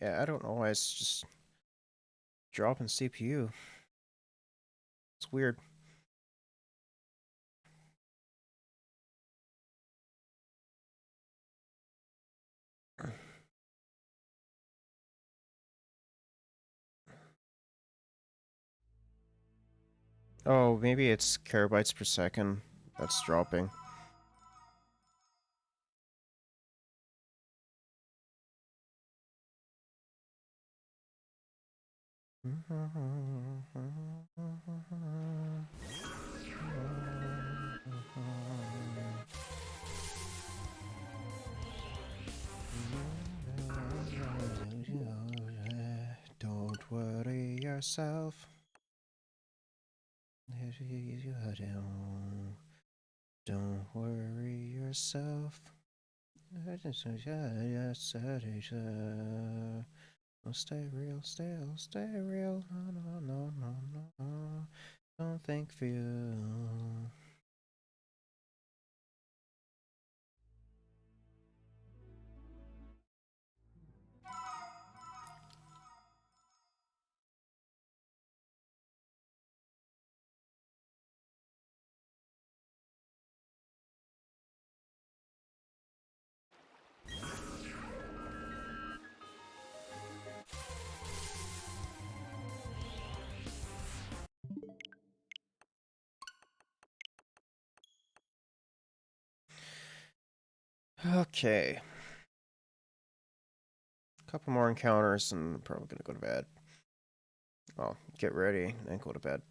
Yeah, I don't know why it's just dropping CPU. It's weird. Oh, maybe it's kb per second that's dropping. Don't worry yourself. Don't worry yourself. Stay real, stay real. No. Don't think few. Okay. Couple more encounters and I'm probably gonna go to bed. I'll get ready and go to bed.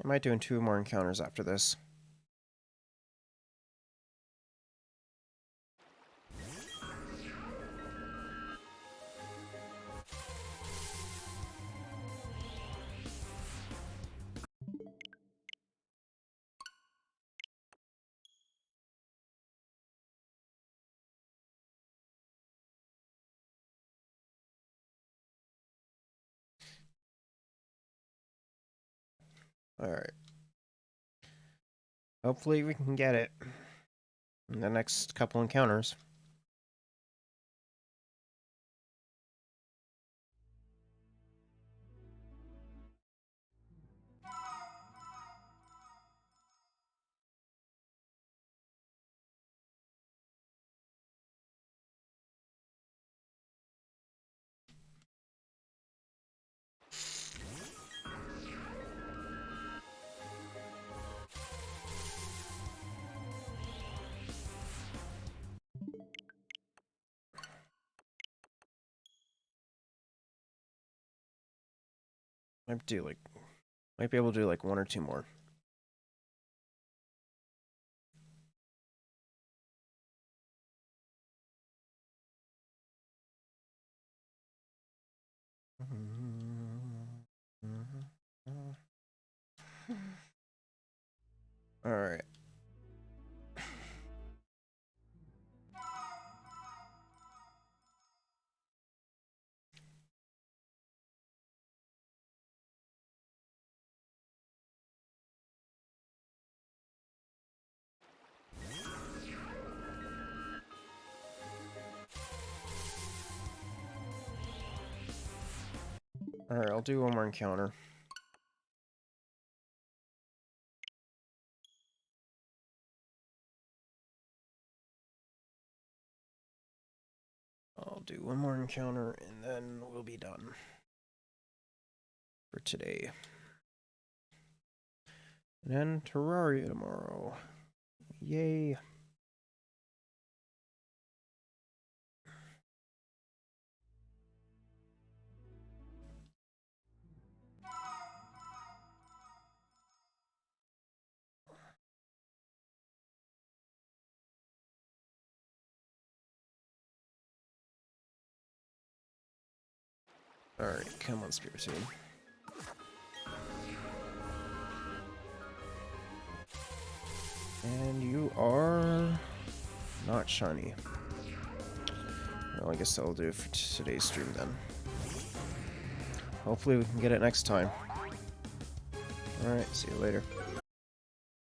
I might do 2 more encounters after this. Alright. Hopefully we can get it in the next couple encounters. Might be able to do like 1 or 2 more. Alright. Alright, I'll do 1 more encounter. I'll do 1 more encounter and then we'll be done for today. And then Terraria tomorrow. Yay. Alright, come on, Spiritomb. And you are not shiny. Well, I guess that'll do it for today's stream then. Hopefully we can get it next time. Alright, see you later.